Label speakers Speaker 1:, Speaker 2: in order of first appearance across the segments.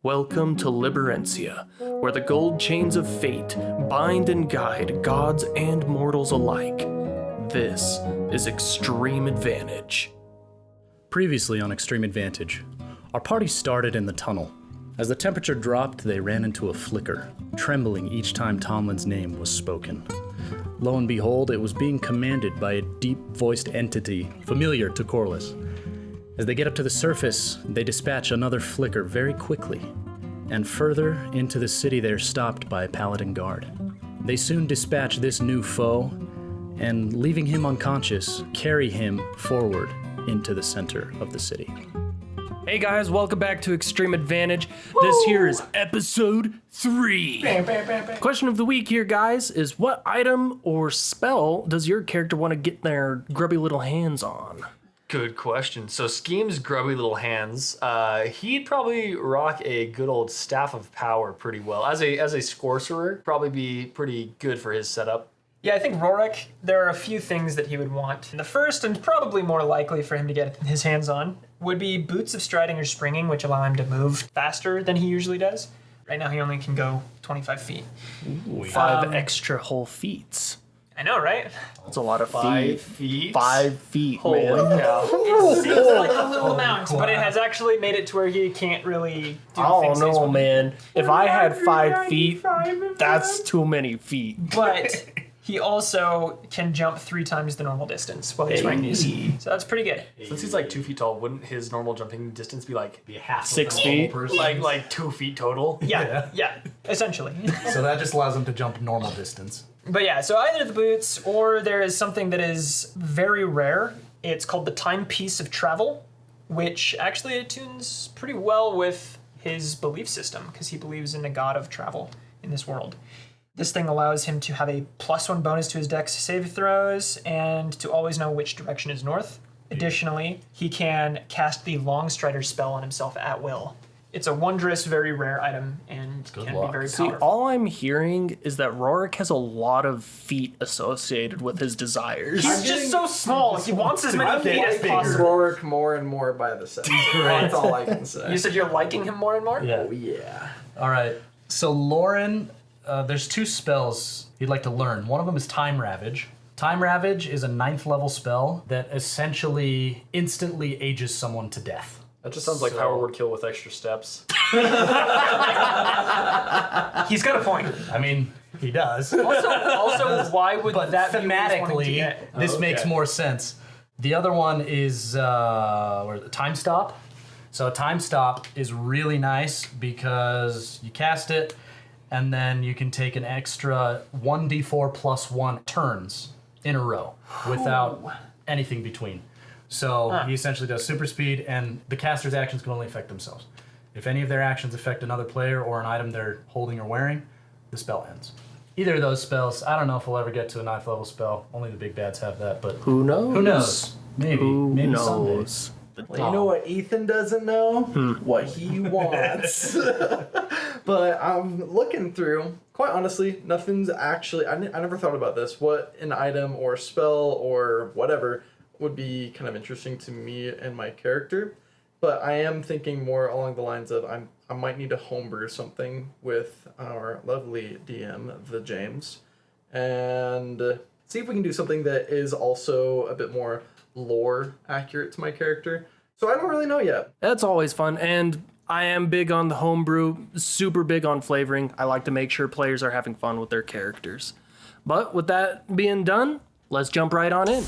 Speaker 1: Welcome to Liberencia, where the gold chains of fate bind and guide gods and mortals alike. This is Extreme Advantage.
Speaker 2: Previously on Extreme Advantage, our party started in the tunnel. As the temperature dropped, they ran into a flicker, trembling each time Tomlin's name was spoken. Lo and behold, it was being commanded by a deep-voiced entity familiar to Corliss. As they get up to the surface, they dispatch another flicker very quickly, and further into the city they are stopped by a paladin guard. They soon dispatch this new foe, and leaving him unconscious, carry him forward into the center of the city.
Speaker 1: Hey guys, welcome back to Extreme Advantage. This here is episode 3. Question of the week here, guys, is what item or spell does your character want to get their grubby little hands on?
Speaker 3: Good question. So Scheme's grubby little hands, he'd probably rock a good old Staff of Power pretty well. As a sorcerer, probably be pretty good for his setup.
Speaker 4: Yeah, I think Rorik, there are a few things that he would want. The first, and probably more likely for him to get his hands on, would be Boots of Striding or Springing, which allow him to move faster than he usually does. Right now he only can go 25 feet.
Speaker 1: Ooh, 5 extra whole feet.
Speaker 4: I know, right?
Speaker 1: That's a lot of
Speaker 3: 5
Speaker 1: feet.
Speaker 3: feet?
Speaker 1: 5 feet,
Speaker 3: Holy
Speaker 1: man.
Speaker 3: cow.
Speaker 4: It seems like a little amount, but it has actually made it to where he can't really do
Speaker 1: I
Speaker 4: things
Speaker 1: don't
Speaker 4: he's
Speaker 1: know,
Speaker 4: wanting.
Speaker 1: man. If I had 5 feet, that's too many feet.
Speaker 4: But he also can jump 3 times the normal distance while he's wearing these. So that's pretty good.
Speaker 3: Since he's like 2 feet tall, wouldn't his normal jumping distance be half
Speaker 1: 6 feet?
Speaker 3: like 2 feet total?
Speaker 4: Yeah, essentially.
Speaker 5: So that just allows him to jump normal distance.
Speaker 4: But yeah, so either the boots or there is something that is very rare. It's called the Timepiece of Travel, which actually attunes pretty well with his belief system because he believes in a god of travel in this world. This thing allows him to have a +1 bonus to his dex save throws and to always know which direction is north. Additionally, he can cast the Long Strider spell on himself at will. It's a wondrous, very rare item and can be very
Speaker 1: See,
Speaker 4: powerful.
Speaker 1: all I'm hearing is that Rorik has a lot of feet associated with his desires.
Speaker 4: He's just so small. He wants as many feet as possible.
Speaker 6: Rorik more and more by the second. That's all I can say.
Speaker 4: You said you're liking him more and more?
Speaker 6: Oh yeah.
Speaker 5: All right. So Lauren, there's 2 spells he'd like to learn. One of them is Time Ravage. Time Ravage is a 9th level spell that essentially instantly ages someone to death.
Speaker 3: That just sounds like Power Word Kill with extra steps.
Speaker 4: He's got a point.
Speaker 5: I mean, he does.
Speaker 4: Also, why would
Speaker 5: But
Speaker 4: that be what he's wanting to
Speaker 5: thematically,
Speaker 4: get?
Speaker 5: this makes more sense. The other one is Time Stop. So Time Stop is really nice because you cast it, and then you can take an extra 1d4 plus 1 turns in a row without anything between. So he essentially does super speed, and the caster's actions can only affect themselves. If any of their actions affect another player or an item they're holding or wearing, the spell ends. Either of those spells, I don't know if we'll ever get to a 9th level spell. Only the big bads have that, but
Speaker 1: Who knows?
Speaker 5: who knows? Maybe.
Speaker 1: Who
Speaker 5: Maybe
Speaker 1: knows?
Speaker 6: You know what Ethan doesn't know? What he wants. But I'm looking through. Quite honestly, nothing's actually. I never thought about this. What an item or spell or whatever would be kind of interesting to me and my character. But I am thinking more along the lines of I might need to homebrew something with our lovely DM, the James, and see if we can do something that is also a bit more lore accurate to my character. So I don't really know yet.
Speaker 1: That's always fun, and I am big on the homebrew, super big on flavoring. I like to make sure players are having fun with their characters. But with that being done, let's jump right on in.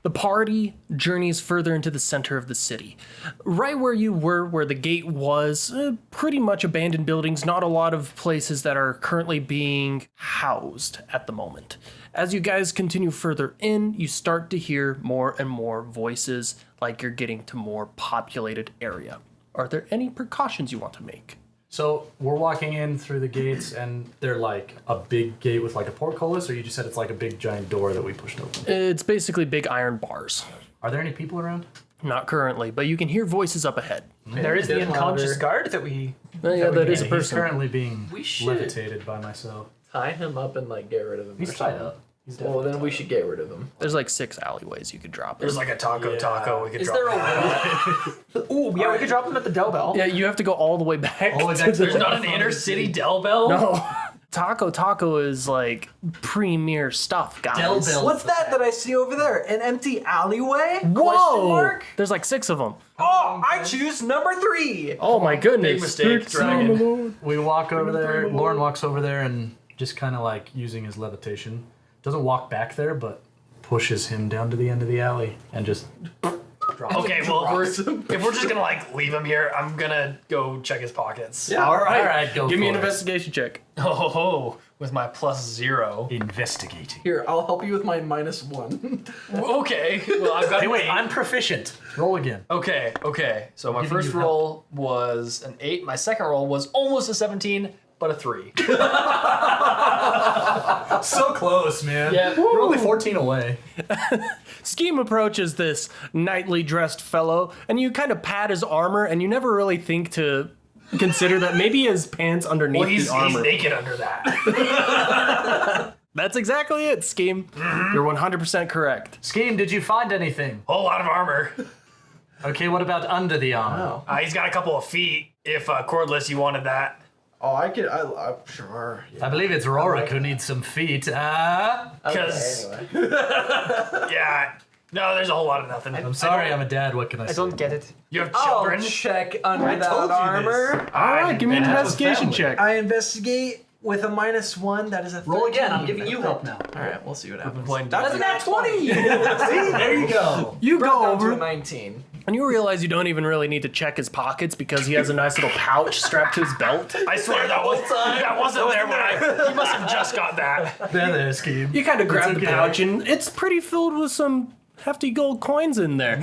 Speaker 1: The party journeys further into the center of the city. Right where you were, where the gate was, pretty much abandoned buildings, not a lot of places that are currently being housed at the moment. As you guys continue further in, you start to hear more and more voices, like you're getting to more populated area. Are there any precautions you want to make?
Speaker 5: So we're walking in through the gates, and they're like a big gate with like a portcullis, or you just said it's like a big giant door that we pushed open?
Speaker 1: It's basically big iron bars.
Speaker 5: Are there any people around?
Speaker 1: Not currently, but you can hear voices up ahead.
Speaker 4: There is the unconscious guard that we...
Speaker 1: Yeah, that is a
Speaker 5: He's
Speaker 1: person.
Speaker 5: currently being
Speaker 6: We should.
Speaker 5: levitated by myself.
Speaker 6: Tie him up and get rid of him.
Speaker 5: He's tied up.
Speaker 6: Well, then we should get rid of him.
Speaker 1: There's like 6 alleyways you could drop it.
Speaker 3: There's like a taco we could
Speaker 4: Is
Speaker 3: drop.
Speaker 4: there a Ooh, yeah, we could drop them at the Del Bell.
Speaker 1: Yeah, you have to go all the way back.
Speaker 5: All the way
Speaker 1: to
Speaker 5: back to
Speaker 1: the-
Speaker 3: There's not an inner city Del Bell?
Speaker 1: No. Taco is like premier stuff, guys.
Speaker 5: Del Bell.
Speaker 6: What's that I see over there? An empty alleyway? Question
Speaker 1: Whoa!
Speaker 6: mark?
Speaker 1: There's like 6 of them.
Speaker 6: Oh, I choose number 3.
Speaker 1: Oh my goodness.
Speaker 3: Big mistake, Dragon.
Speaker 5: We walk over there. Lauren walks over there and just kind of like using his levitation. Doesn't walk back there, but pushes him down to the end of the alley and just drops him.
Speaker 3: Okay, well, if we're just gonna like leave him here, I'm gonna go check his pockets.
Speaker 6: Yeah.
Speaker 5: All right, go
Speaker 1: Give me an
Speaker 5: for it.
Speaker 1: investigation check.
Speaker 3: Oh, with my +0.
Speaker 5: Investigating.
Speaker 6: Here, I'll help you with my -1.
Speaker 3: Okay, well I've got.
Speaker 5: Hey, wait, I'm proficient. Roll again.
Speaker 3: Okay. So my
Speaker 5: Giving
Speaker 3: first
Speaker 5: you help.
Speaker 3: roll was an 8. My second roll was almost a 17, but a 3.
Speaker 5: So close, man.
Speaker 3: Yeah.
Speaker 5: We're only 14 away.
Speaker 1: Scheme approaches this knightly dressed fellow, and you kind of pat his armor, and you never really think to consider that maybe his pants underneath
Speaker 3: Well, he's
Speaker 1: the armor.
Speaker 3: naked under that.
Speaker 1: That's exactly it, Scheme. You're 100% correct.
Speaker 5: Scheme, did you find anything?
Speaker 3: Whole lot of armor.
Speaker 5: Okay, what about under the armor?
Speaker 6: Oh.
Speaker 3: He's got a couple of feet. If cordless, you wanted that.
Speaker 6: Oh, I could. I'm sure.
Speaker 5: I believe it's Rorik who needs some feet.
Speaker 3: Because
Speaker 6: Anyway.
Speaker 3: yeah, no, there's a whole lot of nothing.
Speaker 5: I'm sorry, I'm a dad. What can I say?
Speaker 4: I don't get it.
Speaker 3: You have
Speaker 6: I'll
Speaker 3: children.
Speaker 6: check under that
Speaker 5: told you
Speaker 6: armor.
Speaker 1: All right, give me an
Speaker 3: Man, that's
Speaker 1: investigation
Speaker 5: family.
Speaker 1: check.
Speaker 6: I investigate with a -1. That is a 13.
Speaker 5: Roll again. I'm giving you help now.
Speaker 6: All right, we'll see what happens.
Speaker 3: playing
Speaker 6: That's an
Speaker 3: Destiny.
Speaker 6: 20. See,
Speaker 5: There you go.
Speaker 1: You
Speaker 6: Brought
Speaker 1: go
Speaker 6: down to
Speaker 1: over,
Speaker 6: a 19.
Speaker 1: and you realize you don't even really need to check his pockets because he has a nice little pouch strapped to his belt.
Speaker 3: I swear that wasn't there when you must have just got that.
Speaker 5: There, Scheme.
Speaker 1: You kind of grab
Speaker 5: okay.
Speaker 1: the pouch, and it's pretty filled with some hefty gold coins in there.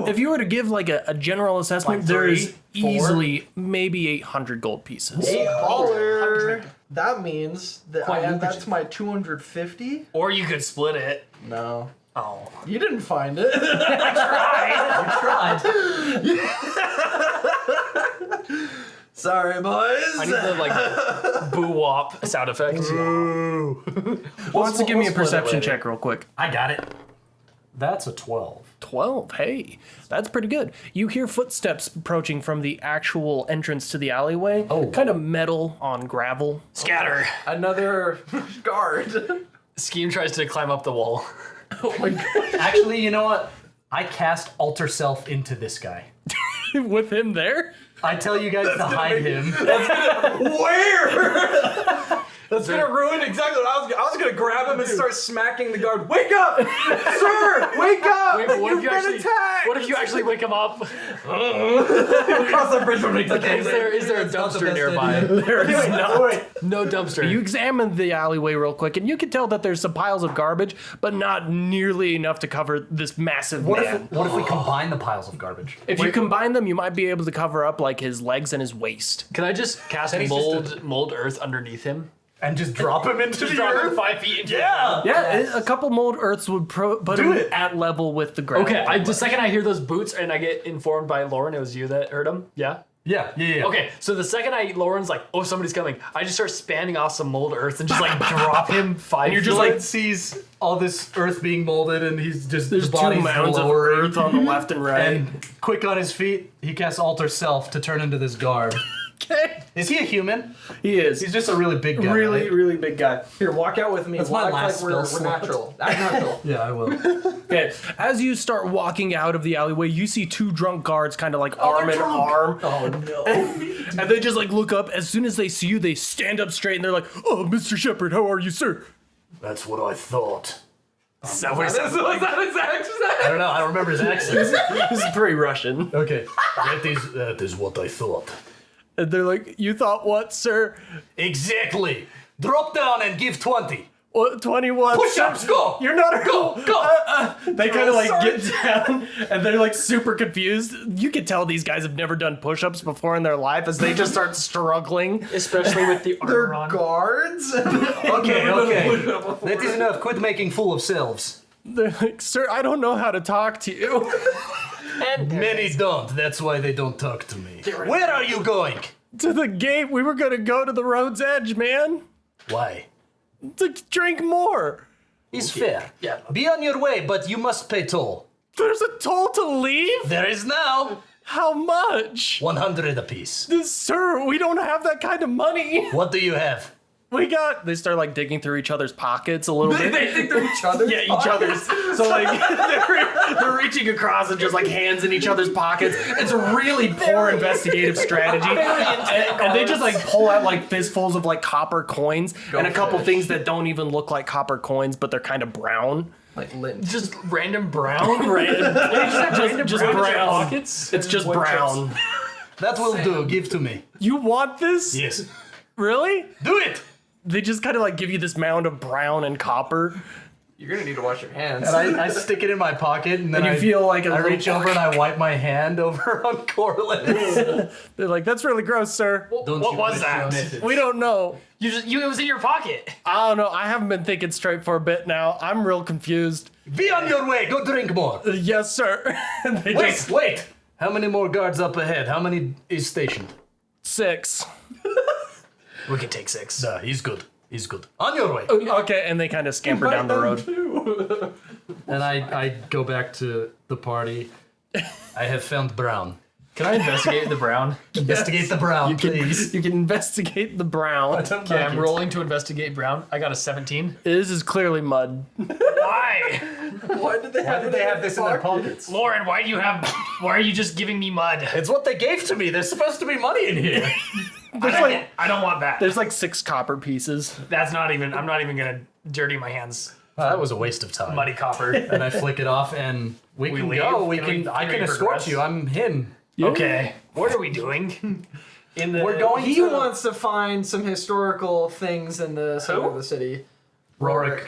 Speaker 1: If you were to give like a general assessment,
Speaker 3: Like
Speaker 1: there's
Speaker 3: 3, 4?
Speaker 1: easily maybe 800 gold pieces.
Speaker 6: $8. That means that
Speaker 3: Quite
Speaker 6: I add that
Speaker 3: lucrative.
Speaker 6: to my 250.
Speaker 3: Or you could split it.
Speaker 6: No,
Speaker 3: Oh,
Speaker 6: you didn't find it.
Speaker 5: Tried.
Speaker 6: Sorry, boys.
Speaker 3: I need the like boo wop sound effect.
Speaker 1: Who wants to give me a
Speaker 6: we'll split it
Speaker 1: perception
Speaker 6: later.
Speaker 1: check real quick?
Speaker 5: I got it. That's a 12.
Speaker 1: 12. Hey, that's pretty good. You hear footsteps approaching from the actual entrance to the alleyway.
Speaker 5: Oh.
Speaker 1: Kind of metal on gravel.
Speaker 3: Scatter.
Speaker 6: Another guard.
Speaker 3: Scheme tries to climb up the wall.
Speaker 6: Oh my god.
Speaker 5: Actually, you know what? I cast Alter Self into this guy.
Speaker 1: With him there?
Speaker 5: I tell you guys to hide him.
Speaker 6: Where? That's gonna ruin exactly what I was gonna grab him and start smacking the guard. Wake up, sir! Wake up!
Speaker 3: Wait, but what if
Speaker 6: You've
Speaker 3: you
Speaker 6: been
Speaker 3: actually?
Speaker 6: attacked.
Speaker 3: What if you actually wake him up?
Speaker 6: Cross the bridge when we get
Speaker 3: Okay, is there a dumpster nearby?
Speaker 1: There is not.
Speaker 3: No dumpster.
Speaker 1: You examine the alleyway real quick, and you can tell that there's some piles of garbage, but not nearly enough to cover this massive man.
Speaker 5: What if we combine the piles of garbage?
Speaker 1: If you combine them, you might be able to cover up like his legs and his waist.
Speaker 3: Can I just cast
Speaker 5: he's
Speaker 3: mold earth underneath him?
Speaker 5: And just drop him into the
Speaker 3: Drop him
Speaker 5: earth?
Speaker 3: 5 feet. Into
Speaker 1: Yeah, a couple mold earths would put him at level with the ground.
Speaker 3: Okay, the second I hear those boots and I get informed by Lauren, it was you that heard him. Yeah.
Speaker 5: Yeah.
Speaker 3: Okay, so the second Lauren's like, oh, somebody's coming, I just start spanning off some mold earth and just like drop him 5
Speaker 1: you're
Speaker 3: feet.
Speaker 1: just
Speaker 5: Like sees all this earth being molded, and he's just
Speaker 1: There's
Speaker 5: the
Speaker 1: two
Speaker 5: body's
Speaker 1: mounds of
Speaker 5: lowering.
Speaker 1: earth on the left and right.
Speaker 5: And quick on his feet, he casts Alter Self to turn into this guard.
Speaker 1: Okay.
Speaker 5: Is he a human?
Speaker 1: He is.
Speaker 5: He's just a really big guy.
Speaker 1: really,
Speaker 5: right?
Speaker 1: really big guy.
Speaker 6: Here, walk out with me.
Speaker 5: That's my
Speaker 6: Walk
Speaker 5: last
Speaker 6: like we're
Speaker 5: spell slot.
Speaker 6: natural. Act natural.
Speaker 5: Yeah, I will.
Speaker 1: Okay, as you start walking out of the alleyway, you see two drunk guards kind of like arm in arm.
Speaker 6: Oh no.
Speaker 1: And they just like look up. As soon as they see you, they stand up straight and they're like, "Oh, Mr. Shepard, how are you, sir?"
Speaker 5: That's what I thought.
Speaker 3: Is that what it sounds like?
Speaker 5: I don't know. I don't remember his accent.
Speaker 1: This is pretty Russian.
Speaker 5: Okay. That is what I thought.
Speaker 1: And they're like, "You thought what, sir?"
Speaker 5: Exactly. Drop down and give 20.
Speaker 1: What, 21?
Speaker 5: Push-ups, go!
Speaker 1: You're not a
Speaker 5: Go!
Speaker 1: They kind of like get down and they're like super confused. You can tell these guys have never done push-ups before in their life as they just start struggling.
Speaker 3: Especially with the
Speaker 6: They're
Speaker 3: armor on.
Speaker 6: guards.
Speaker 5: Okay. That is enough. Quit making fool of selves.
Speaker 1: They're like, "Sir, I don't know how to talk to you."
Speaker 5: Many don't. That's why they don't talk to me. Where are you going?
Speaker 1: To the gate, we were gonna go to the road's edge, man.
Speaker 5: Why?
Speaker 1: To drink more.
Speaker 5: is fair.
Speaker 3: Yeah.
Speaker 5: Be on your way, but you must pay toll.
Speaker 1: There's a toll to leave?
Speaker 5: There is now
Speaker 1: How much?
Speaker 5: 100 apiece.
Speaker 1: Sir, we don't have that kind of money.
Speaker 5: What do you have?
Speaker 1: They start like digging through each other's pockets a little bit.
Speaker 6: They think they're each other.
Speaker 1: Yeah, each other's. So like they're reaching across and just like hands in each other's pockets. It's a really poor investigative strategy. And they just like pull out like fistfuls of like copper coins and a couple things that don't even look like copper coins, but they're kind of brown.
Speaker 6: Like lint.
Speaker 3: Just random brown.
Speaker 1: Just
Speaker 3: brown in your
Speaker 1: brown.
Speaker 3: pockets.
Speaker 1: It's just brown.
Speaker 5: That will do. Give to me.
Speaker 1: You want this?
Speaker 5: Yes.
Speaker 1: Really?
Speaker 5: Do it.
Speaker 1: They just kind of like give you this mound of brown and copper.
Speaker 6: You're gonna need to wash your hands.
Speaker 5: And I stick it in my pocket, and then
Speaker 1: And you
Speaker 5: I
Speaker 1: feel like a
Speaker 5: I
Speaker 1: little-
Speaker 5: reach over and I wipe my hand over on Corliss.
Speaker 1: They're like, that's really gross, sir.
Speaker 5: Don't
Speaker 3: What
Speaker 5: you
Speaker 3: was
Speaker 5: wish
Speaker 3: that?
Speaker 5: your methods.
Speaker 1: We don't know.
Speaker 3: It was in your pocket.
Speaker 1: I don't know. I haven't been thinking straight for a bit now. I'm real confused.
Speaker 5: Be on your way. Go drink more.
Speaker 1: Yes, sir. And they
Speaker 5: Wait,
Speaker 1: just
Speaker 5: wait. How many more guards up ahead? How many is stationed?
Speaker 1: 6.
Speaker 3: We can take 6.
Speaker 5: He's good. He's good. On your way.
Speaker 1: Okay, and they kind of scamper down the road.
Speaker 5: And I go back to the party. I have found Brown.
Speaker 3: Can I investigate the brown?
Speaker 5: Investigate the Brown, please.
Speaker 1: You can investigate the brown.
Speaker 3: Okay, I'm rolling to investigate brown. I got a 17.
Speaker 1: This is clearly mud.
Speaker 3: Why?
Speaker 6: Why did they have
Speaker 5: this in their pockets?
Speaker 3: Lauren, why are you just giving me mud?
Speaker 5: It's what they gave to me. There's supposed to be money in here.
Speaker 3: I don't want that.
Speaker 1: There's like 6 copper pieces.
Speaker 3: I'm not even gonna dirty my hands.
Speaker 5: That was a waste of time.
Speaker 3: Muddy copper.
Speaker 5: And I flick it off, and we can
Speaker 3: leave?
Speaker 5: go. I
Speaker 3: Can
Speaker 5: can
Speaker 3: we
Speaker 5: escort
Speaker 3: progress?
Speaker 5: you. I'm him.
Speaker 3: Okay. What are we doing? In the
Speaker 5: We're going
Speaker 6: He
Speaker 5: to
Speaker 6: wants to find some historical things in the center of the city.
Speaker 5: Rorik.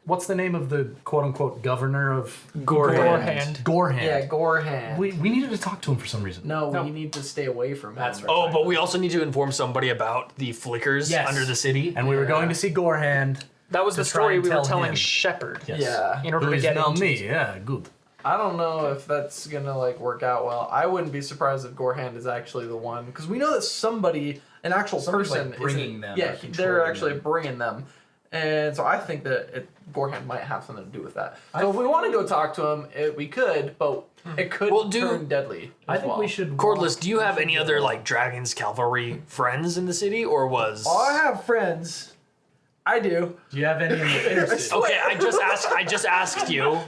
Speaker 5: What's the name of the quote-unquote governor of
Speaker 1: Gorehand.
Speaker 5: Gorehand.
Speaker 6: Yeah, Gorehand.
Speaker 5: We needed to talk to him for some reason.
Speaker 6: No, we need to stay away from him. That's
Speaker 3: Oh, but we also need to inform somebody about the flickers
Speaker 5: Yes.
Speaker 3: under the city.
Speaker 5: And we were going to see Gorehand.
Speaker 4: That was the
Speaker 5: To try
Speaker 4: story
Speaker 5: and
Speaker 4: we were
Speaker 5: tell
Speaker 4: telling
Speaker 5: him.
Speaker 4: Shepard.
Speaker 6: Yeah.
Speaker 4: In order
Speaker 5: Who
Speaker 4: to
Speaker 5: is
Speaker 4: get
Speaker 5: now
Speaker 4: into
Speaker 5: me. Yeah, good.
Speaker 6: I don't know if that's gonna like work out well. I wouldn't be surprised if Gorehand is actually the one, because we know that somebody, an actual
Speaker 5: Somebody's,
Speaker 6: person,
Speaker 5: like, bringing
Speaker 6: is,
Speaker 5: them
Speaker 6: yeah,
Speaker 5: or
Speaker 6: they're
Speaker 5: controlling
Speaker 6: actually
Speaker 5: them.
Speaker 6: bringing them, and so I think that Gorehand might have something to do with that. So if we want to go talk to him, we could, but it could turn deadly.
Speaker 5: I think we should.
Speaker 3: Cordless, do you have any other like dragons cavalry friends in the city, or was?
Speaker 6: I have friends. I do.
Speaker 5: Do you have any in the inner city?
Speaker 3: Okay, I just asked you.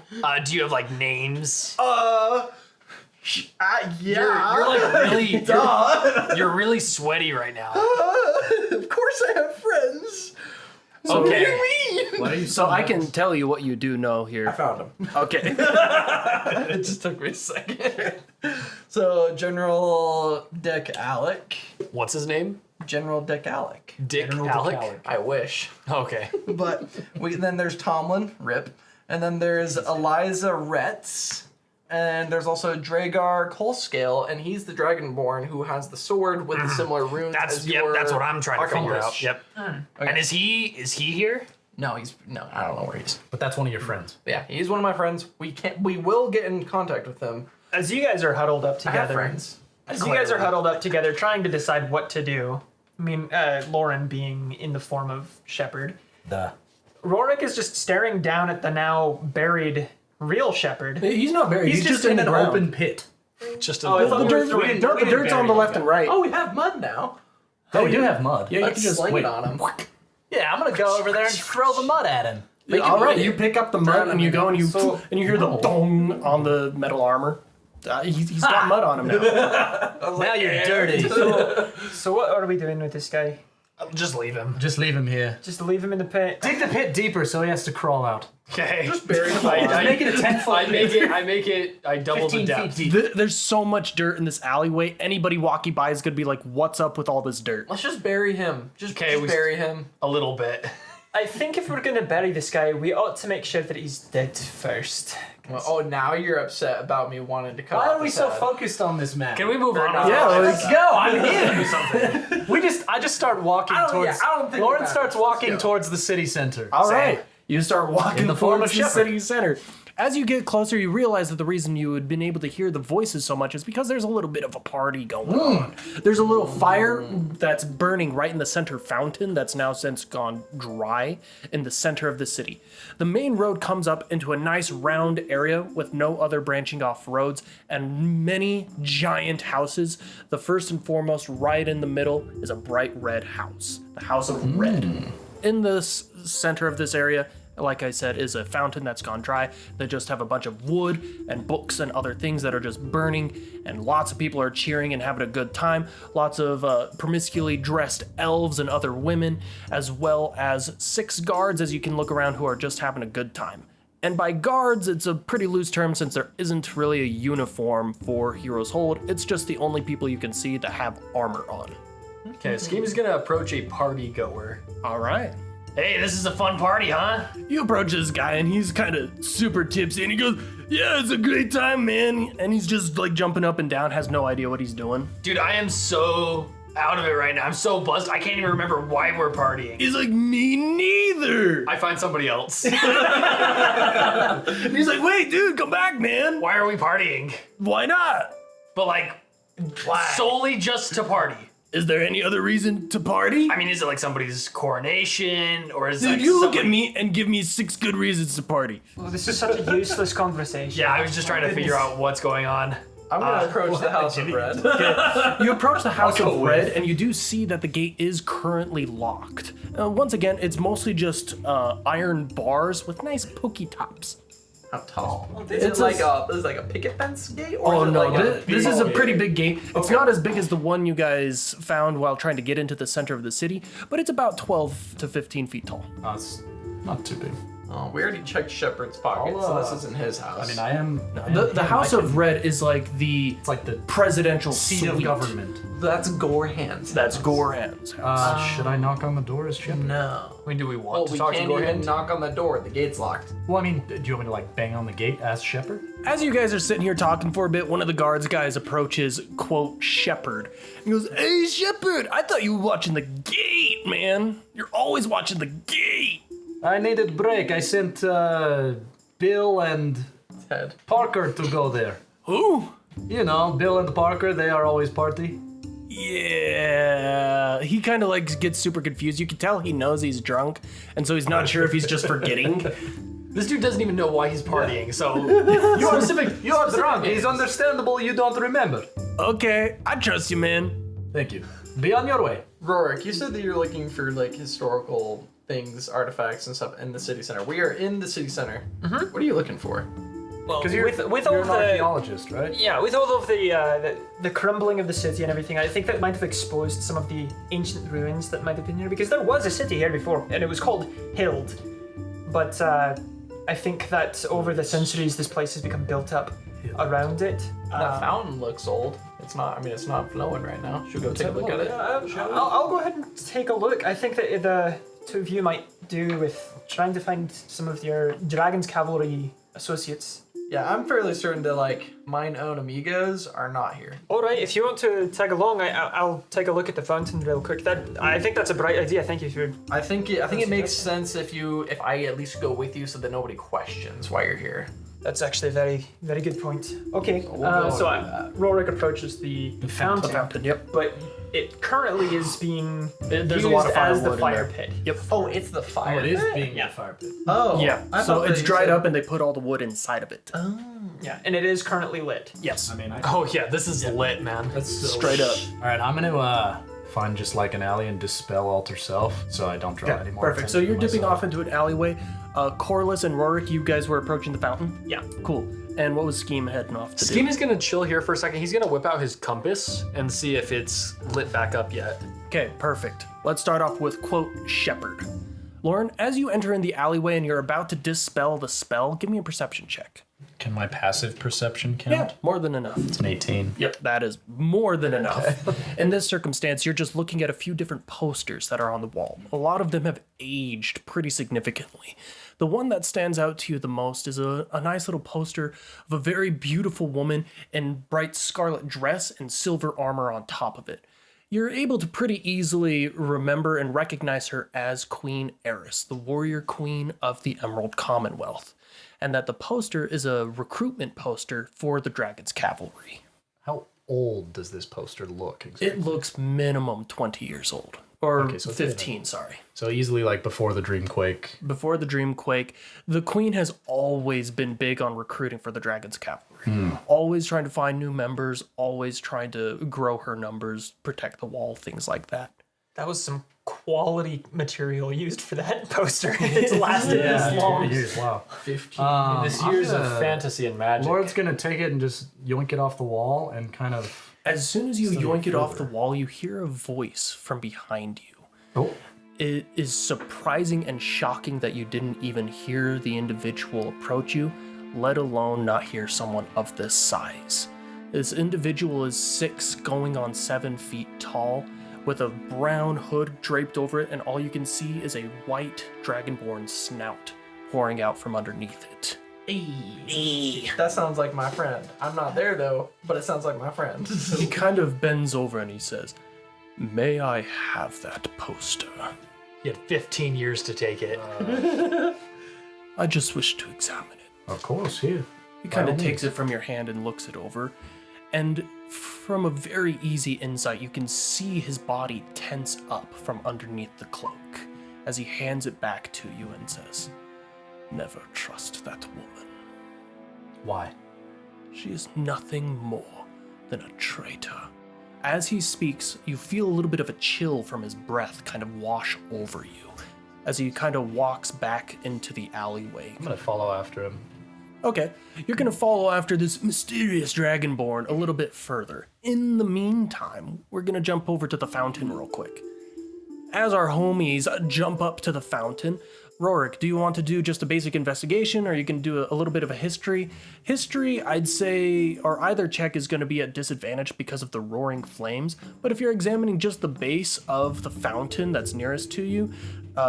Speaker 3: Do you have like names?
Speaker 6: Yeah.
Speaker 3: You're like really. You're really sweaty right now.
Speaker 6: Of course I have friends.
Speaker 3: Okay.
Speaker 5: Why are you
Speaker 1: So I can tell you what you do know
Speaker 6: I
Speaker 1: here.
Speaker 6: found him.
Speaker 1: Okay.
Speaker 6: It just took me a second. So General Dick Alec.
Speaker 3: What's his name?
Speaker 6: General Dick Alec.
Speaker 3: Dick
Speaker 5: General Dick
Speaker 3: Alec.
Speaker 5: Alec.
Speaker 6: I wish.
Speaker 3: Okay.
Speaker 6: But then there's Tomlin, Rip, and then there's Eliza Retz, and there's also Dragar Colescale, and he's the Dragonborn who has the sword with the similar runes.
Speaker 3: That's
Speaker 6: as
Speaker 3: yep.
Speaker 6: your
Speaker 3: That's what I'm trying to figure out.
Speaker 6: Archimage.
Speaker 3: Yep.
Speaker 6: Okay.
Speaker 3: And is he here?
Speaker 6: No, I don't know where he is.
Speaker 5: But that's one of your friends.
Speaker 6: Yeah, he's one of my friends. We will get in contact with him.
Speaker 4: As you guys are huddled up
Speaker 6: I have
Speaker 4: together,
Speaker 6: friends.
Speaker 4: as you guys are huddled up together, trying to decide what to do. I mean, Lauren being in the form of Shepard. Rorik is just staring down at the now buried real Shepard.
Speaker 1: He's not buried.
Speaker 5: He's just in an open pit.
Speaker 3: Just
Speaker 4: Oh, I thought
Speaker 1: The,
Speaker 4: we
Speaker 1: dirt,
Speaker 4: were throwing-
Speaker 1: the dirt's on the left and right.
Speaker 6: Oh, we have mud now.
Speaker 5: Oh, we do have mud.
Speaker 1: Yeah, you
Speaker 6: Let's
Speaker 1: can just
Speaker 6: sling
Speaker 1: wait.
Speaker 6: it on him.
Speaker 5: Yeah, I'm gonna go over there and throw the mud at him.
Speaker 1: All right, you pick up the mud
Speaker 6: Drown
Speaker 1: and
Speaker 6: him
Speaker 1: you go and you
Speaker 6: so-
Speaker 1: hear the dong on the metal armor. He's got mud on him now.
Speaker 5: Now you're dirty.
Speaker 4: So what are we doing with this guy?
Speaker 3: just leave him.
Speaker 5: Just leave him here.
Speaker 4: Just leave him in the pit?
Speaker 5: Dig the pit deeper so he has to crawl out.
Speaker 3: Okay.
Speaker 6: Just bury him.
Speaker 3: I
Speaker 5: Make it a 10-foot
Speaker 3: I make it. I double the
Speaker 5: 15
Speaker 3: depth.
Speaker 5: feet deep.
Speaker 1: There's so much dirt in this alleyway. Anybody walking by is gonna be like, "What's up with all this dirt?"
Speaker 6: Let's just bury him. Just
Speaker 3: Okay, we-
Speaker 6: bury him.
Speaker 3: A little bit.
Speaker 4: I think if we're going to bury this guy, we ought to make sure that he's dead first.
Speaker 6: Well, oh, now you're upset about me wanting to cut
Speaker 5: Why
Speaker 6: off
Speaker 5: are we
Speaker 6: his
Speaker 5: so
Speaker 6: head.
Speaker 5: focused on this man?
Speaker 3: Can we move on?
Speaker 1: Yeah,
Speaker 5: Let's go. I'm him.
Speaker 3: do something.
Speaker 5: I just start walking
Speaker 6: I don't-
Speaker 5: towards.
Speaker 6: yeah, I don't think
Speaker 5: Lauren
Speaker 6: about
Speaker 5: starts
Speaker 6: it. Let's
Speaker 5: walking
Speaker 6: go.
Speaker 5: towards the city center.
Speaker 1: All
Speaker 3: Same.
Speaker 1: right, you start walking
Speaker 5: In the form
Speaker 1: towards
Speaker 5: of
Speaker 1: the
Speaker 5: Shepard.
Speaker 1: city center. As you get closer, you realize that the reason you had been able to hear the voices so much is because there's a little bit of a party going on. There's a little fire that's burning right in the center fountain that's now since gone dry in the center of the city. The main road comes up into a nice round area with no other branching off roads and many giant houses. The first and foremost, right in the middle, is a bright red house, the House of Red. In the center of this area, like I said, is a fountain that's gone dry. They just have a bunch of wood and books and other things that are just burning, and lots of people are cheering and having a good time. Lots of promiscuously dressed elves and other women, as well as 6 guards, as you can look around, who are just having a good time. And by guards, it's a pretty loose term since there isn't really a uniform for Heroes Hold. It's just the only people you can see that have armor on.
Speaker 3: Okay, Scheme is gonna approach a party goer.
Speaker 1: All right.
Speaker 3: Hey, this is a fun party, huh?
Speaker 1: You approach this guy and he's kind of super tipsy and he goes, yeah, it's a great time, man. And he's just like jumping up and down, has no idea what he's doing.
Speaker 3: Dude, I am so out of it right now. I'm so buzzed. I can't even remember why we're partying.
Speaker 1: He's like, me neither.
Speaker 3: I find somebody else.
Speaker 1: And he's like, wait, dude, come back, man.
Speaker 3: Why are we partying?
Speaker 1: Why not?
Speaker 3: But like, solely just to party.
Speaker 1: Is there any other reason to party?
Speaker 3: I mean, is it like somebody's coronation, or is it
Speaker 1: Dude,
Speaker 3: like
Speaker 1: you look at
Speaker 3: somebody-
Speaker 1: me and give me 6 good reasons to party.
Speaker 4: Oh, this is such a useless conversation.
Speaker 3: Yeah, I was just trying to figure out what's going on.
Speaker 6: I'm gonna approach the House of Red.
Speaker 1: You approach the House of Red, and you do see that the gate is currently locked. Once again, it's mostly just iron bars with nice pokey tops.
Speaker 6: How tall?
Speaker 1: It's
Speaker 6: Is it like a picket fence gate? Or
Speaker 1: Oh
Speaker 6: is it
Speaker 1: no,
Speaker 6: like
Speaker 1: this is a pretty big gate. It's not as big as the one you guys found while trying to get into the center of the city, but it's about 12 to 15 feet tall.
Speaker 5: It's not too big.
Speaker 6: Oh, we already checked Shepard's pocket, so this isn't his house.
Speaker 5: I mean, I am.
Speaker 1: The House of Red is like the
Speaker 5: It's like the
Speaker 1: presidential
Speaker 5: seat of
Speaker 1: suite.
Speaker 5: government.
Speaker 6: that's Gorhan's.
Speaker 1: That's Gorhan's house.
Speaker 5: Should I knock on the door as Shepard?
Speaker 6: No.
Speaker 3: I mean, do we want
Speaker 6: Well,
Speaker 3: to
Speaker 6: we
Speaker 3: talk to
Speaker 6: can't even
Speaker 3: Gorhan?
Speaker 6: knock on the door. The gate's locked.
Speaker 5: Well, I mean, do you want me to like bang on the gate as Shepard?
Speaker 1: As you guys are sitting here talking for a bit, one of the guards guys approaches, quote, Shepard. He goes, hey, Shepard, I thought you were watching the gate, man. You're always watching the gate.
Speaker 5: I needed break. I sent Bill and
Speaker 6: Ted.
Speaker 5: Parker to go there.
Speaker 1: Who?
Speaker 5: You know, Bill and Parker, they are always party.
Speaker 1: Yeah. He kind of like gets super confused. You can tell he knows he's drunk, and so he's not sure if he's just forgetting.
Speaker 3: This dude doesn't even know why he's partying, so
Speaker 5: You are you are drunk. It's understandable you don't remember.
Speaker 1: Okay, I trust you, man.
Speaker 5: Thank you. Be on your way.
Speaker 6: Rorik, you said that you're looking for like historical things, artifacts, and stuff in the city center. We are in the city center. What are you looking for?
Speaker 4: Well,
Speaker 5: Because you're,
Speaker 4: with
Speaker 5: you're
Speaker 4: all
Speaker 5: an
Speaker 4: the
Speaker 5: archaeologist, right?
Speaker 4: yeah, with all of the crumbling of the city and everything, I think that might have exposed some of the ancient ruins that might have been here, because there was a city here before, and it was called Hild. But I think that over the centuries, this place has become built up around it.
Speaker 6: That fountain looks old. It's not. I mean, it's not flowing right now. Should we go take a look at it?
Speaker 4: I'll go ahead and take a look. I think that the two of you might do with trying to find some of your Dragon's Cavalry associates.
Speaker 6: Yeah, I'm fairly certain that like mine own amigos are not here.
Speaker 4: All right, if you want to tag along, I'll take a look at the fountain real quick. I think that's a bright idea. Thank you for.
Speaker 6: I think it makes sense if I at least go with you so that nobody questions why you're here.
Speaker 4: That's actually a very, very good point. Okay,
Speaker 6: go and do
Speaker 4: Rorik approaches the fountain,
Speaker 1: Fountain, yep.
Speaker 4: but it currently is being
Speaker 1: There's
Speaker 4: used
Speaker 1: a lot of
Speaker 4: as the
Speaker 1: firewood in
Speaker 4: fire
Speaker 1: there.
Speaker 4: pit.
Speaker 1: Yep.
Speaker 6: Oh, it's the fire.
Speaker 5: It is
Speaker 6: pit?
Speaker 5: being
Speaker 4: Yeah.
Speaker 5: a fire pit.
Speaker 6: Oh,
Speaker 1: Yeah,
Speaker 6: I
Speaker 1: so
Speaker 6: thought
Speaker 1: it's
Speaker 6: that you
Speaker 1: dried
Speaker 6: said-
Speaker 1: up and they put all the wood inside of it.
Speaker 4: Yeah, and it is currently lit.
Speaker 1: Yes.
Speaker 5: I mean,
Speaker 3: oh yeah, this is lit, man.
Speaker 5: that's so
Speaker 1: Straight up.
Speaker 5: All right, I'm gonna find just like an alley and dispel alter self, so I don't draw any more.
Speaker 1: Perfect. So
Speaker 5: attention
Speaker 1: you're
Speaker 5: to
Speaker 1: dipping
Speaker 5: myself.
Speaker 1: off into an alleyway. Corliss and Rorik, you guys were approaching the fountain?
Speaker 4: Yeah.
Speaker 1: Cool. And what was Scheme heading off to
Speaker 3: Scheme
Speaker 1: do?
Speaker 3: is gonna chill here for a second. He's gonna whip out his compass and see if it's lit back up yet.
Speaker 1: Okay, perfect. Let's start off with, quote, Shepard. Lauren, as you enter in the alleyway and you're about to dispel the spell, give me a perception check.
Speaker 5: Can my passive perception count?
Speaker 1: More than enough.
Speaker 5: It's an 18.
Speaker 1: Yep, that is more than enough. In this circumstance, you're just looking at a few different posters that are on the wall. A lot of them have aged pretty significantly. The one that stands out to you the most is a nice little poster of a very beautiful woman in bright scarlet dress and silver armor on top of it. You're able to pretty easily remember and recognize her as Queen Eris, the warrior queen of the Emerald Commonwealth. and that the poster is a recruitment poster for the Dragon's Cavalry.
Speaker 5: How old does this poster look exactly?
Speaker 1: It looks minimum 20 years old. Or
Speaker 5: Okay, so it's
Speaker 1: 15, sorry.
Speaker 5: So easily like before the Dreamquake.
Speaker 1: Before the Dreamquake, the Queen has always been big on recruiting for the Dragon's Cavalry. Always trying to find new members, always trying to grow her numbers, protect the wall, things like that.
Speaker 4: That was some quality material used for that poster. It's lasted this long.
Speaker 5: Years, wow.
Speaker 6: 15.
Speaker 3: This
Speaker 5: I'm
Speaker 3: year's of
Speaker 5: gonna-
Speaker 3: fantasy and magic.
Speaker 5: Lord's gonna take it and just yoink it off the wall and kind of.
Speaker 1: As soon as you
Speaker 5: Study
Speaker 1: yoink it off the
Speaker 5: further.
Speaker 1: wall, you hear a voice from behind you.
Speaker 5: Oh.
Speaker 1: It is surprising and shocking that you didn't even hear the individual approach you, let alone not hear someone of this size. This individual is 6 going on 7 feet tall, with a brown hood draped over it, and all you can see is a white dragonborn snout pouring out from underneath it.
Speaker 6: That sounds like my friend. I'm not there though, but it sounds like my friend.
Speaker 1: He kind of bends over and he says, "May I have that poster?
Speaker 3: You had 15 years to take it.
Speaker 1: I just wish to examine it."
Speaker 5: Of course, here.
Speaker 1: He kind of takes it from your hand and looks it over. And from a very easy insight, you can see his body tense up from underneath the cloak as he hands it back to you and says, "Never trust that woman.
Speaker 5: Why?
Speaker 1: She is nothing more than a traitor." As he speaks, you feel a little bit of a chill from his breath kind of wash over you as he kind of walks back into the alleyway.
Speaker 5: I'm gonna follow after him.
Speaker 1: Okay, you're gonna follow after this mysterious dragonborn a little bit further. In the meantime, we're gonna jump over to the fountain real quick. As our homies jump up to the fountain, Rorik, do you want to do just a basic investigation, or you can do a little bit of a history? History, I'd say, or either check is gonna be at disadvantage because of the roaring flames, but if you're examining just the base of the fountain that's nearest to you,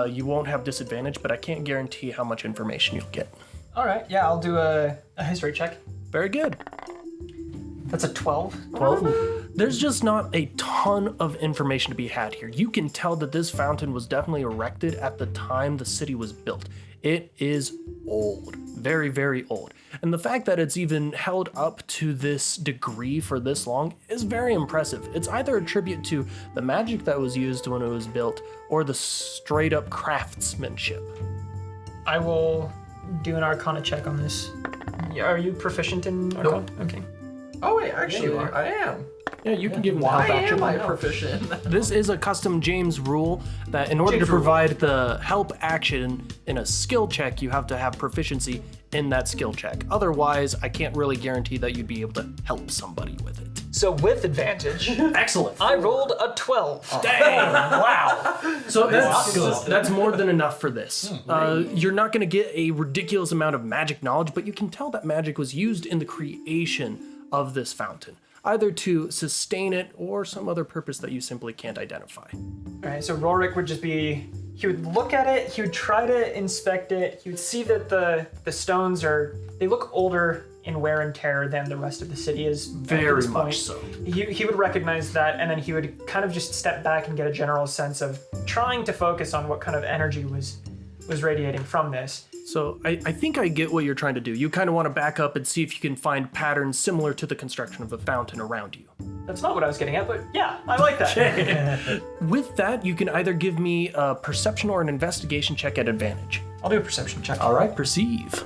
Speaker 1: you won't have disadvantage, but I can't guarantee how much information you'll get.
Speaker 4: All right, yeah, I'll do a history check.
Speaker 1: Very good.
Speaker 4: That's a 12.
Speaker 1: 12. There's just not a ton of information to be had here. You can tell that this fountain was definitely erected at the time the city was built. It is old, very, very old. And the fact that it's even held up to this degree for this long is very impressive. It's either a tribute to the magic that was used when it was built or the straight up craftsmanship.
Speaker 4: I will do an Arcana check on this. Are you proficient in Arcana? Okay.
Speaker 6: Oh wait, actually, I am.
Speaker 1: Yeah, you can give him the
Speaker 6: Why
Speaker 1: help action.
Speaker 6: am I proficient?
Speaker 1: This is a custom James rule that in order to provide the help action in a skill check, you have to have proficiency in that skill check. Otherwise, I can't really guarantee that you'd be able to help somebody with it.
Speaker 4: So with advantage,
Speaker 1: Excellent.
Speaker 4: I rolled a 12.
Speaker 1: Dang! Wow. So that's more than enough for this. You're not going to get a ridiculous amount of magic knowledge, but you can tell that magic was used in the creation of this fountain, either to sustain it or some other purpose that you simply can't identify.
Speaker 4: All right, so Rorik would just be, he would look at it, he would try to inspect it, he would see that the stones they look older in wear and tear than the rest of the city is.
Speaker 1: Very
Speaker 4: this
Speaker 1: much
Speaker 4: point.
Speaker 1: so.
Speaker 4: He would recognize that, and then he would kind of just step back and get a general sense of trying to focus on what kind of energy was radiating from this.
Speaker 1: So I think I get what you're trying to do. You kind of want to back up and see if you can find patterns similar to the construction of the fountain around you.
Speaker 4: That's not what I was getting at, but yeah, I like that.
Speaker 1: With that, you can either give me a perception or an investigation check at advantage.
Speaker 4: I'll do a perception check.
Speaker 1: All right, perceive.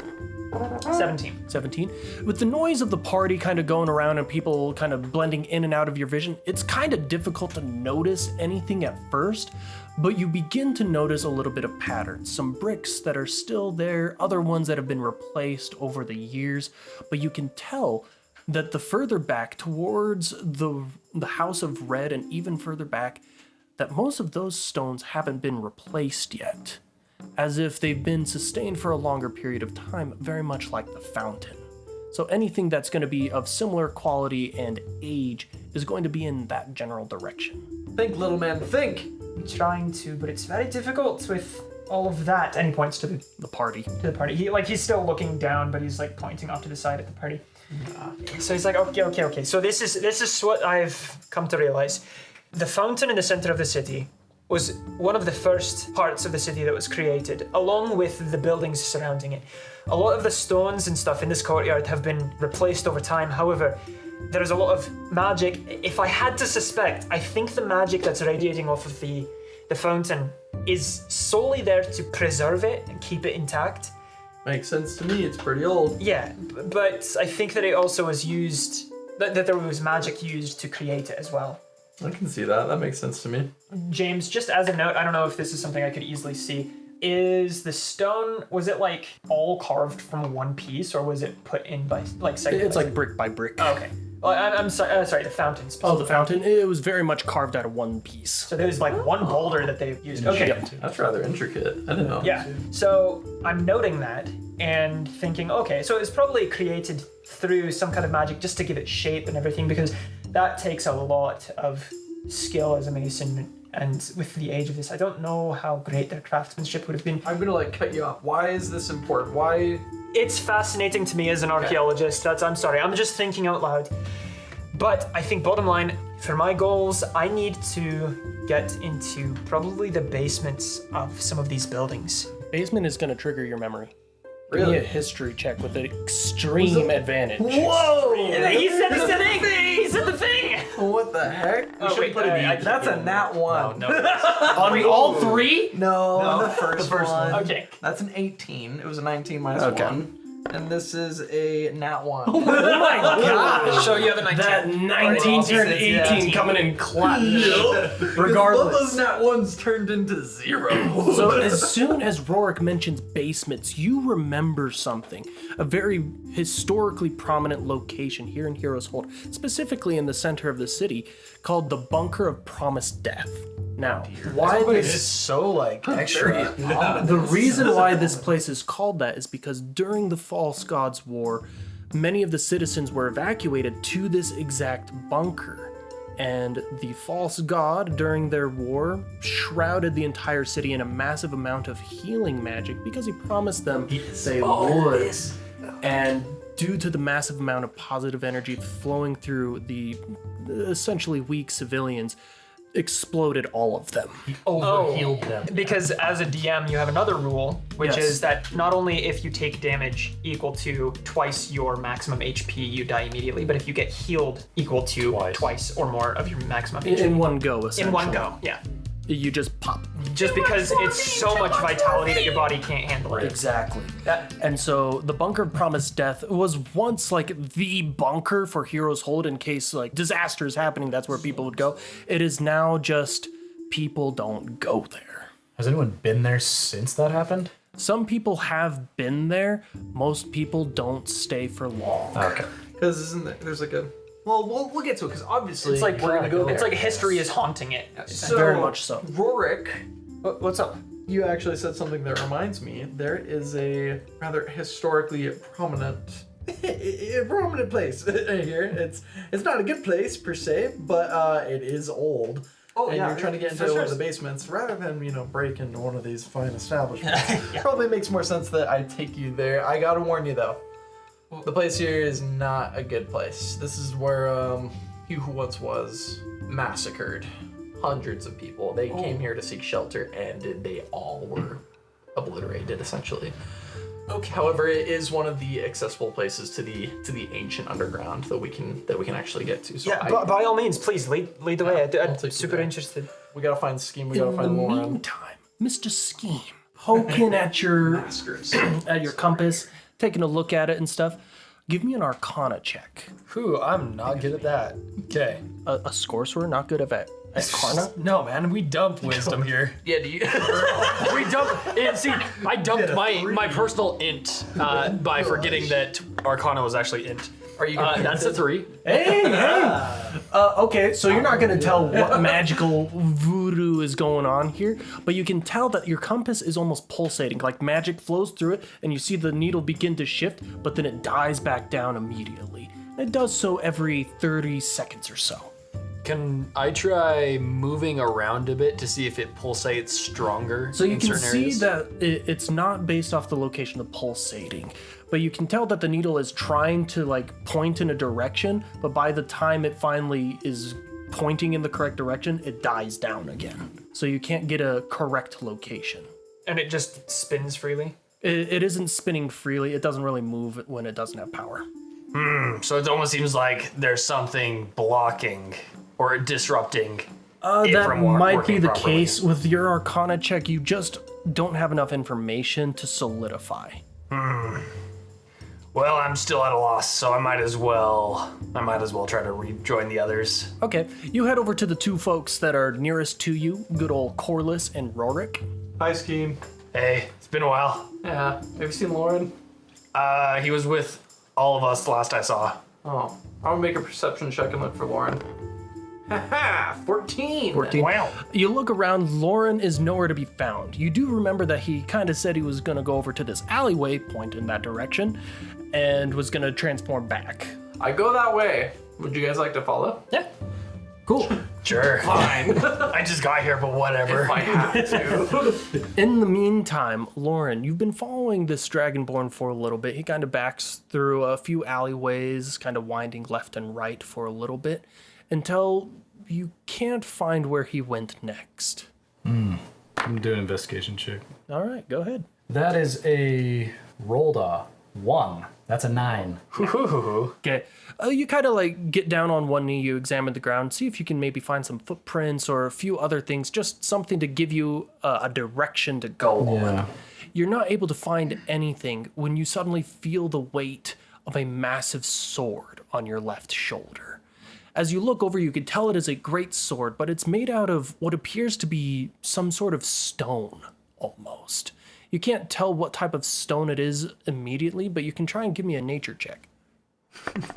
Speaker 4: 17.
Speaker 1: 17. With the noise of the party kind of going around and people kind of blending in and out of your vision, it's kind of difficult to notice anything at first, but you begin to notice a little bit of patterns. Some bricks that are still there, other ones that have been replaced over the years, but you can tell that the further back towards the House of Red and even further back, that most of those stones haven't been replaced yet, as if they've been sustained for a longer period of time, very much like the fountain. So anything that's going to be of similar quality and age is going to be in that general direction.
Speaker 6: Think, little man, think.
Speaker 4: I'm trying to, but it's very difficult with all of that. And he points to
Speaker 1: The party.
Speaker 4: the party. He's still looking down, but he's like pointing off to the side at the party. So he's like, okay. So this is what I've come to realize. The fountain in the center of the city was one of the first parts of the city that was created, along with the buildings surrounding it. A lot of the stones and stuff in this courtyard have been replaced over time. However, there is a lot of magic. If I had to suspect, I think the magic that's radiating off of the fountain is solely there to preserve it and keep it intact.
Speaker 6: Makes sense to me. It's pretty old.
Speaker 4: Yeah, but I think that it also was used, that there was magic used to create it as well.
Speaker 6: I can see that. That makes sense to me.
Speaker 4: James, just as a note, I don't know if this is something I could easily see. Is the stone, was it like all carved from one piece, or was it put in by like segment?
Speaker 1: It's like brick by brick.
Speaker 4: Oh, okay. Well, I'm sorry. Sorry, the fountain.
Speaker 1: Oh,
Speaker 4: Specifically.
Speaker 1: the fountain. It was very much carved out of one piece.
Speaker 4: So there was like one boulder that they used. Okay.
Speaker 6: That's rather intricate. I didn't know.
Speaker 4: Yeah. So I'm noting that and thinking, okay, so it was probably created through some kind of magic just to give it shape and everything, because that takes a lot of skill as a mason. And with the age of this, I don't know how great their craftsmanship would have been.
Speaker 6: I'm gonna cut you off. Why is this important? Why?
Speaker 4: It's fascinating to me as an archaeologist. I'm sorry, I'm just thinking out loud. But I think bottom line, for my goals, I need to get into probably the basements of some of these buildings.
Speaker 1: Basement is going to trigger your memory.
Speaker 6: Really?
Speaker 1: Give me a history check with an extreme advantage.
Speaker 6: Whoa!
Speaker 4: He said the thing! He said the thing!
Speaker 6: What the heck?
Speaker 4: Oh, wait,
Speaker 6: That's a nat one.
Speaker 3: No.
Speaker 1: On all three?
Speaker 6: No, on the first one.
Speaker 4: Okay.
Speaker 6: That's an 18. It was a 19 minus
Speaker 1: Okay.
Speaker 6: 1. And this is a nat 1.
Speaker 1: Oh my gosh!
Speaker 4: So you have a 19.
Speaker 1: That 19 turned 18 coming in clutch. Regardless.
Speaker 6: Both those nat 1s turned into 0.
Speaker 1: So as soon as Rorik mentions basements, you remember something. A very historically prominent location here in Heroes Hold, specifically in the center of the city, called the Bunker of Promised Death. Now, why this?
Speaker 3: so like extra.
Speaker 1: The reason why this place is called that is because during the False Gods War, many of the citizens were evacuated to this exact bunker. And the false god, during their war, shrouded the entire city in a massive amount of healing magic because he promised them they would. And due to the massive amount of positive energy flowing through the essentially weak civilians, exploded all of them.
Speaker 5: Overhealed them.
Speaker 4: Because as a DM, you have another rule, which
Speaker 1: Yes.
Speaker 4: is that not only if you take damage equal to twice your maximum HP, you die immediately, but if you get healed equal to twice or more of your maximum HP.
Speaker 1: In one go, essentially.
Speaker 4: In one go, yeah.
Speaker 1: You just pop.
Speaker 4: Just because it's so much vitality that your body can't handle it.
Speaker 1: Exactly.
Speaker 4: That-
Speaker 1: And so the Bunker of Promised Death was once like the bunker for Heroes Hold in case like disasters happening, that's where people would go. It is now just people don't go there.
Speaker 5: Has anyone been there since that happened?
Speaker 1: Some people have been there. Most people don't stay for long.
Speaker 5: Okay.
Speaker 6: Because isn't there, there's like a... Well, we'll get to it, because obviously
Speaker 4: It's like
Speaker 6: we're going to go there.
Speaker 4: It's like history is haunting it.
Speaker 6: So,
Speaker 1: Very much so.
Speaker 6: Rorik,
Speaker 4: What's up?
Speaker 6: you actually said something that reminds me. There is a rather historically prominent prominent place here. It's not a good place per se, but it is old. Oh, and
Speaker 4: yeah,
Speaker 6: you're trying to get into
Speaker 4: for
Speaker 6: one of
Speaker 4: sure.
Speaker 6: the basements rather than, break into one of these fine establishments. Probably makes more sense that I take you there. I gotta warn you though. The place here is not a good place. This is where he who once was massacred hundreds of people. They came here to seek shelter and they all were obliterated essentially. Okay. However, it is one of the accessible places to the ancient underground that we can actually get to. So
Speaker 4: Yeah, by all means, please lead the way.
Speaker 6: I'll
Speaker 4: I'm
Speaker 6: take you
Speaker 4: super
Speaker 6: there.
Speaker 4: interested.
Speaker 6: we gotta find Scheme. We gotta
Speaker 1: In the
Speaker 6: find Lauren.
Speaker 1: meantime, Mr. Scheme, poking at your at your compass, taking a look at it and stuff. Give me an Arcana check.
Speaker 3: Whew, I'm not good at that. Okay.
Speaker 1: A sorcerer not good at Arcana.
Speaker 3: No, man, we dumped wisdom here.
Speaker 6: Yeah, do you?
Speaker 3: We dumped. And see, I dumped my personal int by forgetting that Arcana was actually int.
Speaker 6: Are you gonna
Speaker 3: That's a 3.
Speaker 1: Hey! Okay, so you're not gonna tell what magical voodoo is going on here, but you can tell that your compass is almost pulsating, like magic flows through it, and you see the needle begin to shift, but then it dies back down immediately. It does so every 30 seconds or so.
Speaker 3: Can I try moving around a bit to see if it pulsates stronger?
Speaker 1: So you
Speaker 3: in
Speaker 1: can
Speaker 3: certain
Speaker 1: see
Speaker 3: areas?
Speaker 1: that it's not based off the location of pulsating, but you can tell that the needle is trying to like point in a direction, but by the time it finally is pointing in the correct direction, it dies down again. so you can't get a correct location.
Speaker 4: And it just spins freely.
Speaker 1: It isn't spinning freely. It doesn't really move when it doesn't have power.
Speaker 3: So it almost seems like there's something blocking or disrupting.
Speaker 1: That
Speaker 3: from
Speaker 1: might be
Speaker 3: working
Speaker 1: the
Speaker 3: properly.
Speaker 1: case. With your Arcana check, you just don't have enough information to solidify.
Speaker 3: Well, I'm still at a loss, so I might as well try to rejoin the others.
Speaker 1: Okay, you head over to the two folks that are nearest to you, good old Corliss and Rorik.
Speaker 6: Hi, Scheme.
Speaker 3: Hey, it's been a while.
Speaker 6: Yeah. Have you seen Lauren?
Speaker 3: He was with all of us last I saw.
Speaker 6: Oh, I'll make a perception check and look for Lauren. Haha, 14.
Speaker 1: 14.
Speaker 3: Wow.
Speaker 1: You look around, Lauren is nowhere to be found. You do remember that he kind of said he was going to go over to this alleyway, point in that direction, and was going to transform back.
Speaker 6: I go that way. Would you guys like to follow?
Speaker 4: Yeah.
Speaker 1: Cool.
Speaker 3: Sure.
Speaker 6: Fine.
Speaker 3: I just got here, but whatever.
Speaker 6: if I have to.
Speaker 1: In the meantime, Lauren, you've been following this Dragonborn for a little bit. He kind of backs through a few alleyways, kind of winding left and right for a little bit, until you can't find where he went next.
Speaker 5: I'm gonna do an investigation check.
Speaker 1: All right, go ahead.
Speaker 5: That is a rolled a 1. That's a 9.
Speaker 1: Okay. You kind of like get down on one knee, you examine the ground, see if you can maybe find some footprints or a few other things, just something to give you a direction to go on. You're not able to find anything when you suddenly feel the weight of a massive sword on your left shoulder. As you look over, you can tell it is a great sword, but it's made out of what appears to be some sort of stone, almost. You can't tell what type of stone it is immediately, but you can try and give me a nature check.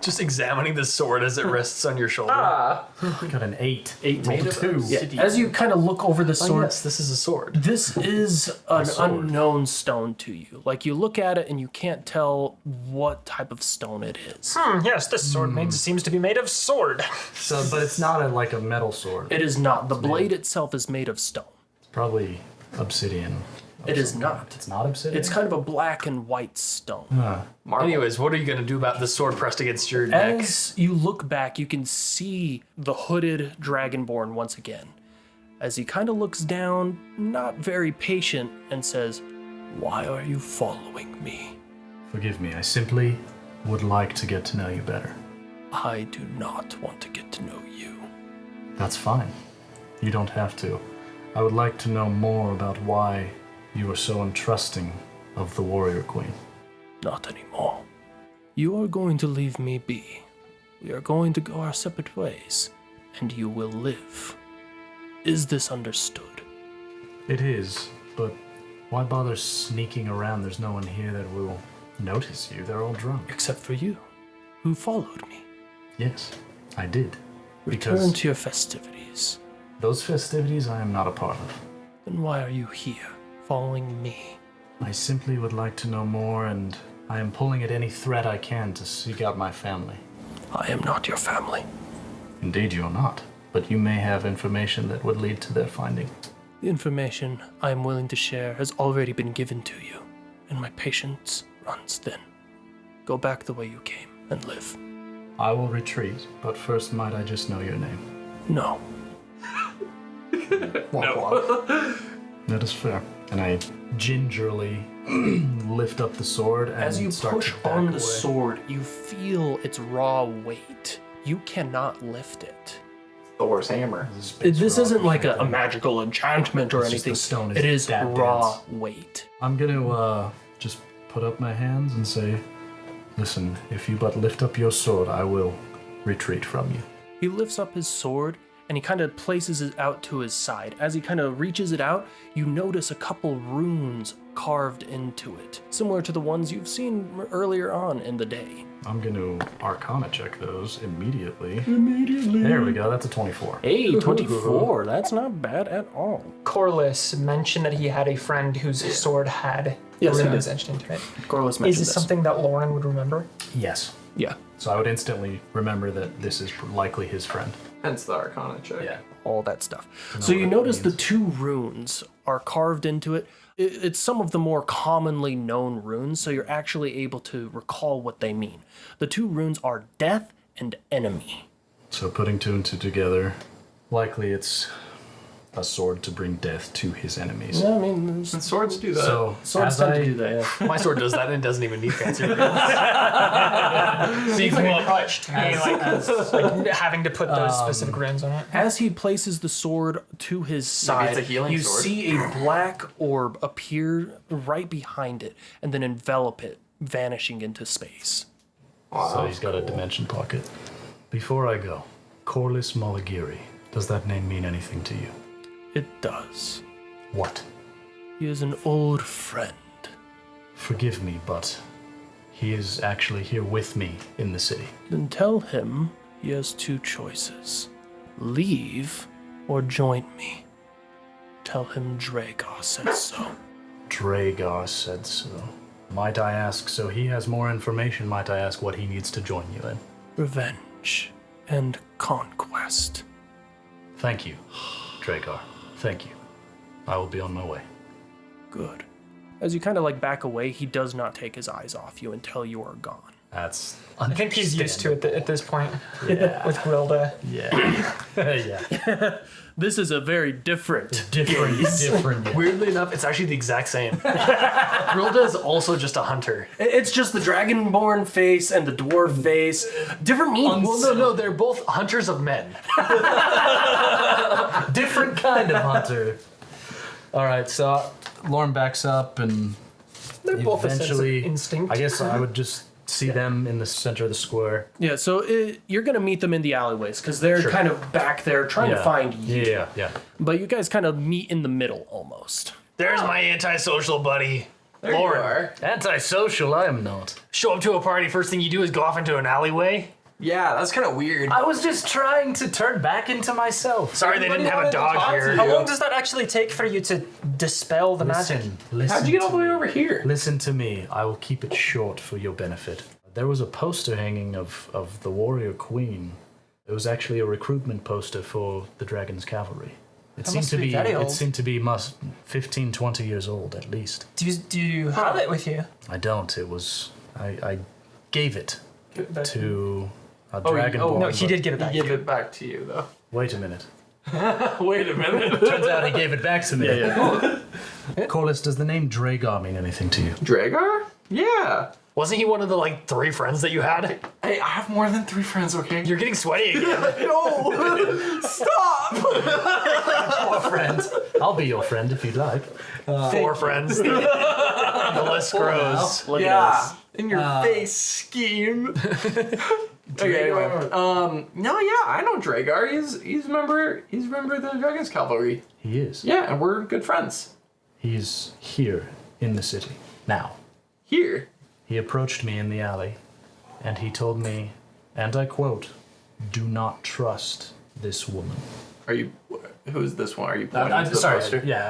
Speaker 3: Just examining the sword as it rests on your shoulder.
Speaker 5: Got an 8.
Speaker 1: 8
Speaker 5: Rolled a 2.
Speaker 1: As you kind of look over the sword,
Speaker 3: Yes, this is a sword.
Speaker 1: this is an unknown stone to you. Like, you look at it and you can't tell what type of stone it is.
Speaker 4: Yes, this sword seems to be made of sword.
Speaker 5: So, but it's not like a metal sword.
Speaker 1: It is not. The blade itself is made of stone.
Speaker 5: It's probably obsidian.
Speaker 1: It is not.
Speaker 5: It's not obsidian.
Speaker 1: It's kind of a black and white stone.
Speaker 3: Anyways, what are you gonna do about the sword pressed against your neck?
Speaker 1: As you look back, you can see the hooded Dragonborn once again. As he kind of looks down, not very patient, and says, "Why are you following me?
Speaker 5: Forgive me. I simply would like to get to know you better.
Speaker 1: I do not want to get to know you."
Speaker 5: That's fine. You don't have to. I would like to know more about why you are so untrusting of the Warrior Queen.
Speaker 1: Not anymore. You are going to leave me be. We are going to go our separate ways, and you will live. Is this understood?
Speaker 5: It is, but why bother sneaking around? There's no one here that will notice you. They're all drunk.
Speaker 1: Except for you, who followed me.
Speaker 5: Yes, I did.
Speaker 1: Return
Speaker 5: Because
Speaker 1: to your festivities.
Speaker 5: those festivities I am not a part of.
Speaker 1: Then why are you here, following me?
Speaker 5: I simply would like to know more, and I am pulling at any thread I can to seek out my family.
Speaker 1: I am not your family.
Speaker 5: Indeed, you are not, but you may have information that would lead to their finding.
Speaker 1: The information I am willing to share has already been given to you, and my patience runs thin. Go back the way you came and live.
Speaker 5: I will retreat, but first might I just know your name?
Speaker 1: No.
Speaker 5: That is fair. And I gingerly lift up the sword and
Speaker 1: As you
Speaker 5: start
Speaker 1: push
Speaker 5: to back
Speaker 1: on the
Speaker 5: away.
Speaker 1: sword, you feel its raw weight. You cannot lift it.
Speaker 6: Thor's hammer.
Speaker 1: This isn't like a magical enchantment or
Speaker 5: It's just
Speaker 1: anything.
Speaker 5: the stone is
Speaker 1: It is
Speaker 5: that
Speaker 1: raw
Speaker 5: dense.
Speaker 1: weight.
Speaker 5: I'm gonna just put up my hands and say, listen, if you but lift up your sword, I will retreat from you.
Speaker 1: He lifts up his sword and he kind of places it out to his side. As he kind of reaches it out, you notice a couple runes carved into it, similar to the ones you've seen earlier on in the day.
Speaker 5: I'm gonna Arcana check those immediately. There we go, that's a 24.
Speaker 1: Hey, 24. That's not bad at all.
Speaker 4: Corliss mentioned that he had a friend whose sword had
Speaker 1: Yes, he
Speaker 4: runes
Speaker 1: did.
Speaker 4: etched into it.
Speaker 1: Corliss
Speaker 4: Is
Speaker 1: mentioned
Speaker 4: this something that Lauren would remember?
Speaker 5: Yes.
Speaker 1: Yeah,
Speaker 5: So I would instantly remember that this is likely his friend.
Speaker 6: Hence the Arcana check.
Speaker 1: all that stuff. So you notice the two runes are carved into it. It's some of the more commonly known runes, so you're actually able to recall what they mean. The two runes are death and enemy.
Speaker 5: So putting two and two together, likely it's
Speaker 2: a sword to bring death to his enemies.
Speaker 1: I mean,
Speaker 6: And swords do that.
Speaker 2: So
Speaker 1: swords
Speaker 2: as
Speaker 1: tend
Speaker 2: I,
Speaker 1: to do that. Yeah.
Speaker 3: My sword does that and it doesn't even need fancy runes.
Speaker 4: Seems like a crutch to me, like having to put those specific runes on it.
Speaker 1: As he places the sword to his side,
Speaker 6: it's a healing
Speaker 1: you
Speaker 6: sword.
Speaker 1: see a black orb appear right behind it and then envelop it, vanishing into space.
Speaker 2: So he's got a dimension pocket. Before I go, Corlys Malagiri, does that name mean anything to you?
Speaker 1: It does.
Speaker 2: What?
Speaker 1: He is an old friend.
Speaker 2: Forgive me, but he is actually here with me in the city.
Speaker 1: Then tell him he has two choices. Leave or join me. Tell him Dragar said so.
Speaker 2: Dragar said so. Might I ask, so he has more information, might I ask what he needs to join you in?
Speaker 1: Revenge and conquest.
Speaker 2: Thank you, Dragar. Thank you. I will be on my way.
Speaker 1: Good. As you kind of like back away, he does not take his eyes off you until you are gone.
Speaker 2: That's
Speaker 4: I think he's used to it at this point
Speaker 2: Yeah.
Speaker 4: with Grilda.
Speaker 2: Yeah. yeah.
Speaker 1: This is a very different.
Speaker 2: Different. Yeah.
Speaker 3: Weirdly enough, it's actually the exact same. Grilda is also just a hunter.
Speaker 1: It's just the dragonborn face and the dwarf face. Different meanings.
Speaker 3: Well, no, they're both hunters of men.
Speaker 5: Different kind of hunter. All right, so Lauren backs up and
Speaker 4: They're both a sense of
Speaker 5: eventually,
Speaker 4: instinct.
Speaker 5: I guess I would just see them in the center of the square.
Speaker 1: Yeah, so you're going to meet them in the alleyways because they're kind of back there trying to find you.
Speaker 5: Yeah.
Speaker 1: But you guys kind of meet in the middle almost.
Speaker 3: There's my antisocial buddy.
Speaker 6: there
Speaker 3: Lauren.
Speaker 6: you are.
Speaker 5: Antisocial, I am not.
Speaker 3: Show up to a party, first thing you do is go off into an alleyway.
Speaker 6: Yeah, that's kind of weird.
Speaker 5: I was just trying to turn back into myself.
Speaker 3: Sorry they didn't have a
Speaker 6: wanted to
Speaker 3: dog
Speaker 6: talk to
Speaker 3: here.
Speaker 6: you.
Speaker 4: How long does that actually take for you to dispel the magic?
Speaker 5: Listen
Speaker 6: How'd you get all
Speaker 5: to
Speaker 6: the way
Speaker 5: me.
Speaker 6: over here?
Speaker 5: Listen to me. I will keep it short for your benefit. There was a poster hanging of the warrior queen. It was actually a recruitment poster for the Dragon's Cavalry. It seemed
Speaker 4: must
Speaker 5: to
Speaker 4: be
Speaker 5: be
Speaker 4: very old.
Speaker 5: 15, 20 years old at least.
Speaker 4: Do you have it with you?
Speaker 5: I don't. It was I gave it
Speaker 4: But-
Speaker 5: to a
Speaker 6: you-
Speaker 5: dragonborn.
Speaker 4: No, he
Speaker 5: but-
Speaker 4: did give it back.
Speaker 6: Give it back to you, though.
Speaker 5: Wait a minute.
Speaker 6: Wait a minute.
Speaker 5: Turns out he gave it back to me. Corlys, does the name Dragar mean anything to you?
Speaker 6: Dragar? Yeah.
Speaker 3: Wasn't he one of the like 3 friends that you had?
Speaker 6: Hey, I have more than 3 friends, okay?
Speaker 3: You're getting sweaty again.
Speaker 6: No! Stop!
Speaker 5: 4 friends. I'll be your friend if you'd like.
Speaker 3: 4 friends. The list grows.
Speaker 1: Look at
Speaker 6: Yeah.
Speaker 1: us.
Speaker 6: In your face, scheme. Okay, anyway. No, yeah, I know Dragar. He's a member of the Dragon's Cavalry.
Speaker 5: He is.
Speaker 6: Yeah, and we're good friends.
Speaker 5: He's here in the city now.
Speaker 6: Here.
Speaker 5: He approached me in the alley, and he told me, and I quote, "Do not trust this woman."
Speaker 6: Are you? Who's this one? Are you pointing to the
Speaker 5: sorry.
Speaker 6: poster?
Speaker 5: Yeah,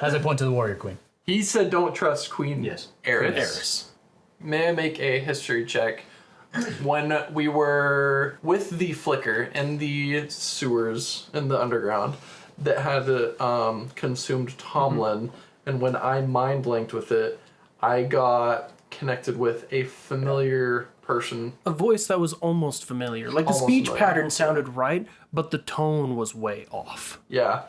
Speaker 5: as I point to the warrior queen.
Speaker 6: He said, "Don't trust Queen
Speaker 5: Yes.
Speaker 6: Eris."
Speaker 1: Eris.
Speaker 6: May I make a history check? When we were with the Flicker in the sewers in the underground that had consumed Tomlin, and when I mind blanked with it, I got connected with a familiar person.
Speaker 1: A voice that was almost familiar. Like the
Speaker 6: Almost
Speaker 1: speech
Speaker 6: familiar.
Speaker 1: pattern sounded right, but the tone was way off.
Speaker 6: Yeah.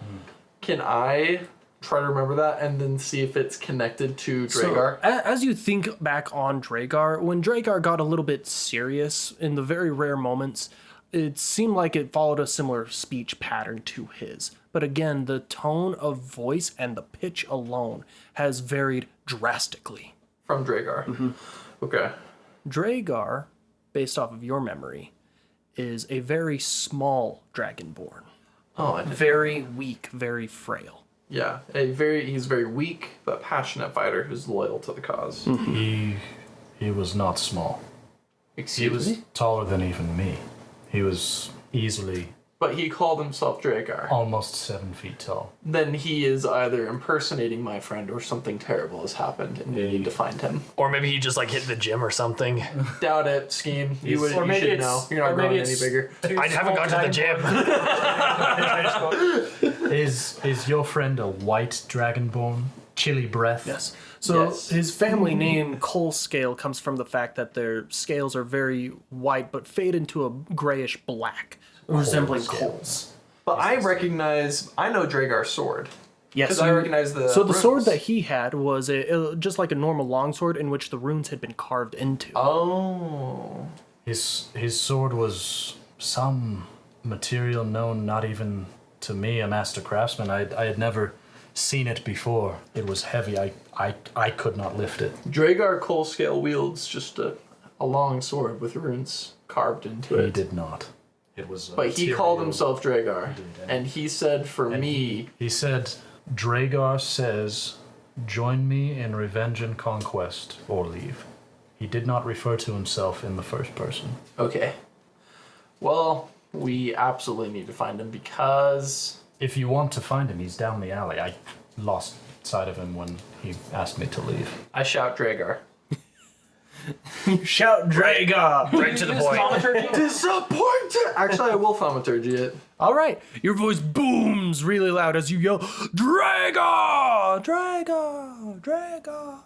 Speaker 6: Can I try to remember that and then see if it's connected to Dragar?
Speaker 1: So, as you think back on Dragar, when Dragar got a little bit serious in the very rare moments, it seemed like it followed a similar speech pattern to his. But again, the tone of voice and the pitch alone has varied drastically.
Speaker 6: From Dragar. Okay.
Speaker 1: Dragar, based off of your memory, is a very small dragonborn.
Speaker 6: Oh, I did.
Speaker 1: Very weak, very frail.
Speaker 6: Yeah, he's very weak but passionate fighter who's loyal to the cause.
Speaker 5: He was not small. He
Speaker 6: Excuse
Speaker 5: was
Speaker 6: me?
Speaker 5: taller than even me. He was easily
Speaker 6: But he called himself Dragar.
Speaker 5: almost 7 feet tall.
Speaker 6: Then he is either impersonating my friend or something terrible has happened and we need to find him.
Speaker 3: Or maybe he just like hit the gym or something.
Speaker 6: Doubt it, Scheme. You
Speaker 4: Or maybe
Speaker 6: should
Speaker 4: it's-
Speaker 6: know. You're not
Speaker 4: or maybe
Speaker 6: growing any
Speaker 4: it's-
Speaker 6: bigger.
Speaker 3: I haven't gone to the gym.
Speaker 5: Is your friend a white dragonborn? Chilly breath?
Speaker 1: Yes. So
Speaker 6: Yes.
Speaker 1: his family name Coal Scale comes from the fact that their scales are very white but fade into a grayish black, resembling coals.
Speaker 6: But I know Dragar's sword.
Speaker 1: Yes,
Speaker 6: Because I recognize the
Speaker 1: So the sword
Speaker 6: runes.
Speaker 1: that he had was just like a normal longsword in which the runes had been carved into.
Speaker 6: Oh.
Speaker 2: His sword was some material known not even to me, a master craftsman. I had never seen it before. It was heavy. I could not lift it.
Speaker 6: Dragar Coalscale wields just a long sword with runes carved into
Speaker 2: He
Speaker 6: it.
Speaker 2: did not. It was.
Speaker 6: But he called himself Dragar. And he said for me,
Speaker 2: He said, "Dragar says, join me in revenge and conquest, or leave." He did not refer to himself in the first person.
Speaker 6: okay, well, we absolutely need to find him because
Speaker 2: If you want to find him, he's down the alley. I lost sight of him when he asked me to leave.
Speaker 6: I shout Dragar.
Speaker 1: Shout Draga!
Speaker 3: Right to the point.
Speaker 6: Disappointed! Actually, I will thaumaturgy it.
Speaker 1: All right, your voice booms really loud as you yell, Draga! Draga! Draga!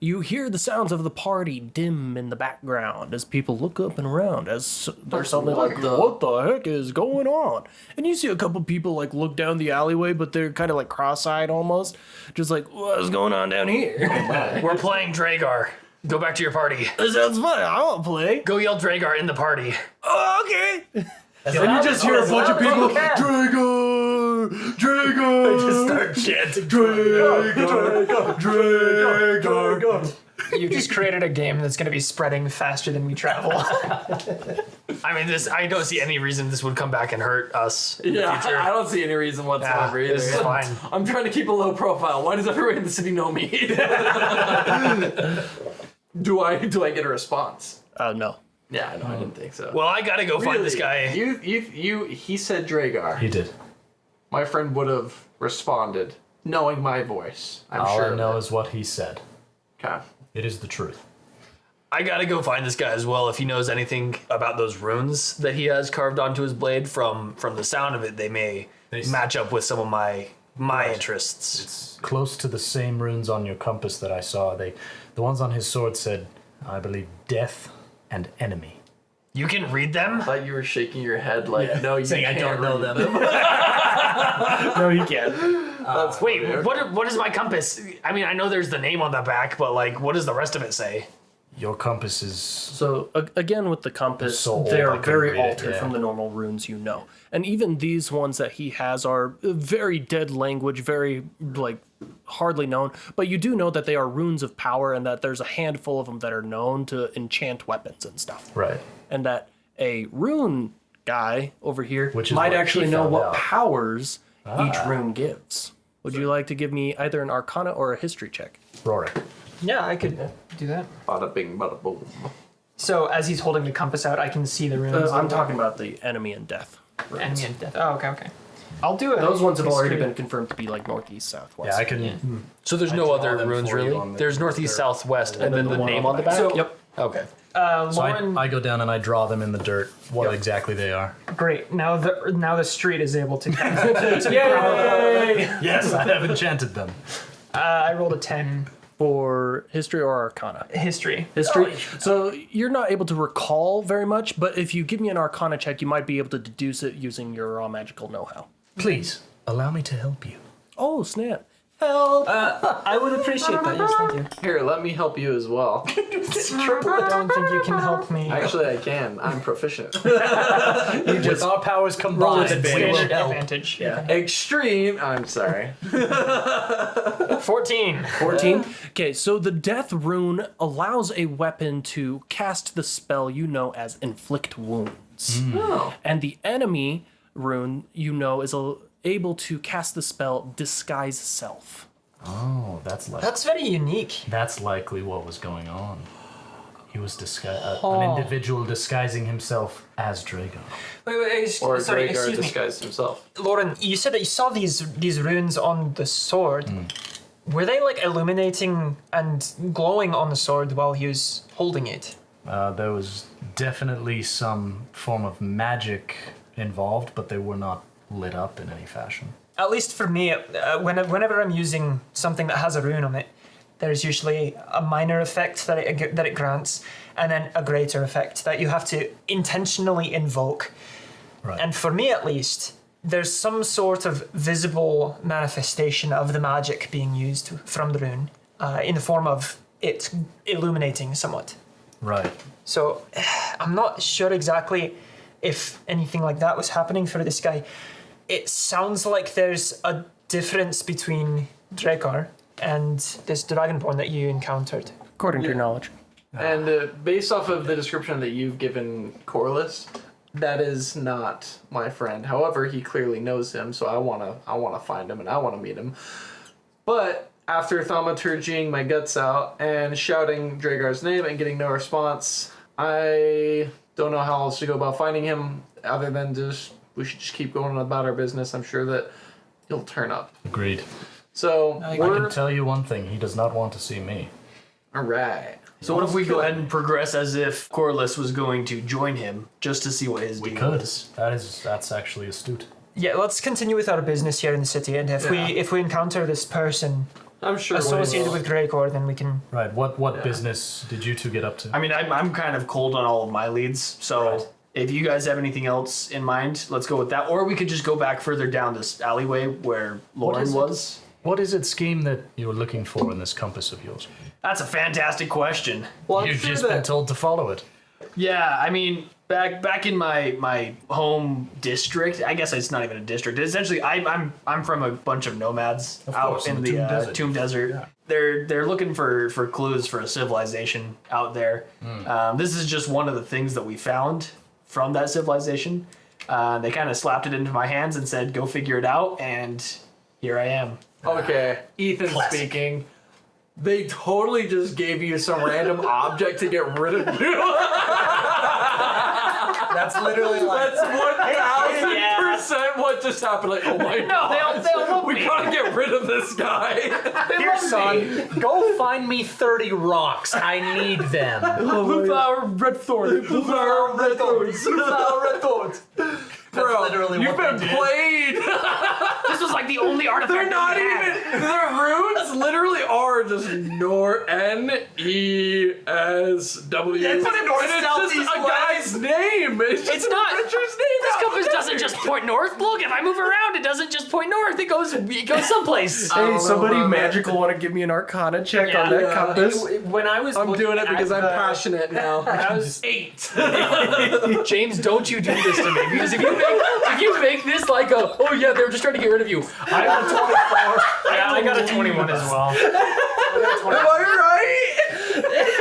Speaker 1: You hear the sounds of the party dim in the background as people look up and around as they're suddenly like, what the heck is going on? And you see a couple people like look down the alleyway, but they're kind of like cross-eyed almost, just like, what's going on down here?
Speaker 3: We're playing Dragar. Go back to your party.
Speaker 1: That sounds fun. I want to play.
Speaker 3: Go yell Dragar in the party.
Speaker 1: Oh, okay. And you just hear a bunch of people, Drago, Drago.
Speaker 3: Just start chanting.
Speaker 1: Drago.
Speaker 4: You just created a game that's going to be spreading faster than we travel.
Speaker 3: I mean, I don't see any reason this would come back and hurt us in the
Speaker 6: Yeah,
Speaker 3: future.
Speaker 6: I don't see any reason whatsoever either.
Speaker 3: This is fine.
Speaker 6: I'm trying to keep a low profile. Why does everyone in the city know me? Do I get a response?
Speaker 1: No.
Speaker 6: Yeah, no, I didn't think so.
Speaker 3: Well, I gotta go find this guy.
Speaker 6: He said Dragar.
Speaker 2: He did.
Speaker 6: My friend would have responded, knowing my voice. I'm
Speaker 2: All
Speaker 6: sure.
Speaker 2: I
Speaker 6: of
Speaker 2: know
Speaker 6: it.
Speaker 2: is what he said.
Speaker 6: Okay.
Speaker 2: It is the truth.
Speaker 3: I gotta go find this guy as well if he knows anything about those runes that he has carved onto his blade. From the sound of it, they may match up with some of my interests.
Speaker 2: It's close to the same runes on your compass that I saw. The ones on his sword said, I believe, death and enemy.
Speaker 3: You can read them?
Speaker 6: I thought you were shaking your head like, no, you
Speaker 3: Saying I
Speaker 6: can't
Speaker 3: don't know
Speaker 6: read
Speaker 3: them.
Speaker 1: No, you can't.
Speaker 6: That's
Speaker 3: Wait,
Speaker 6: funny.
Speaker 3: what is my compass? I mean, I know there's the name on the back, but like, what does the rest of it say?
Speaker 2: Your compass is...
Speaker 1: So again, with the compass,
Speaker 2: So old,
Speaker 1: they
Speaker 2: I
Speaker 1: are
Speaker 2: couldn't
Speaker 1: very
Speaker 2: read it,
Speaker 1: altered
Speaker 2: yeah.
Speaker 1: from the normal runes you know. And even these ones that he has are very dead language, very like hardly known. But you do know that they are runes of power, and that there's a handful of them that are known to enchant weapons and stuff.
Speaker 2: Right.
Speaker 1: And that a rune guy over here
Speaker 2: Which is
Speaker 1: might
Speaker 2: what
Speaker 1: actually
Speaker 2: he
Speaker 1: know
Speaker 2: found
Speaker 1: what
Speaker 2: out.
Speaker 1: powers each rune gives. Would you like to give me either an Arcana or a History check?
Speaker 2: Rory.
Speaker 4: Yeah, I could do that.
Speaker 6: Bada bing, bada boom.
Speaker 4: So as he's holding the compass out, I can see the runes.
Speaker 1: I'm talking about the enemy and death runes.
Speaker 4: Enemy and death. Oh, okay. I'll do it.
Speaker 1: Those ones have already been confirmed to be like northeast, southwest.
Speaker 2: Yeah, I can...
Speaker 3: So there's
Speaker 2: I
Speaker 3: no
Speaker 2: draw
Speaker 3: other
Speaker 2: them
Speaker 3: runes
Speaker 2: for you
Speaker 3: really?
Speaker 2: on the-
Speaker 3: There's northeast,
Speaker 2: they're-
Speaker 3: southwest, and then the
Speaker 1: one
Speaker 3: name on the back?
Speaker 4: So-
Speaker 1: Yep.
Speaker 3: Okay.
Speaker 2: So
Speaker 4: Lauren,
Speaker 2: I go down and I draw them in the dirt, what exactly they are.
Speaker 4: great. Now the street is able to.
Speaker 2: Yes, I have enchanted them.
Speaker 4: I rolled a 10
Speaker 1: For history or arcana?
Speaker 4: history.
Speaker 1: History. So you're not able to recall very much, but if you give me an arcana check, you might be able to deduce it using your raw magical know-how.
Speaker 2: Please, allow me to help you.
Speaker 1: Oh, snap. Help!
Speaker 4: I would appreciate that. Yes, thank you.
Speaker 6: Here, let me help you as well.
Speaker 4: I don't think you can help me.
Speaker 6: Actually, I can. I'm proficient.
Speaker 2: With our powers combined, we will
Speaker 4: Standard
Speaker 2: help.
Speaker 4: advantage.
Speaker 1: Yeah.
Speaker 6: Extreme. I'm sorry.
Speaker 4: 14.
Speaker 1: 14. Okay, so the death rune allows a weapon to cast the spell you know as inflict wounds.
Speaker 6: Oh.
Speaker 1: And the enemy rune you know is able to cast the spell disguise self.
Speaker 2: Oh, that's
Speaker 4: That's very unique.
Speaker 2: That's likely what was going on. He was an individual disguising himself as Drago.
Speaker 4: Wait,
Speaker 6: Or
Speaker 4: sorry,
Speaker 6: Dragar
Speaker 4: excuse me.
Speaker 6: disguised himself.
Speaker 4: Lauren, you said that you saw these runes on the sword. Were they like illuminating and glowing on the sword while he was holding it?
Speaker 2: There was definitely some form of magic involved, but they were not lit up in any fashion.
Speaker 4: At least for me, whenever I'm using something that has a rune on it, there's usually a minor effect that it grants, and then a greater effect that you have to intentionally invoke.
Speaker 2: Right.
Speaker 4: And for me, at least, there's some sort of visible manifestation of the magic being used from the rune in the form of it illuminating somewhat.
Speaker 5: Right.
Speaker 4: So I'm not sure exactly if anything like that was happening for this guy. It sounds like there's a difference between Drekar and this Dragonborn that you encountered.
Speaker 1: According to your knowledge.
Speaker 6: And based off of the description that you've given Corliss, that is not my friend. However, he clearly knows him, so I wanna find him and I wanna meet him. But after thaumaturgying my guts out and shouting Dragar's name and getting no response, I don't know how else to go about finding him other than we should just keep going about our business. I'm sure that he'll turn up.
Speaker 5: Agreed.
Speaker 6: So
Speaker 5: I can tell you one thing. He does not want to see me.
Speaker 6: all right.
Speaker 3: So what if we go ahead and progress as if Corliss was going to join him just to see what his
Speaker 5: We
Speaker 3: deal
Speaker 5: could.
Speaker 3: is?
Speaker 5: That's actually astute.
Speaker 4: Yeah, let's continue with our business here in the city, and if we encounter this person
Speaker 6: I'm sure
Speaker 4: associated with Greykor, then we can.
Speaker 5: Right. What business did you two get up to?
Speaker 3: I mean, I'm kind of cold on all of my leads, so if you guys have anything else in mind, let's go with that. Or we could just go back further down this alleyway where Lauren
Speaker 5: is it?
Speaker 3: was.
Speaker 5: What is it, Scheme, that you're looking for in this compass of yours?
Speaker 3: That's a fantastic question.
Speaker 6: Well, I'm
Speaker 5: You've
Speaker 6: sure
Speaker 5: just
Speaker 6: that
Speaker 5: been told to follow it.
Speaker 3: Yeah, I mean, back in my home district, I guess it's not even a district. Essentially, I'm from a bunch of nomads
Speaker 5: course,
Speaker 3: out in
Speaker 5: in
Speaker 3: the
Speaker 5: the Tomb Desert.
Speaker 3: Tomb Desert.
Speaker 5: Yeah.
Speaker 3: They're looking for clues for a civilization out there. This is just one of the things that we found from that civilization. They kind of slapped it into my hands and said, "Go figure it out," and here I am.
Speaker 6: Okay, Ethan speaking. They totally just gave you some random object to get rid of you.
Speaker 5: That's literally like
Speaker 6: That's 1000% what just happened. Like, oh my god,
Speaker 3: they'll love
Speaker 6: we
Speaker 3: me.
Speaker 6: gotta get rid of this guy.
Speaker 5: Here, son, go find me 30 rocks. I need them.
Speaker 3: Blue flower, red thorn.
Speaker 6: Blue flower, red thorns. Blue flower, red thorns. Bro,
Speaker 5: literally
Speaker 6: you've
Speaker 5: what
Speaker 6: been
Speaker 5: they did.
Speaker 6: played.
Speaker 3: This was like the only artifact.
Speaker 6: They're not
Speaker 3: that we had.
Speaker 6: even. Their runes literally are just NESW.
Speaker 3: Yeah, it's a north,
Speaker 6: And it's
Speaker 3: south,
Speaker 6: just
Speaker 3: east,
Speaker 6: a guy's name.
Speaker 3: It's not.
Speaker 6: Richard's name.
Speaker 3: This compass doesn't just point north. Look, if I move around, it doesn't just point north. It goes someplace.
Speaker 1: Hey, somebody
Speaker 6: about that.
Speaker 1: magical want to give me an Arcana check on that
Speaker 6: Yeah.
Speaker 1: compass?
Speaker 4: When I was
Speaker 6: I'm
Speaker 4: looking
Speaker 6: doing it because
Speaker 4: at
Speaker 6: I'm passionate now.
Speaker 4: I was
Speaker 6: 8.
Speaker 3: James, don't you do this to me, because if you make this like a, oh yeah, they're just trying to get rid of you. I got a 24.
Speaker 4: Yeah, I got a 21 as well.
Speaker 6: Am I right?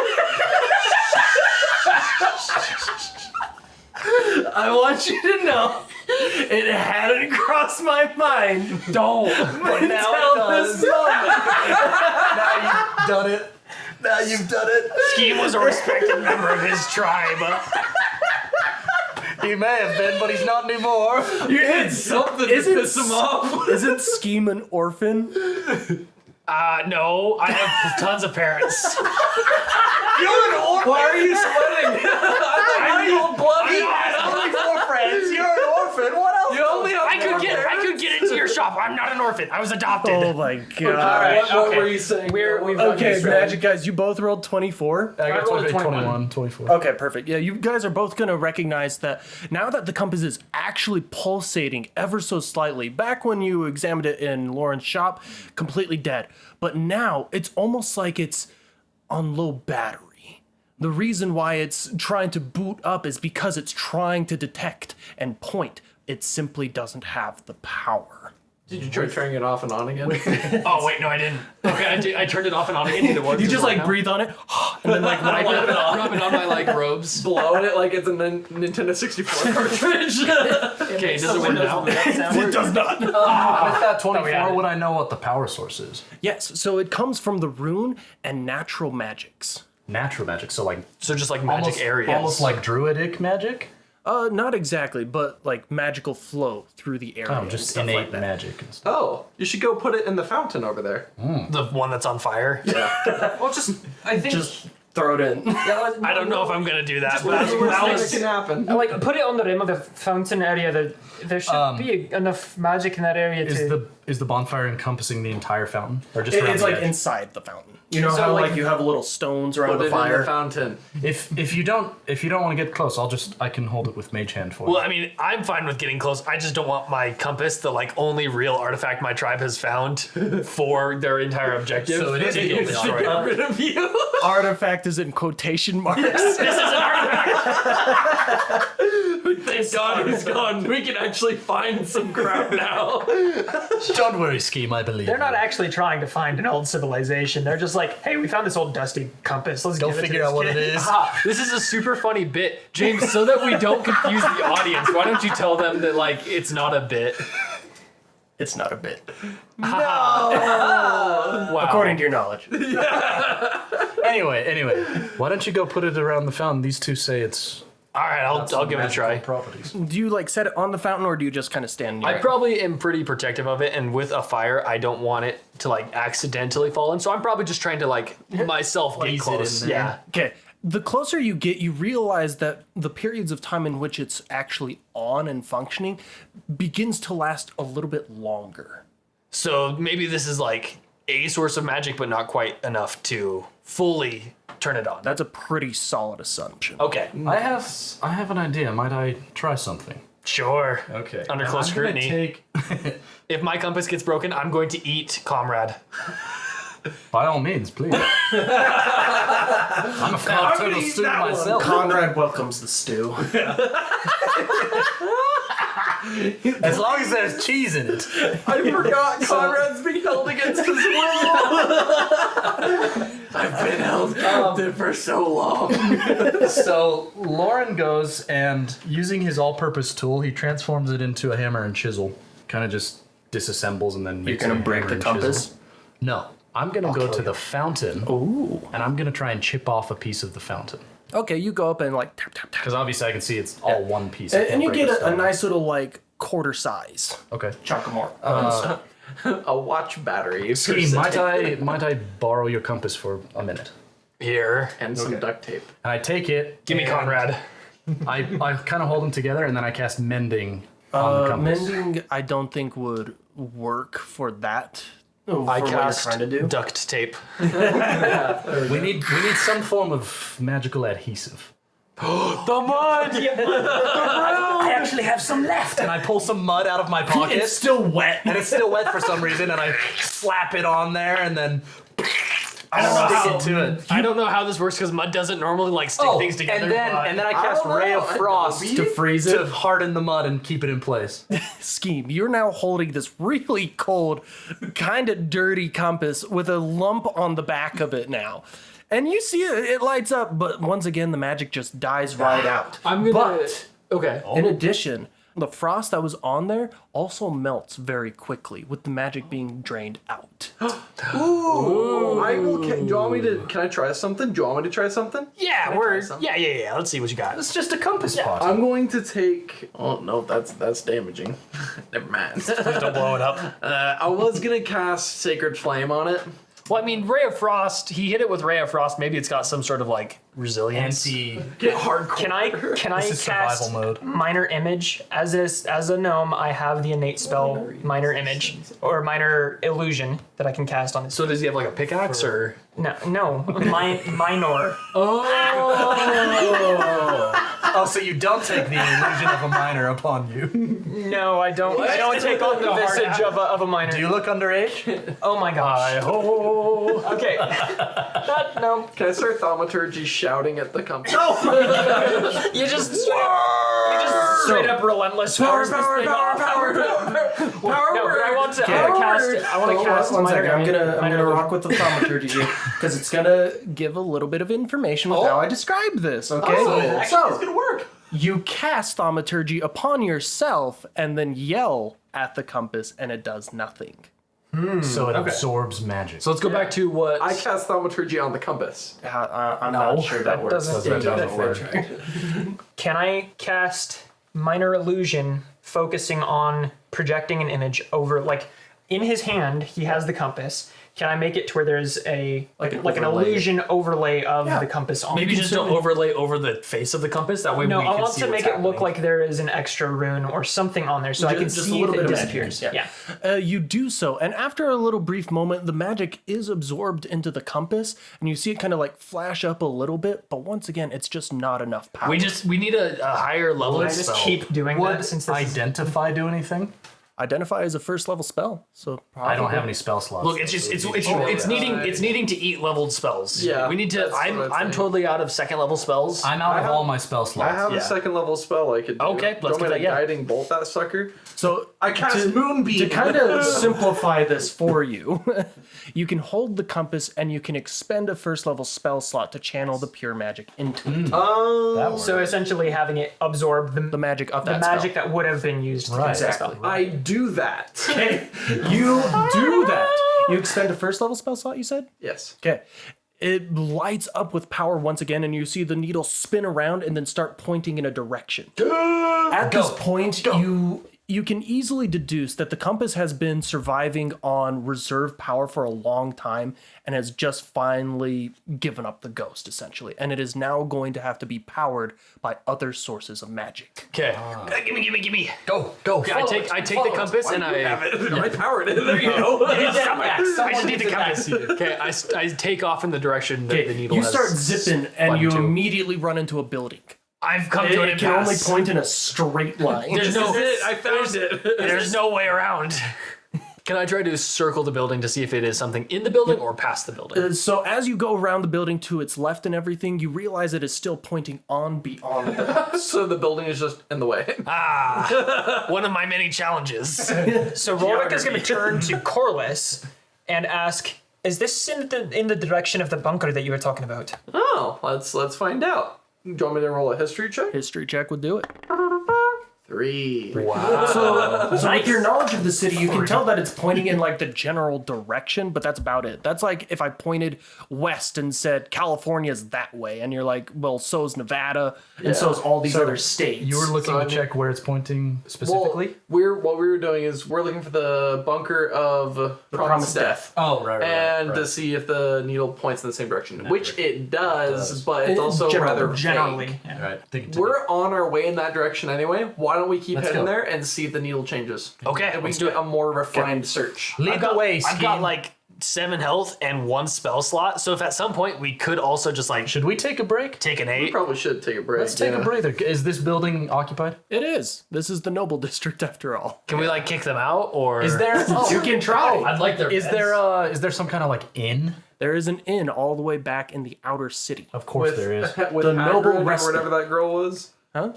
Speaker 1: I want you to know, it hadn't crossed my mind. Don't. But now it does.
Speaker 5: Done it.
Speaker 6: Now you've done it.
Speaker 3: Scheme was a respected member of his tribe.
Speaker 5: He may have been, but he's not anymore.
Speaker 6: You did something to piss him off.
Speaker 1: Isn't Scheme an orphan?
Speaker 3: No, I have tons of parents.
Speaker 6: You're an orphan. Why are you sweating?
Speaker 3: I'm
Speaker 6: bloody.
Speaker 5: Only 4 friends. You're an orphan. What else?
Speaker 6: You only have
Speaker 3: I could get into your shop. I'm not an orphan. I was adopted.
Speaker 1: Oh my god.
Speaker 6: What
Speaker 4: okay.
Speaker 6: were you saying?
Speaker 4: We've
Speaker 1: Okay, Magic guys, you both rolled 24.
Speaker 5: I got
Speaker 4: rolled a
Speaker 5: 21, 24.
Speaker 1: Okay, perfect. Yeah, you guys are both going to recognize that now that the compass is actually pulsating ever so slightly. Back when you examined it in Lauren's shop, completely dead. But now it's almost like it's on low battery. The reason why it's trying to boot up is because it's trying to detect and point. It simply doesn't have the power.
Speaker 6: Did you try turning it off and on again?
Speaker 3: Oh wait, no, I didn't. Okay, I turned it off and on again.
Speaker 1: You just like breathe on it, and then like wipe it off.
Speaker 3: rub it on my like robes.
Speaker 6: Blowing it like it's a Nintendo 64 cartridge.
Speaker 3: Okay, does it win now?
Speaker 1: It does not.
Speaker 5: With that 24,
Speaker 3: had it.
Speaker 5: would I know what the power source is?
Speaker 1: Yes, so it comes from the rune and natural magics.
Speaker 5: Natural magic, so like
Speaker 3: So just like magic
Speaker 5: almost,
Speaker 3: areas.
Speaker 5: almost like druidic magic.
Speaker 1: Not exactly, but like magical flow through the area.
Speaker 5: Oh,
Speaker 1: and
Speaker 5: just
Speaker 1: stuff
Speaker 5: innate
Speaker 1: like that.
Speaker 5: magic and stuff.
Speaker 6: Oh, you should go put it in the fountain over there.
Speaker 3: the one that's on fire.
Speaker 4: Well, I think
Speaker 1: Just throw it in.
Speaker 3: I don't know if I'm gonna do that. But
Speaker 6: That's the worst
Speaker 3: that
Speaker 6: thing that
Speaker 3: was,
Speaker 6: can happen.
Speaker 4: like put it on the rim of the fountain area. There should be enough magic in that area
Speaker 5: Is
Speaker 4: to.
Speaker 5: the is the bonfire encompassing the entire fountain, or just around
Speaker 1: It's
Speaker 5: the
Speaker 1: like
Speaker 5: edge?
Speaker 1: inside the fountain. You know
Speaker 6: So,
Speaker 1: how
Speaker 6: like,
Speaker 1: like you have little stones around
Speaker 6: Put
Speaker 1: the
Speaker 6: it in
Speaker 1: fire.
Speaker 6: the fountain.
Speaker 5: If you don't want to get close, I can hold it with mage hand for
Speaker 3: Well,
Speaker 5: you.
Speaker 3: I mean, I'm fine with getting close. I just don't want my compass, the like only real artifact my tribe has found, for their entire objective.
Speaker 5: So it is
Speaker 3: to
Speaker 5: the
Speaker 3: get
Speaker 5: only
Speaker 3: destroyed.
Speaker 5: artifact.
Speaker 3: Rid of you.
Speaker 1: Artifact is in quotation marks.
Speaker 3: This is an artifact. Thank God he's gone. We can actually find some crap now.
Speaker 5: Don't worry, Scheme. I believe
Speaker 4: They're not
Speaker 5: you.
Speaker 4: actually trying to find an old civilization. They're just like, hey, we found this old dusty compass. Let's
Speaker 5: Go
Speaker 4: give it to
Speaker 5: figure
Speaker 4: this
Speaker 5: out what
Speaker 4: kid."
Speaker 5: it is.
Speaker 3: This is a super funny bit, James. So that we don't confuse the audience, why don't you tell them that like it's not a bit?
Speaker 1: It's not a bit,
Speaker 3: Wow.
Speaker 1: according to your knowledge.
Speaker 5: Anyway, why don't you go put it around the fountain? These two say it's.
Speaker 3: All right, I'll give it a try.
Speaker 5: Properties.
Speaker 1: Do you like set it on the fountain, or do you just kind of stand near
Speaker 3: I
Speaker 1: it?
Speaker 3: probably am pretty protective of it, and with a fire, I don't want it to like accidentally fall in. So I'm probably just trying to like myself get
Speaker 5: Ease it
Speaker 3: close.
Speaker 5: in there.
Speaker 3: Yeah.
Speaker 1: Okay. The closer you get, you realize that the periods of time in which it's actually on and functioning begins to last a little bit longer.
Speaker 3: So maybe this is like a source of magic, but not quite enough to fully turn it on.
Speaker 1: That's a pretty solid assumption.
Speaker 3: Okay.
Speaker 5: I have an idea. Might I try something?
Speaker 3: Sure.
Speaker 5: Okay.
Speaker 3: Under
Speaker 5: And
Speaker 3: close
Speaker 5: I'm gonna
Speaker 3: scrutiny.
Speaker 5: Take,
Speaker 3: If my compass gets broken, I'm going to eat Comrade.
Speaker 5: by all means, please. I'm a cock turtle stew myself.
Speaker 1: Conrad welcomes the stew.
Speaker 5: As long as there's cheese in it.
Speaker 6: I forgot Conrad's being held against his will.
Speaker 3: I've been held captive for so long.
Speaker 5: So Lauren goes and, using his all-purpose tool, he transforms it into a hammer and chisel. Kind of just disassembles and then
Speaker 1: You're
Speaker 5: makes
Speaker 1: gonna
Speaker 5: a
Speaker 1: break
Speaker 5: hammer
Speaker 1: the
Speaker 5: and chisel.
Speaker 1: compass.
Speaker 5: No, I'm gonna go to the fountain.
Speaker 1: Ooh.
Speaker 5: And I'm gonna try and chip off a piece of the fountain.
Speaker 1: Okay, you go up and like tap tap tap,
Speaker 5: Because obviously I can see it's all one piece. I
Speaker 1: and
Speaker 5: can't
Speaker 1: you
Speaker 5: break
Speaker 1: get
Speaker 5: the
Speaker 1: a
Speaker 5: stone.
Speaker 1: nice little like quarter size
Speaker 5: Okay.
Speaker 1: chunk of more.
Speaker 6: A watch battery. per
Speaker 5: Scheme,
Speaker 6: se.
Speaker 5: might I borrow your compass for a minute?
Speaker 3: Here.
Speaker 6: And some duct tape.
Speaker 5: And I take it.
Speaker 3: Give me
Speaker 5: and
Speaker 3: Conrad.
Speaker 5: I kind of hold them together and then I cast mending on the compass.
Speaker 1: Mending, I don't think would work for that. For
Speaker 3: I
Speaker 1: what you're
Speaker 3: cast
Speaker 1: trying to do.
Speaker 3: duct tape.
Speaker 5: We need some form of magical adhesive.
Speaker 3: The mud!
Speaker 4: I actually have some left.
Speaker 5: And I pull some mud out of my pocket.
Speaker 1: It's still wet.
Speaker 5: and it's still wet for some reason, and I slap it on there and then
Speaker 3: I don't know
Speaker 5: stick
Speaker 3: how,
Speaker 5: it to it.
Speaker 3: I don't know how this works because mud doesn't normally like stick things together.
Speaker 5: and then I cast
Speaker 6: don't
Speaker 5: Ray
Speaker 6: know.
Speaker 5: of Frost
Speaker 1: To freeze
Speaker 5: to
Speaker 1: it.
Speaker 5: harden the mud and keep it in place.
Speaker 1: Scheme. You're now holding this really cold, kind of dirty compass with a lump on the back of it now. And you see it lights up, but once again, the magic just dies right out.
Speaker 3: I'm gonna.
Speaker 1: But
Speaker 3: Okay.
Speaker 1: in addition, the frost that was on there also melts very quickly with the magic being drained out.
Speaker 6: Ooh. I will. Do you want me to? Can I try something? Do you want me to try something?
Speaker 3: Yeah,
Speaker 6: try something?
Speaker 3: yeah. Let's see what you got.
Speaker 5: It's just a compass pot.
Speaker 6: I'm going to take. Oh no, that's damaging. Never mind.
Speaker 3: Please don't blow it up.
Speaker 6: I was gonna cast Sacred Flame on it.
Speaker 3: Well, I mean, Ray of Frost. He hit it with Ray of Frost. Maybe it's got some sort of like resilience.
Speaker 6: Get hardcore.
Speaker 4: Can I
Speaker 5: This is
Speaker 4: cast
Speaker 5: survival mode.
Speaker 4: Minor Image as a gnome? I have the innate spell Minor Image or Minor Illusion that I can cast on this.
Speaker 3: So does he have like a pickaxe or?
Speaker 4: No, minor.
Speaker 5: Oh, so you don't take the illusion of a minor upon you.
Speaker 4: No, I don't. I don't take on the visage of a minor.
Speaker 5: Do you look underage?
Speaker 4: Oh my gosh. Okay. No.
Speaker 6: Can I start thaumaturgy shouting at the company?
Speaker 4: You just straight up relentless powers this thing off. No, but I want to cast.
Speaker 1: One
Speaker 4: minor
Speaker 1: second. I'm
Speaker 4: minor
Speaker 1: gonna rock with the thaumaturgy here because it's gonna give a little bit of information with how I describe this. Okay,
Speaker 6: It's gonna work.
Speaker 1: you cast thaumaturgy upon yourself and then yell at the compass, and it does nothing.
Speaker 5: So it absorbs magic.
Speaker 3: So let's go back to what.
Speaker 6: I cast thaumaturgy on the compass.
Speaker 1: I'm not sure that works.
Speaker 4: doesn't work. Can I cast Minor Illusion, focusing on projecting an image over, like, in his hand, he has the compass. Can I make it to where there's a like an
Speaker 1: overlay.
Speaker 4: illusion overlay of the compass on
Speaker 3: Maybe
Speaker 4: it?
Speaker 3: just don't overlay over the face of the compass. That way
Speaker 4: No,
Speaker 3: we
Speaker 4: I
Speaker 3: can
Speaker 4: want
Speaker 3: see
Speaker 4: to
Speaker 3: what's
Speaker 4: make it look
Speaker 3: happening.
Speaker 4: like there is an extra rune or something on there, so I can
Speaker 1: Just a
Speaker 4: see
Speaker 1: little
Speaker 4: if
Speaker 1: bit
Speaker 4: it
Speaker 1: of magic,
Speaker 4: disappears.
Speaker 1: yeah. You do so, and after a little brief moment, the magic is absorbed into the compass, and you see it kind of like flash up a little bit. But once again, it's just not enough power.
Speaker 3: We need a higher level
Speaker 4: I just
Speaker 3: spell.
Speaker 4: keep doing
Speaker 5: Would
Speaker 4: that since this is
Speaker 5: identify do anything?
Speaker 1: Identify as a first level spell, so
Speaker 5: I don't have any spell slots.
Speaker 3: Look, it's just it's needing to eat leveled spells.
Speaker 6: Yeah,
Speaker 3: we need to.
Speaker 6: that's what
Speaker 3: I'm
Speaker 6: I'm saying.
Speaker 3: totally out of second level spells.
Speaker 5: I'm out of all my spell slots.
Speaker 6: I have
Speaker 3: Yeah.
Speaker 6: a second level spell I could do.
Speaker 3: Okay, let's
Speaker 6: Do you want
Speaker 3: do
Speaker 6: me
Speaker 3: that,
Speaker 6: to
Speaker 3: yeah.
Speaker 6: guiding bolt that sucker?
Speaker 1: So
Speaker 6: I cast Moonbeam.
Speaker 1: to kind of simplify this for you, you can hold the compass and you can expend a first level spell slot to channel the pure magic into it.
Speaker 5: That works.
Speaker 4: so essentially having it absorb
Speaker 1: The magic of
Speaker 4: the
Speaker 1: that
Speaker 4: magic
Speaker 1: spell.
Speaker 4: that would have been used to
Speaker 5: Right.
Speaker 4: cast that
Speaker 1: Exactly.
Speaker 4: spell.
Speaker 6: I do that.
Speaker 1: Okay, you do that. You expend a first level spell slot, you said?
Speaker 6: Yes.
Speaker 1: Okay. It lights up with power once again, and you see the needle spin around and then start pointing in a direction. At this point, you can easily deduce that the compass has been surviving on reserve power for a long time and has just finally given up the ghost, essentially. And it is now going to have to be powered by other sources of magic.
Speaker 3: Okay, give me.
Speaker 5: Go.
Speaker 3: Okay, I take the compass and
Speaker 6: I powered it. There you go.
Speaker 3: I just need the compass. Okay, I take off in the direction that the needle
Speaker 1: You
Speaker 3: has
Speaker 1: start zipping, and you
Speaker 3: to.
Speaker 1: immediately run into a building.
Speaker 3: I've come
Speaker 1: It,
Speaker 3: to an
Speaker 1: it can only
Speaker 3: impasse.
Speaker 1: point in a straight line.
Speaker 3: There's no.
Speaker 6: I found it.
Speaker 3: There's no way around. Can I try to circle the building to see if it is something in the building or past the building?
Speaker 1: So as you go around the building to its left and everything, you realize it is still pointing on beyond it.
Speaker 6: So the building is just in the way.
Speaker 3: One of my many challenges.
Speaker 4: So Rorik is going to turn to Corliss and ask, is this in the direction of the bunker that you were talking about?
Speaker 6: Oh, let's find out. Do you want me to roll a history check?
Speaker 1: History check would do it.
Speaker 6: 3.
Speaker 1: So with your knowledge of the city, you can tell that it's pointing in like the general direction, but that's about it. That's like if I pointed west and said California's that way, and you're like, well, so's Nevada, and so's all these other states.
Speaker 5: You were looking
Speaker 6: So
Speaker 5: to
Speaker 6: I
Speaker 5: check where it's pointing specifically?
Speaker 6: Well, what we were doing is we're looking for the bunker of the
Speaker 1: Promised Death.
Speaker 5: Oh, right.
Speaker 6: and to see if the needle points in the same direction, which it does, but it's also
Speaker 1: Generally.
Speaker 6: rather
Speaker 4: Generally.
Speaker 6: vague.
Speaker 4: Yeah.
Speaker 5: Right.
Speaker 6: We're on our way in that direction anyway. Why don't we keep
Speaker 5: Let's
Speaker 6: heading
Speaker 5: go.
Speaker 6: there and see if the needle changes?
Speaker 3: Okay,
Speaker 6: and we
Speaker 3: let's
Speaker 6: can
Speaker 3: do
Speaker 6: get
Speaker 3: it.
Speaker 6: a more refined search.
Speaker 5: Lead the way,
Speaker 3: I've got
Speaker 5: Skeen.
Speaker 3: like 7 health and 1 spell slot. So if at some point we could also just like
Speaker 5: Should we take a break?
Speaker 3: take an
Speaker 6: We
Speaker 3: 8.
Speaker 6: probably should take a break.
Speaker 5: Let's take a breather. Is this building occupied?
Speaker 1: It is. This is the Noble District after all.
Speaker 3: Can we like kick them out or
Speaker 5: Is there?
Speaker 1: You can try.
Speaker 3: I'd like their
Speaker 5: Is there some kind of like inn?
Speaker 1: There is an inn all the way back in the outer city.
Speaker 5: Of course
Speaker 6: With,
Speaker 5: there is.
Speaker 6: with
Speaker 1: The
Speaker 6: Hagrid
Speaker 1: Noble
Speaker 6: or
Speaker 1: Respite.
Speaker 6: whatever that girl was.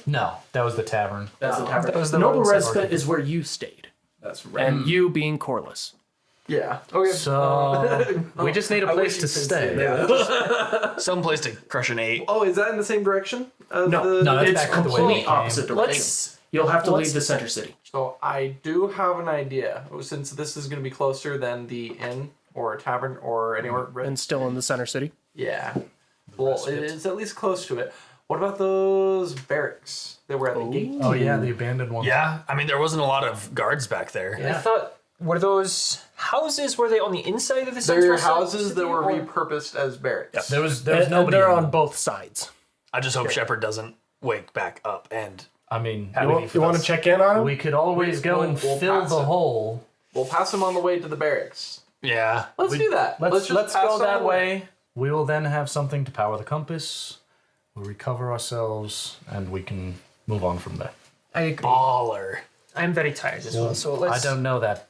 Speaker 5: No, that was the tavern.
Speaker 1: That's the tavern.
Speaker 4: that was the
Speaker 1: Noble
Speaker 4: Noble
Speaker 1: Respite is where you stayed,
Speaker 6: That's right.
Speaker 1: and you being Corliss.
Speaker 6: Yeah. Okay.
Speaker 5: So we just need a
Speaker 6: I
Speaker 5: place
Speaker 6: wish
Speaker 5: to
Speaker 6: you could say
Speaker 5: stay.
Speaker 6: that.
Speaker 3: some place to crush an 8?
Speaker 6: Oh, is that in the same direction? As
Speaker 1: No,
Speaker 5: No, that's
Speaker 1: it's
Speaker 5: back the way we
Speaker 1: complete
Speaker 5: came.
Speaker 1: opposite direction.
Speaker 4: Let's
Speaker 1: You'll have to leave the center city.
Speaker 6: So I do have an idea. Since this is going to be closer than the inn or a tavern or anywhere.
Speaker 1: And still in the center city.
Speaker 6: Yeah. Well, it is at least close to it. What about those barracks that were at the gate?
Speaker 5: Oh yeah, the abandoned one.
Speaker 3: Yeah, I mean there wasn't a lot of guards back there.
Speaker 4: I thought, were those houses, were they on the inside of the central
Speaker 6: They're
Speaker 4: city,
Speaker 6: houses that were
Speaker 4: or-
Speaker 6: repurposed as barracks.
Speaker 5: There was
Speaker 1: And
Speaker 5: nobody.
Speaker 1: they're
Speaker 5: in
Speaker 1: on
Speaker 5: them.
Speaker 1: both sides.
Speaker 3: I just hope Shepard doesn't wake back up and
Speaker 5: I mean,
Speaker 1: You want to check in on him?
Speaker 5: we could always go and
Speaker 6: we'll
Speaker 5: fill
Speaker 6: pass
Speaker 5: the
Speaker 6: it.
Speaker 5: hole.
Speaker 6: We'll pass them on the way to the barracks.
Speaker 3: yeah.
Speaker 6: Let's do that.
Speaker 5: Let's
Speaker 6: just pass
Speaker 5: go
Speaker 6: them
Speaker 5: that
Speaker 6: on.
Speaker 5: way. We will then have something to power the compass. We'll recover ourselves, and we can move on from there.
Speaker 4: I agree.
Speaker 3: Baller.
Speaker 4: I'm very tired as well, so let's...
Speaker 5: I don't know that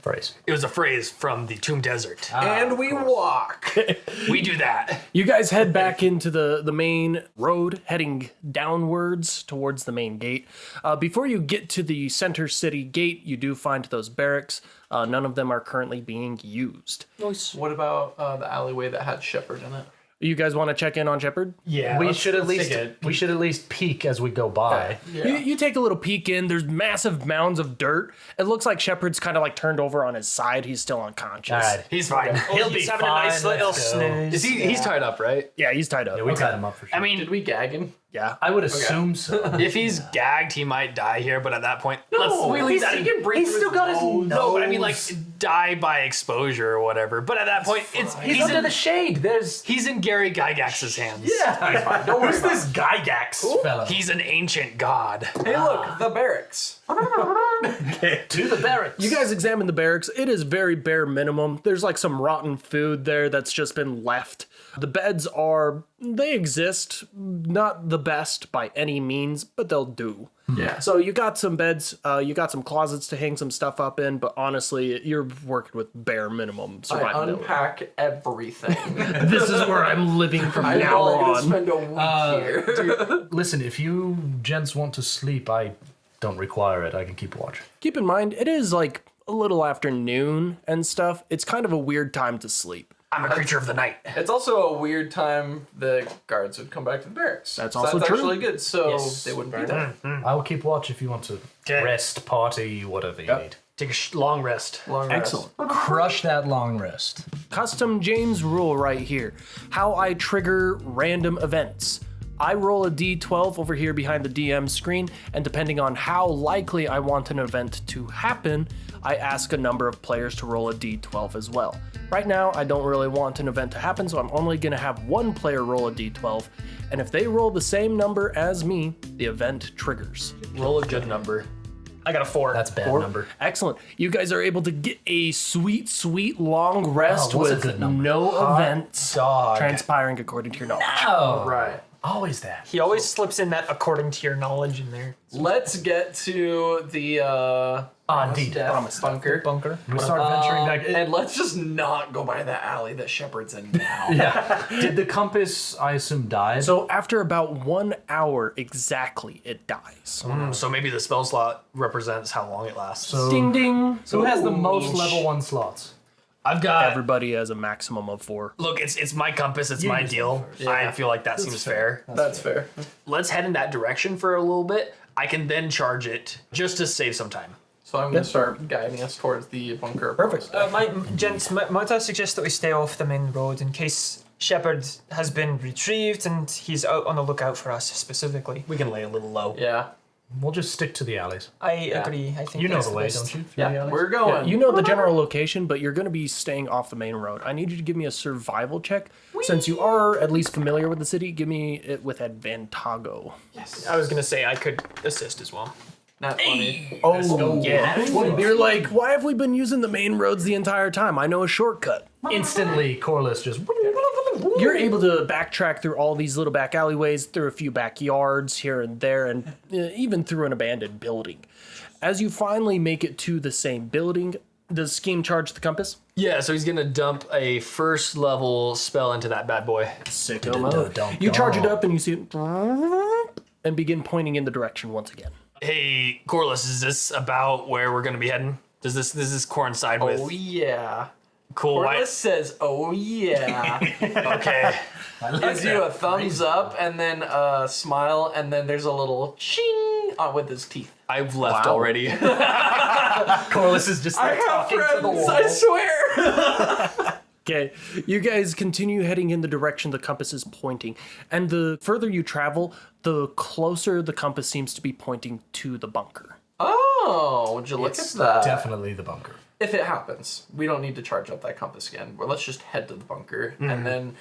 Speaker 5: phrase.
Speaker 3: It was a phrase from the Tomb Desert.
Speaker 6: And we walk.
Speaker 3: We do that.
Speaker 1: You guys head back into the main road, heading downwards towards the main gate. Before you get to the center city gate, you do find those barracks. None of them are currently being used.
Speaker 6: What about the alleyway that had Shepard in it?
Speaker 1: You guys want to check in on Shepard?
Speaker 4: Yeah,
Speaker 5: We should at least peek as we go by.
Speaker 1: You take a little peek in. There's massive mounds of dirt. It looks like Shepard's kind of like turned over on his side. He's still unconscious.
Speaker 5: All right.
Speaker 3: He's fine.
Speaker 5: He'll be
Speaker 4: he's having
Speaker 5: fine.
Speaker 4: a nice little
Speaker 5: Let's go.
Speaker 4: snooze.
Speaker 3: Is he? He's tied up, right?
Speaker 1: Yeah, he's tied up.
Speaker 5: Yeah, we tied him up for sure.
Speaker 3: I mean,
Speaker 6: Did we gag him?
Speaker 1: Yeah.
Speaker 5: I would assume so.
Speaker 3: If he's gagged, he might die here, but at that point, we leave that.
Speaker 6: he can breathe
Speaker 5: He's
Speaker 6: through
Speaker 5: still got his
Speaker 6: nose.
Speaker 3: No, but I mean, like, die by exposure or whatever. But at that point,
Speaker 5: He's under the shade.
Speaker 3: he's in Gary Gygax's hands.
Speaker 5: Yeah. Who's this Gygax fella?
Speaker 3: He's an ancient god.
Speaker 6: Hey, look, the barracks.
Speaker 5: to the barracks.
Speaker 1: You guys examine the barracks. It is very bare minimum. There's like some rotten food there that's just been left. The beds they exist. Not the best by any means, but they'll do.
Speaker 6: Yeah.
Speaker 1: So you got some beds, you got some closets to hang some stuff up in, but honestly, you're working with bare minimum
Speaker 6: I
Speaker 1: survivability.
Speaker 6: unpack everything.
Speaker 1: This is where I'm living from
Speaker 6: I'm
Speaker 1: now
Speaker 6: only gonna
Speaker 1: on.
Speaker 6: spend a week here.
Speaker 5: Listen, if you gents want to sleep, I don't require it. I can keep watch.
Speaker 1: Keep in mind, it is like a little after noon and stuff. It's kind of a weird time to sleep.
Speaker 3: I'm a creature of the night.
Speaker 6: It's also a weird time the guards would come back to the barracks.
Speaker 1: That's
Speaker 6: So
Speaker 1: also
Speaker 6: that's
Speaker 1: true.
Speaker 6: actually good. So
Speaker 5: Yes.
Speaker 6: they wouldn't be there.
Speaker 5: I will keep watch if you want to rest, party, whatever you need.
Speaker 3: Take a long rest.
Speaker 6: Long rest.
Speaker 1: Excellent.
Speaker 5: Crush that long rest.
Speaker 1: Custom James rule right here. How I trigger random events. I roll a d12 over here behind the DM screen, and depending on how likely I want an event to happen, I ask a number of players to roll a d12 as well. Right now, I don't really want an event to happen, so I'm only going to have one player roll a d12, and if they roll the same number as me, the event triggers.
Speaker 3: Roll a good number.
Speaker 4: I got a 4.
Speaker 5: That's bad
Speaker 1: Or-
Speaker 5: number.
Speaker 1: Excellent. You guys are able to get a sweet, sweet long rest
Speaker 5: what's a
Speaker 1: with
Speaker 5: good number?
Speaker 1: no events
Speaker 3: dog.
Speaker 1: transpiring according to your knowledge.
Speaker 5: Oh,
Speaker 6: Right.
Speaker 5: always that.
Speaker 4: He always slips in that according to your knowledge in there.
Speaker 6: Let's get to the
Speaker 5: Indeed.
Speaker 6: death bunker.
Speaker 4: Bunker.
Speaker 5: We start venturing back.
Speaker 6: And let's just not go by the alley that Shepard's in now.
Speaker 5: Yeah. Did the compass, I assume, die?
Speaker 1: So after about 1 hour exactly, it dies.
Speaker 3: So maybe the spell slot represents how long it lasts.
Speaker 5: So
Speaker 1: Ding ding.
Speaker 5: who has the most level 1 slots?
Speaker 3: I've got.
Speaker 1: Everybody has a maximum of 4.
Speaker 3: Look, it's my compass. It's my
Speaker 5: use
Speaker 3: deal. I feel like that seems fair.
Speaker 6: That's fair.
Speaker 3: Let's head in that direction for a little bit. I can then charge it just to save some time.
Speaker 6: So I'm going to start guiding us towards the bunker.
Speaker 1: Perfect.
Speaker 4: Gents, might I suggest that we stay off the main road in case Shepard has been retrieved and he's out on the lookout for us specifically?
Speaker 3: We can lay a little low.
Speaker 6: Yeah.
Speaker 5: We'll just stick to the alleys.
Speaker 4: I agree. I think
Speaker 5: You know
Speaker 4: that's
Speaker 5: the way,
Speaker 4: best.
Speaker 5: don't you? Through the
Speaker 6: Yeah.
Speaker 5: alleys?
Speaker 6: We're going.
Speaker 1: You know the general location, but you're going to be staying off the main road. I need you to give me a survival check. Since you are at least familiar with the city, give me it with advantago.
Speaker 4: I was gonna say I could assist as well.
Speaker 6: Not funny.
Speaker 1: Oh, yeah. You're like, why have we been using the main roads the entire time? I know a shortcut.
Speaker 5: Instantly, Corliss just.
Speaker 1: You're able to backtrack through all these little back alleyways, through a few backyards here and there, and even through an abandoned building. As you finally make it to the same building, does Scheme charge the compass?
Speaker 3: Yeah, so he's gonna dump a first level spell into that bad boy.
Speaker 1: Sicko mode. You charge it up and you see it and begin pointing in the direction once again.
Speaker 3: Hey, Corliss, is this about where we're gonna be heading? Does this coincide with?
Speaker 6: Oh, yeah.
Speaker 3: Cool. Why?
Speaker 6: Corliss says, oh, yeah.
Speaker 3: Okay.
Speaker 6: Gives you a thumbs up and then a smile, and then there's a little ching with his teeth.
Speaker 3: I've left already.
Speaker 5: Corliss is just like talking to the wall.
Speaker 6: I swear.
Speaker 1: Okay, you guys continue heading in the direction the compass is pointing, and the further you travel, the closer the compass seems to be pointing to the bunker.
Speaker 6: Oh, would you look
Speaker 5: It's
Speaker 6: at that?
Speaker 5: definitely the bunker.
Speaker 6: If it happens, we don't need to charge up that compass again. Well, let's just head to the bunker, and then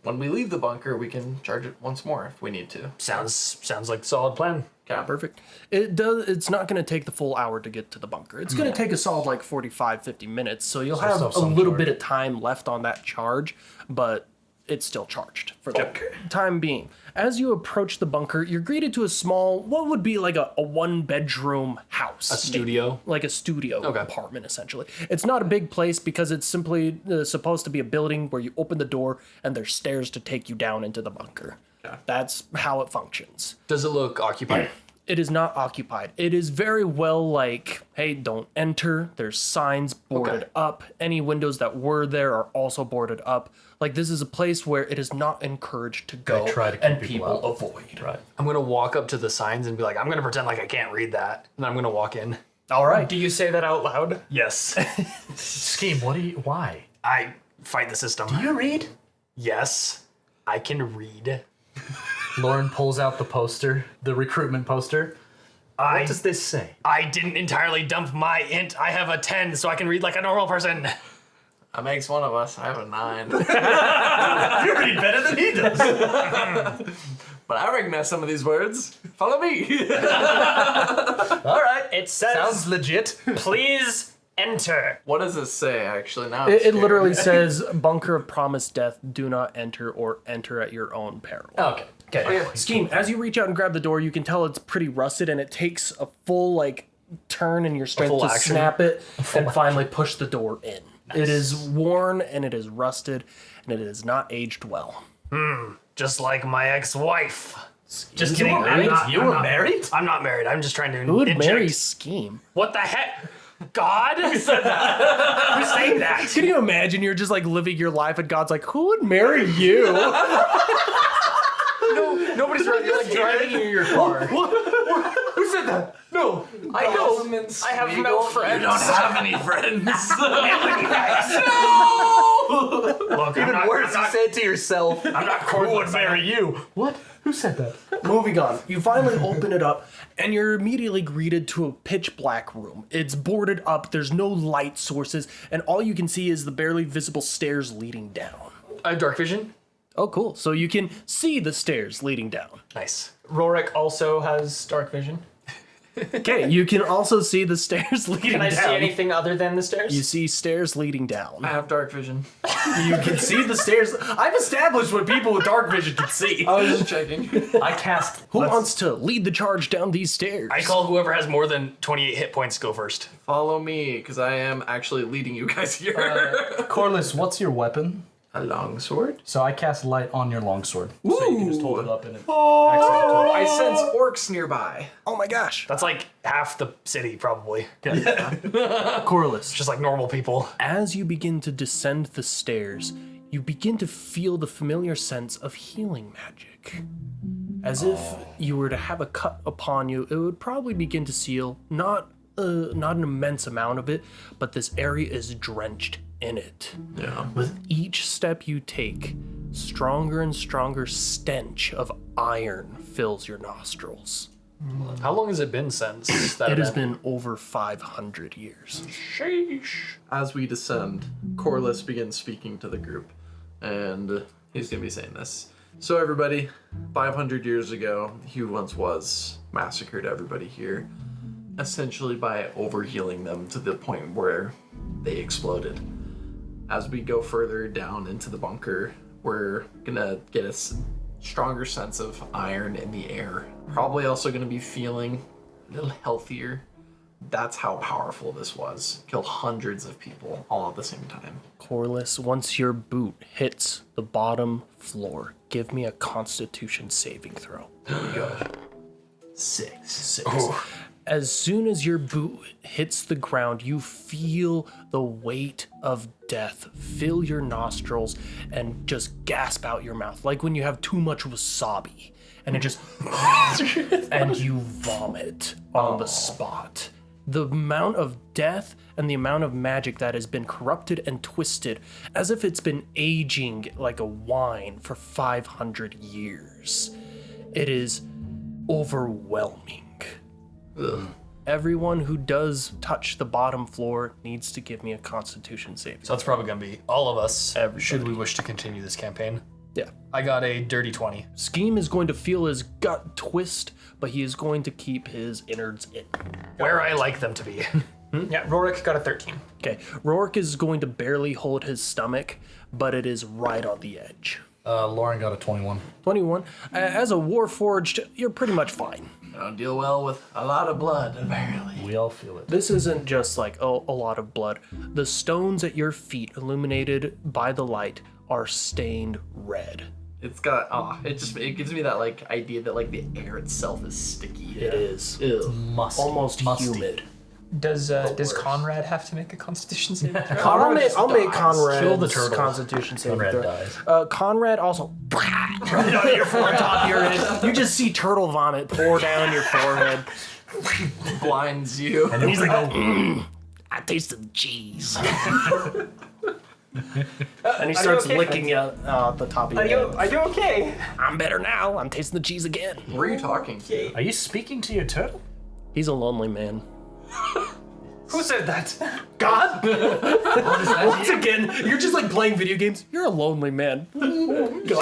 Speaker 6: when we leave the bunker, we can charge it once more if we need to.
Speaker 3: Sounds like a solid plan.
Speaker 6: Okay.
Speaker 1: Perfect. It's not going to take the full hour to get to the bunker. It's going to take a solid like 45, 50 minutes, so you'll have
Speaker 5: still
Speaker 1: a
Speaker 5: some
Speaker 1: little
Speaker 5: charge.
Speaker 1: bit of time left on that charge, but it's still charged for the time being. As you approach the bunker, you're greeted to a small, what would be like a one-bedroom house.
Speaker 3: A studio?
Speaker 1: Like a studio
Speaker 3: Okay.
Speaker 1: apartment, essentially. It's not a big place because it's simply supposed to be a building where you open the door and there's stairs to take you down into the bunker. That's how it functions.
Speaker 3: Does it look occupied?
Speaker 1: It is not occupied. It is very well like, hey, don't enter. There's signs boarded
Speaker 3: Okay.
Speaker 1: up. Any windows that were there are also boarded up. Like, this is a place where it is not encouraged to go
Speaker 5: They try to keep
Speaker 1: and
Speaker 5: people
Speaker 1: people
Speaker 5: out.
Speaker 1: avoid.
Speaker 5: Right.
Speaker 3: I'm gonna walk up to the signs and be like, I'm gonna pretend like I can't read that, and then I'm gonna walk in.
Speaker 1: All right.
Speaker 4: Do you say that out loud?
Speaker 3: Yes.
Speaker 5: Scheme, why?
Speaker 3: I fight the system.
Speaker 5: Do you read?
Speaker 3: Yes, I can read.
Speaker 5: Lauren pulls out the poster, the recruitment poster. What does this say?
Speaker 7: I didn't entirely dump my int. I have a 10, so I can read like a normal person.
Speaker 6: That makes one of us. I have a 9.
Speaker 5: You're pretty better than he does.
Speaker 6: But I recognize some of these words. Follow me.
Speaker 5: All right.
Speaker 4: It says,
Speaker 5: Sounds legit.
Speaker 4: please enter.
Speaker 6: What does this say, actually? Now I'm
Speaker 1: It
Speaker 6: scared.
Speaker 1: literally says, Bunker of Promised Death, do not enter or enter at your own peril.
Speaker 5: Okay. Okay.
Speaker 1: Scheme, as you reach out and grab the door, you can tell it's pretty rusted and it takes a full, like, turn in your strength
Speaker 7: full
Speaker 1: to
Speaker 7: action?
Speaker 1: snap it and finally push the door in. It is worn and it is rusted and it is not aged well.
Speaker 7: Just like my ex-wife. Just
Speaker 1: You
Speaker 7: kidding.
Speaker 1: were married?
Speaker 5: You were married?
Speaker 7: I'm not married. I'm just trying to
Speaker 1: Who would
Speaker 7: inject.
Speaker 1: marry Scheme?
Speaker 7: What the heck? God? Who said that? Who's saying that?
Speaker 1: Can you imagine you're just like living your life and God's like, who would marry you?
Speaker 7: Nobody's really like driving in your car.
Speaker 6: Who said that? No. I know. I
Speaker 7: have no friends.
Speaker 6: You don't have any friends.
Speaker 7: Look, I'm not,
Speaker 5: Words
Speaker 7: I'm
Speaker 5: you
Speaker 7: not,
Speaker 5: said to yourself.
Speaker 7: I'm not
Speaker 5: Who would
Speaker 7: cordless.
Speaker 5: marry you? What? Who said that?
Speaker 1: Moving on. You finally open it up, and you're immediately greeted to a pitch black room. It's boarded up, there's no light sources, and all you can see is the barely visible stairs leading down.
Speaker 7: I have dark vision.
Speaker 1: Oh, cool. So you can see the stairs leading down.
Speaker 7: Nice.
Speaker 4: Rorik also has dark vision.
Speaker 1: Okay, you can also see the stairs leading
Speaker 4: Can I
Speaker 1: down.
Speaker 4: see anything other than the stairs?
Speaker 1: You see stairs leading
Speaker 6: I
Speaker 1: down.
Speaker 6: have dark vision.
Speaker 1: You can see the stairs. I've established what people with dark vision can see.
Speaker 6: I was just checking.
Speaker 5: I cast.
Speaker 1: Who wants to lead the charge down these stairs?
Speaker 7: I call whoever has more than 28 hit points go first.
Speaker 6: Follow me, because I am actually leading you guys here.
Speaker 5: Corliss, what's your weapon?
Speaker 6: A long sword?
Speaker 5: So I cast light on your longsword. So you can just hold it up and it
Speaker 6: I sense orcs nearby.
Speaker 1: Oh my gosh.
Speaker 7: That's like half the city, probably.
Speaker 1: Corliss.
Speaker 7: Just like normal people.
Speaker 1: As you begin to descend the stairs, you begin to feel the familiar sense of healing magic. As if you were to have a cut upon you, it would probably begin to seal, not an immense amount of it, but this area is drenched in it.
Speaker 6: Yeah.
Speaker 1: With each step you take, stronger and stronger stench of iron fills your nostrils.
Speaker 7: How long has it been since that
Speaker 1: It has
Speaker 7: event?
Speaker 1: been over 500 years.
Speaker 6: As we descend, Corliss begins speaking to the group, and he's going to be saying this. So everybody, 500 years ago, he once was massacred everybody here, essentially by overhealing them to the point where they exploded. As we go further down into the bunker, we're gonna get a stronger sense of iron in the air. Probably also gonna be feeling a little healthier. That's how powerful this was. Killed hundreds of people all at the same time.
Speaker 1: Corliss, once your boot hits the bottom floor, give me a Constitution saving throw.
Speaker 6: 6.
Speaker 1: As soon as your boot hits the ground, you feel the weight of death fill your nostrils and just gasp out your mouth, like when you have too much wasabi, and it just and you vomit on the spot. The amount of death and the amount of magic that has been corrupted and twisted, as if it's been aging like a wine for 500 years. It is overwhelming. Everyone who does touch the bottom floor needs to give me a Constitution saving.
Speaker 7: So that's probably going to be all of us,
Speaker 1: Everybody.
Speaker 7: should we wish to continue this campaign.
Speaker 1: Yeah.
Speaker 7: I got a dirty 20.
Speaker 1: Scheme is going to feel his gut twist, but he is going to keep his innards in.
Speaker 7: Where I like them to be.
Speaker 4: Yeah, Rorik got a 13.
Speaker 1: Okay, Rourke is going to barely hold his stomach, but it is right on the edge.
Speaker 5: Lauren got a 21.
Speaker 1: 21. As a Warforged, you're pretty much fine.
Speaker 6: I don't deal well with a lot of blood, apparently.
Speaker 5: We all feel it.
Speaker 1: This isn't just like a lot of blood. The stones at your feet, illuminated by the light, are stained red.
Speaker 6: It's got it gives me that like idea that like the air itself is sticky.
Speaker 1: It is
Speaker 5: Musty.
Speaker 1: almost
Speaker 5: Musty.
Speaker 1: humid.
Speaker 4: Does Conrad have to make a Constitution saving throw?
Speaker 1: I'll make Conrad's
Speaker 7: Kill the turtle.
Speaker 1: Constitution saving
Speaker 5: Conrad
Speaker 1: throw.
Speaker 5: dies.
Speaker 1: Conrad also right on your forehead, on top of your head. You just see turtle vomit pour down your forehead.
Speaker 6: Blinds you.
Speaker 1: And he's like, I taste the cheese. And he starts
Speaker 4: okay,
Speaker 1: licking the top of
Speaker 4: Are
Speaker 1: your
Speaker 4: you,
Speaker 1: head.
Speaker 4: are you okay?
Speaker 1: I'm better now. I'm tasting the cheese again.
Speaker 6: Who are you talking to?
Speaker 5: Are you speaking to your turtle?
Speaker 1: He's a lonely man.
Speaker 4: Who said that?
Speaker 1: God! Once again, you're just like playing video games. You're a lonely man.
Speaker 4: Just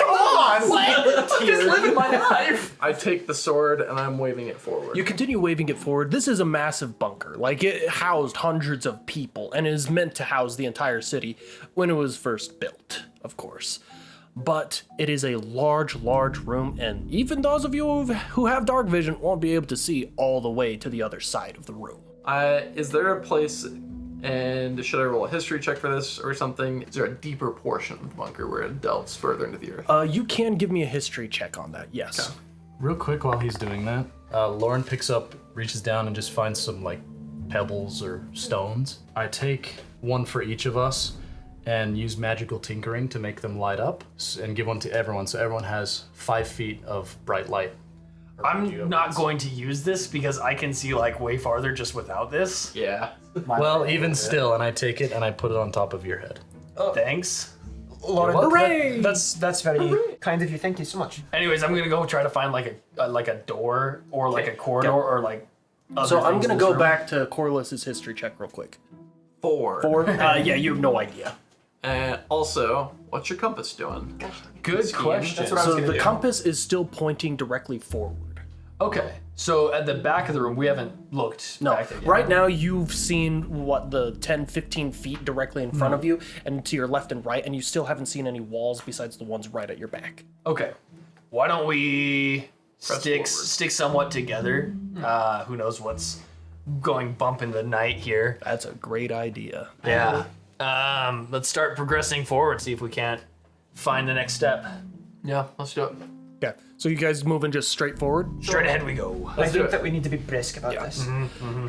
Speaker 4: living my life.
Speaker 6: I take the sword and I'm waving it forward.
Speaker 1: You continue waving it forward. This is a massive bunker. Like, it housed hundreds of people and is meant to house the entire city when it was first built, of course. But it is a large, large room, and even those of you who have dark vision won't be able to see all the way to the other side of the room.
Speaker 6: Is there a place, and should I roll a history check for this or something? Is there a deeper portion of the bunker where it delves further into the earth?
Speaker 1: You can give me a history check on that, yes.
Speaker 6: Okay.
Speaker 5: Real quick while he's doing that, Lauren reaches down and just finds some like pebbles or stones. I take one for each of us and use magical tinkering to make them light up and give one to everyone so everyone has 5 feet of bright light.
Speaker 3: I'm not going to use this because I can see like way farther just without this.
Speaker 6: Yeah.
Speaker 5: Well, even still, and I take it and I put it on top of your head.
Speaker 3: Thanks.
Speaker 4: Lauren,
Speaker 1: Hooray!
Speaker 4: that's very kind of you. Thank you so much.
Speaker 3: Anyways, I'm gonna go try to find like a door or like a corridor or like.
Speaker 1: So
Speaker 3: other
Speaker 1: I'm
Speaker 3: things
Speaker 1: gonna
Speaker 3: in
Speaker 1: go
Speaker 3: this room.
Speaker 1: back to Corliss's history check real quick.
Speaker 6: 4.
Speaker 1: Yeah, you have no idea.
Speaker 6: And also, what's your compass doing?
Speaker 3: Good question.
Speaker 4: That's what I was
Speaker 1: So
Speaker 4: gonna
Speaker 1: the
Speaker 4: do.
Speaker 1: compass is still pointing directly forward.
Speaker 3: Okay, so at the back of the room, we haven't looked.
Speaker 1: No,
Speaker 3: back there yet.
Speaker 1: right now you've seen what the 10, 15 feet directly in front of you and to your left and right, and you still haven't seen any walls besides the ones right at your back.
Speaker 3: Okay, why don't we stick
Speaker 6: forward.
Speaker 3: somewhat together? Who knows what's going bump in the night here?
Speaker 1: That's a great idea.
Speaker 3: Yeah. Let's start progressing forward. See if we can't find the next step.
Speaker 6: Yeah, let's do it.
Speaker 1: Okay, so you guys moving just straight forward?
Speaker 3: Straight ahead we go.
Speaker 4: I think that we need to be brisk about this.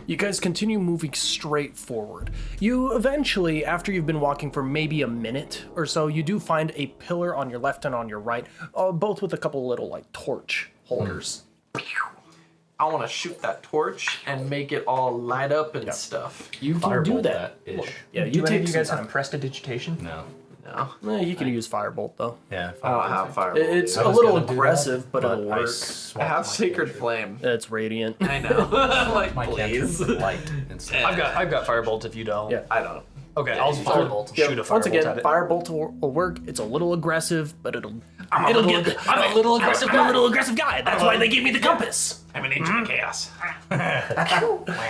Speaker 1: You guys continue moving straight forward. You eventually, after you've been walking for maybe a minute or so, you do find a pillar on your left and on your right, both with a couple little like torch holders.
Speaker 6: I want to shoot that torch and make it all light up and stuff.
Speaker 1: You can do
Speaker 5: Firebolt
Speaker 1: that.
Speaker 5: ish.
Speaker 1: Yeah, you
Speaker 4: Do any
Speaker 1: take
Speaker 4: of you
Speaker 1: some
Speaker 4: guys have
Speaker 1: time.
Speaker 4: prestidigitation?
Speaker 5: No.
Speaker 6: No,
Speaker 1: You can use firebolt though.
Speaker 5: Yeah.
Speaker 6: I don't have fireball.
Speaker 1: It's
Speaker 5: I
Speaker 1: a
Speaker 5: was
Speaker 1: little
Speaker 5: gonna do that,
Speaker 1: aggressive, but it'll
Speaker 5: I
Speaker 1: work.
Speaker 5: swapped
Speaker 6: I have
Speaker 5: my
Speaker 6: sacred
Speaker 5: cantrip.
Speaker 6: flame.
Speaker 1: It's radiant.
Speaker 6: I know. like,
Speaker 5: My
Speaker 6: please.
Speaker 5: cantrip light instead.
Speaker 3: I've got firebolt if you don't.
Speaker 1: Yeah.
Speaker 6: I don't.
Speaker 3: Okay, I'll firebolt.
Speaker 1: Yeah,
Speaker 3: Shoot a firebolt
Speaker 1: once again,
Speaker 3: at it.
Speaker 1: firebolt will work. It's a little aggressive, but I'm a
Speaker 3: little aggressive
Speaker 1: I'm a little aggressive guy. That's why they gave me the compass.
Speaker 6: I'm an agent of chaos.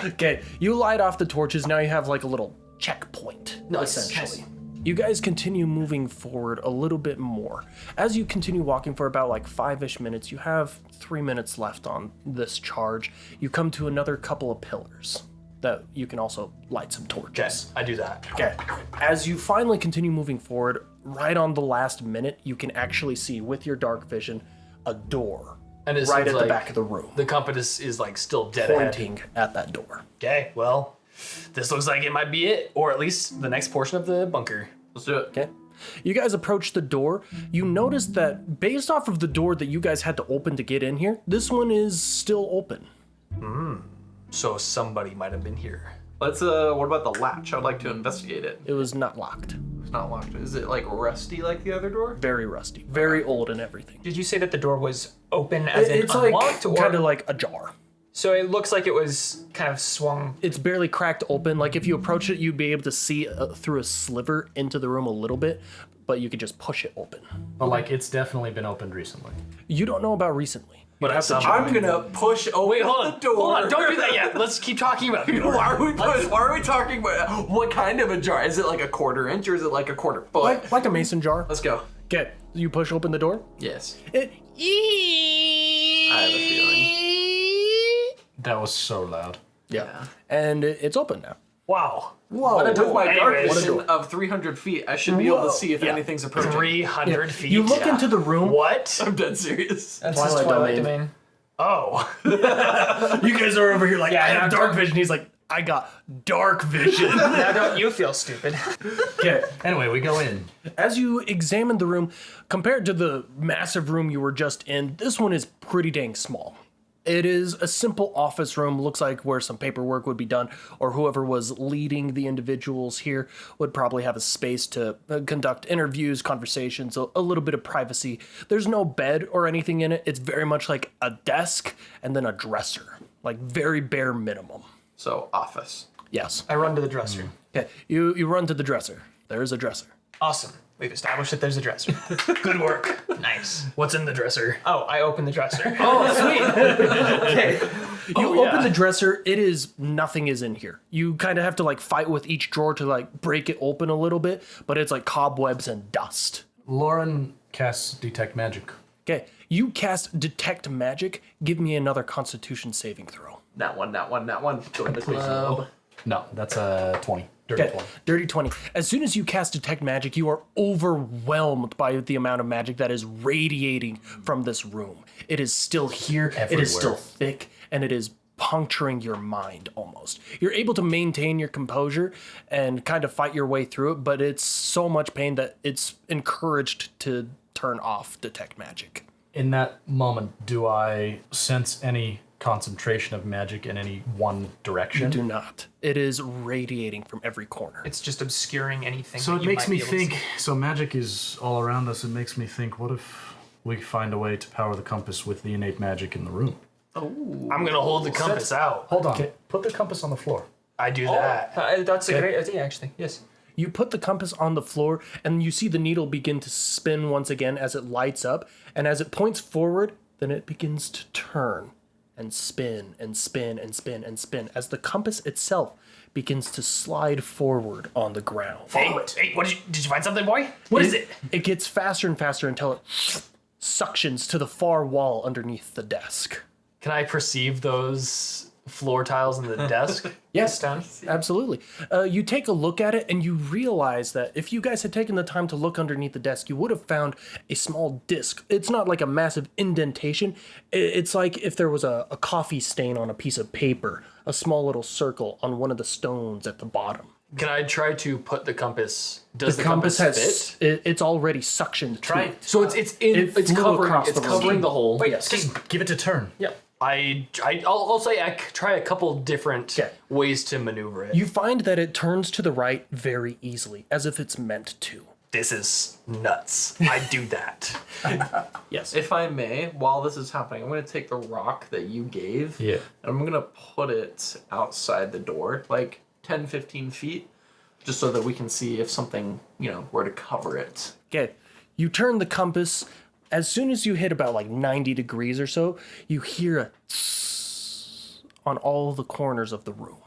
Speaker 1: Okay, you light off the torches. Now you have like a little checkpoint, essentially. You guys continue moving forward a little bit more. As you continue walking for about like 5-ish minutes, you have 3 minutes left on this charge. You come to another couple of pillars that you can also light some torches.
Speaker 3: Yes, I do that.
Speaker 1: Okay. As you finally continue moving forward, right on the last minute, you can actually see with your dark vision a door
Speaker 3: And it
Speaker 1: right
Speaker 3: seems
Speaker 1: at the
Speaker 3: like
Speaker 1: back of the room,
Speaker 3: The compass is like still dead ahead.
Speaker 1: pointing at that door.
Speaker 3: Okay, well, this looks like it might be it, or at least the next portion of the bunker.
Speaker 6: Let's do it.
Speaker 1: Okay. You guys approach the door. You notice that based off of the door that you guys had to open to get in here, this one is still open.
Speaker 3: So somebody might have been here.
Speaker 6: Let's, what about the latch? I'd like to investigate it.
Speaker 1: It was not locked.
Speaker 6: It's not locked. Is it, like, rusty like the other door?
Speaker 1: Very rusty. Very old and everything.
Speaker 4: Did you say that the door was open as in
Speaker 1: It's like
Speaker 4: unlocked, or
Speaker 1: kind of like ajar.
Speaker 4: so it looks like it was kind of swung?
Speaker 1: It's barely cracked open. Like if you approach it, you'd be able to see through a sliver into the room a little bit, but you could just push it open.
Speaker 5: But like, it's definitely been opened recently.
Speaker 1: You don't know about recently. But have to check.
Speaker 6: I'm gonna push open
Speaker 3: Wait, hold on.
Speaker 6: the door.
Speaker 3: Hold on, don't do that yet. Let's keep talking about it.
Speaker 6: Why are we talking about what kind of a jar? Is it like a 1/4 inch or is it like a 1/4 foot?
Speaker 1: Like a mason jar.
Speaker 6: Let's go.
Speaker 1: Okay, you push open the door.
Speaker 6: Yes.
Speaker 1: It,
Speaker 6: I have a feeling.
Speaker 5: That was so loud.
Speaker 1: yeah. And it's open now.
Speaker 3: Wow.
Speaker 1: Whoa.
Speaker 6: With my dark
Speaker 3: Anyways.
Speaker 6: vision of 300 feet, I should be able to see if
Speaker 1: Yeah.
Speaker 6: anything's approaching.
Speaker 3: 300 feet.
Speaker 1: You look into the room.
Speaker 3: What?
Speaker 6: I'm dead serious.
Speaker 4: That's
Speaker 1: Twilight
Speaker 4: his Twilight
Speaker 1: Domain.
Speaker 4: Domain.
Speaker 3: Oh.
Speaker 1: You guys are over here like,
Speaker 4: Yeah,
Speaker 1: I have
Speaker 4: I'm
Speaker 1: dark
Speaker 4: dark-
Speaker 1: vision. He's like, I got dark vision.
Speaker 4: Now don't you feel stupid?
Speaker 1: Okay.
Speaker 5: Anyway, we go in.
Speaker 1: As you examine the room, compared to the massive room you were just in, this one is pretty dang small. It is a simple office room, looks like where some paperwork would be done, or whoever was leading the individuals here would probably have a space to conduct interviews, conversations, a little bit of privacy. There's no bed or anything in it. It's very much like a desk and then a dresser, like very bare minimum.
Speaker 6: So office.
Speaker 1: Yes.
Speaker 4: I run to the dresser.
Speaker 1: Okay, you run to the dresser. There is a dresser.
Speaker 4: Awesome. We've established that there's a dresser.
Speaker 7: Good work.
Speaker 4: Nice.
Speaker 7: What's in the dresser?
Speaker 4: Oh, I open the dresser.
Speaker 1: You open the dresser, it is nothing is in here. You kind of have to like fight with each drawer to like break it open a little bit, but it's like cobwebs and dust.
Speaker 5: Lauren casts Detect Magic.
Speaker 1: Okay, you cast Detect Magic. Give me another Constitution saving throw.
Speaker 6: That one. Join the club.
Speaker 5: No, that's a 20. Dirty
Speaker 1: Okay,
Speaker 5: 20.
Speaker 1: dirty 20. As soon as you cast Detect Magic, you are overwhelmed by the amount of magic that is radiating from this room. It is still here, it is still thick, and it is puncturing your mind almost. You're able to maintain your composure and kind of fight your way through it, but it's so much pain that it's encouraged to turn off Detect Magic.
Speaker 5: In that moment, do I sense any concentration of magic in any one direction?
Speaker 1: Do not. It is radiating from every corner.
Speaker 4: It's just obscuring anything.
Speaker 5: So
Speaker 4: that
Speaker 5: it
Speaker 4: you
Speaker 5: makes
Speaker 4: might
Speaker 5: me
Speaker 4: be able to
Speaker 5: think,
Speaker 4: see.
Speaker 5: so magic is all around us. It makes me think, what if we find a way to power the compass with the innate magic in the room?
Speaker 7: I'm gonna hold the compass out.
Speaker 5: Hold on. Put the compass on the floor.
Speaker 7: I do that.
Speaker 4: That's a great idea, actually. Yes.
Speaker 1: You put the compass on the floor, and you see the needle begin to spin once again as it lights up. And as it points forward, then it begins to turn and spin and spin and spin and spin as the compass itself begins to slide forward on the ground.
Speaker 7: Hey, what did you find something, boy? What is it?
Speaker 1: It gets faster and faster until it suctions to the far wall underneath the desk.
Speaker 3: Can I perceive those floor tiles in the desk?
Speaker 1: Yes,
Speaker 4: Down.
Speaker 1: absolutely. You take a look at it and you realize that if you guys had taken the time to look underneath the desk, you would have found a small disc. It's not like a massive indentation. It's like if there was a coffee stain on a piece of paper, a small little circle on one of the stones at the bottom.
Speaker 3: Can I try to put the compass? Does
Speaker 1: The
Speaker 3: the,
Speaker 1: compass
Speaker 3: compass fit?
Speaker 1: it's already suctioned.
Speaker 7: Try
Speaker 1: to
Speaker 7: it.
Speaker 3: So it's
Speaker 1: It flew
Speaker 3: covering
Speaker 1: across
Speaker 3: it's
Speaker 1: the
Speaker 3: covering
Speaker 1: room.
Speaker 3: the hole.
Speaker 4: Wait,
Speaker 1: Yes.
Speaker 4: just
Speaker 5: Give it a turn.
Speaker 4: yeah.
Speaker 3: I'll say I try a couple different
Speaker 1: Okay.
Speaker 3: ways to maneuver it.
Speaker 1: You find that it turns to the right very easily, as if it's meant to.
Speaker 3: This is nuts. I do that.
Speaker 1: Yes.
Speaker 6: If I may, while this is happening, I'm going to take the rock that you gave.
Speaker 5: Yeah.
Speaker 6: And I'm going to put it outside the door, like 10, 15 feet, just so that we can see if something, were to cover it.
Speaker 1: Okay, you turn the compass. As soon as you hit about like 90 degrees or so, you hear a tss on all the corners of the room.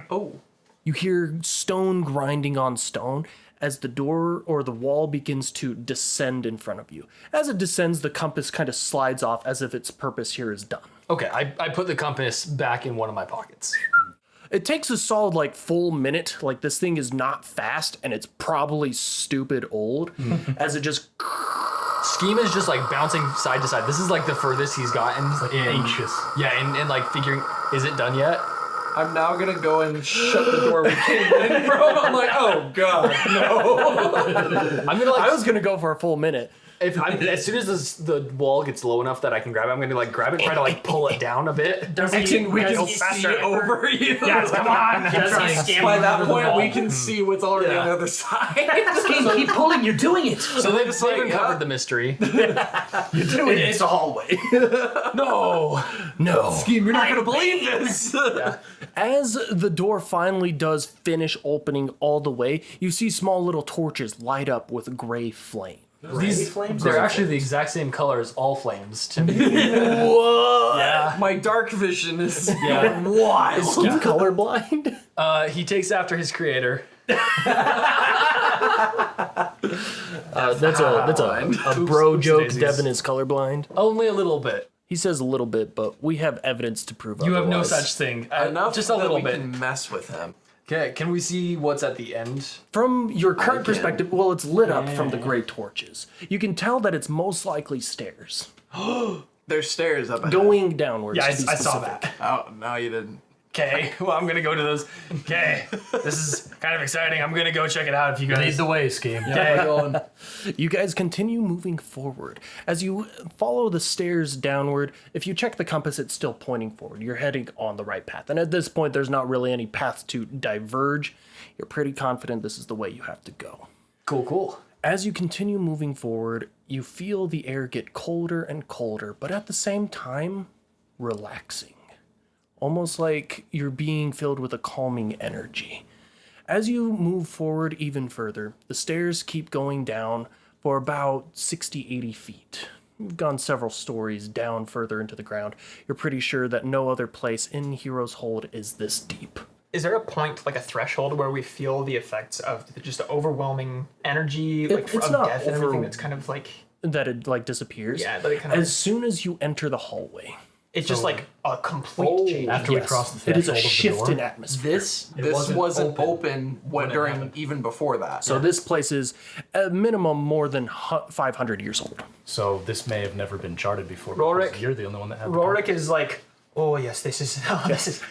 Speaker 6: Oh.
Speaker 1: You hear stone grinding on stone as the door or the wall begins to descend in front of you. As it descends, the compass kind of slides off as if its purpose here is done.
Speaker 3: Okay, I put the compass back in one of my pockets.
Speaker 1: It takes a solid like full minute. Like this thing is not fast and it's probably stupid old as it just
Speaker 3: Scheme is just like bouncing side to side. This is like the furthest he's gotten.
Speaker 5: Anxious.
Speaker 3: Yeah, and like figuring, is it done yet?
Speaker 6: I'm now going to go and shut the door we came in from. I'm like, oh, God, no.
Speaker 3: I'm gonna like.
Speaker 1: I was gonna go for a full minute.
Speaker 3: If I'm, as soon as the wall gets low enough that I can grab it, I'm gonna like grab it and try to like pull it down a bit.
Speaker 6: We can see over you.
Speaker 7: Yes, come on.
Speaker 6: By that point, we can see what's already on the other side.
Speaker 7: Keep pulling. You're doing it.
Speaker 3: So they've uncovered the mystery.
Speaker 1: It's a hallway. No.
Speaker 6: Scheme, you're not going to believe this.
Speaker 1: As the door finally does finish opening all the way, you see small little torches light up with gray flame.
Speaker 3: They're actually the exact same color as all flames to me.
Speaker 6: Yeah. My dark vision is wild.
Speaker 1: Is he colorblind?
Speaker 3: He takes after his creator.
Speaker 1: That's a bro
Speaker 3: Oops,
Speaker 1: joke.
Speaker 3: daisies.
Speaker 1: Devin is colorblind.
Speaker 3: Only a little bit.
Speaker 1: He says a little bit, but we have evidence to prove
Speaker 3: You have no
Speaker 1: otherwise.
Speaker 3: such thing.
Speaker 6: Enough
Speaker 3: Just a
Speaker 6: that
Speaker 3: little
Speaker 6: we
Speaker 3: bit.
Speaker 6: can mess with him.
Speaker 3: Okay, can we see what's at the end?
Speaker 1: From your current
Speaker 6: can.
Speaker 1: perspective, well, it's lit up from the gray torches. You can tell that it's most likely stairs
Speaker 6: There's stairs up ahead.
Speaker 1: going downwards.
Speaker 7: Yeah,
Speaker 1: to be
Speaker 7: I saw
Speaker 1: specific.
Speaker 7: that.
Speaker 6: Oh, no, you didn't.
Speaker 7: Okay, well, I'm gonna go to those. Okay, this is kind of exciting. I'm gonna go check it out if you
Speaker 5: Lead
Speaker 7: guys.
Speaker 5: the way, Scheme.
Speaker 7: Okay.
Speaker 1: You guys continue moving forward. As you follow the stairs downward, if you check the compass, it's still pointing forward. You're heading on the right path. And at this point, there's not really any path to diverge. You're pretty confident this is the way you have to go.
Speaker 3: Cool.
Speaker 1: As you continue moving forward, you feel the air get colder and colder, but at the same time, relaxing. Almost like you're being filled with a calming energy. As you move forward even further, the stairs keep going down for about 60, 80 feet. You've gone several stories down further into the ground. You're pretty sure that no other place in Hero's Hold is this deep.
Speaker 4: Is there a point, like a threshold, where we feel the effects of just the overwhelming energy, like
Speaker 1: it's
Speaker 4: of
Speaker 1: not
Speaker 4: death and everything that's kind of like,
Speaker 1: That it like disappears.
Speaker 4: Yeah, that it kind of-
Speaker 1: As soon as you enter the hallway,
Speaker 4: it's just like a complete change.
Speaker 5: After we
Speaker 1: yes,
Speaker 5: cross the
Speaker 1: it is
Speaker 5: threshold
Speaker 1: a
Speaker 5: of the
Speaker 1: shift
Speaker 5: door,
Speaker 1: in atmosphere.
Speaker 6: This
Speaker 5: wasn't
Speaker 6: wasn't
Speaker 5: open
Speaker 6: open
Speaker 5: when it
Speaker 6: during
Speaker 5: happened.
Speaker 6: even before that.
Speaker 1: So this place is a minimum more than 500 years old.
Speaker 5: So this may have never been charted before.
Speaker 4: Rorik-
Speaker 5: because you're the only one that had the
Speaker 4: Rorik is like, oh yes, this is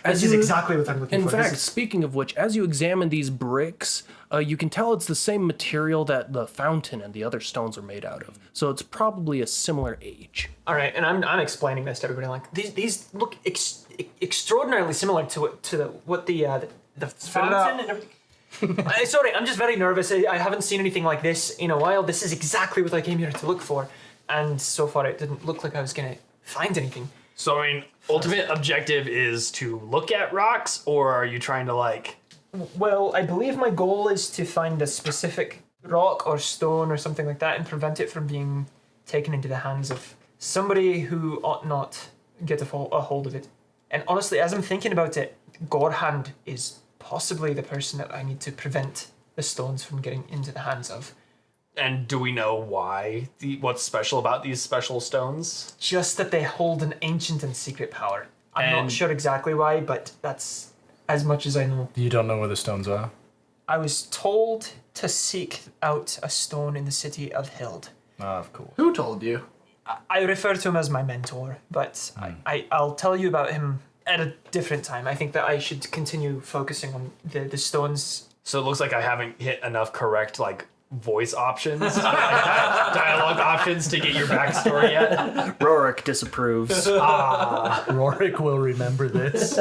Speaker 1: As you-
Speaker 4: exactly what I'm looking
Speaker 1: In
Speaker 4: for. This
Speaker 1: fact,
Speaker 4: is-
Speaker 1: speaking of which, as you examine these bricks, you can tell it's the same material that the fountain and the other stones are made out of. So it's probably a similar age.
Speaker 4: all right, and I'm explaining this to everybody. Like these look extraordinarily similar to what the fountain and everything. Sorry, I'm just very nervous. I haven't seen anything like this in a while. This is exactly what I came here to look for, and so far it didn't look like I was gonna find anything.
Speaker 7: So, I mean, ultimate objective is to look at rocks, or are you trying to, like.
Speaker 4: Well, I believe my goal is to find a specific rock or stone or something like that and prevent it from being taken into the hands of somebody who ought not get a hold of it. And honestly, as I'm thinking about it, Gorhand is possibly the person that I need to prevent the stones from getting into the hands of.
Speaker 7: And do we know why? What's special about these special stones?
Speaker 4: Just that they hold an ancient and secret power. I'm not
Speaker 7: And-
Speaker 4: sure exactly why, but that's as much as I know.
Speaker 5: You don't know where the stones are?
Speaker 4: I was told to seek out a stone in the city of Hild.
Speaker 5: Ah, of course.
Speaker 6: Who told you?
Speaker 4: I refer to him as my mentor, but I'll tell you about him at a different time. I think that I should continue focusing on the stones.
Speaker 7: So it looks like I haven't hit enough correct, like, voice options, dialogue options to get your backstory yet.
Speaker 1: Rorik disapproves.
Speaker 5: Rorik will remember this.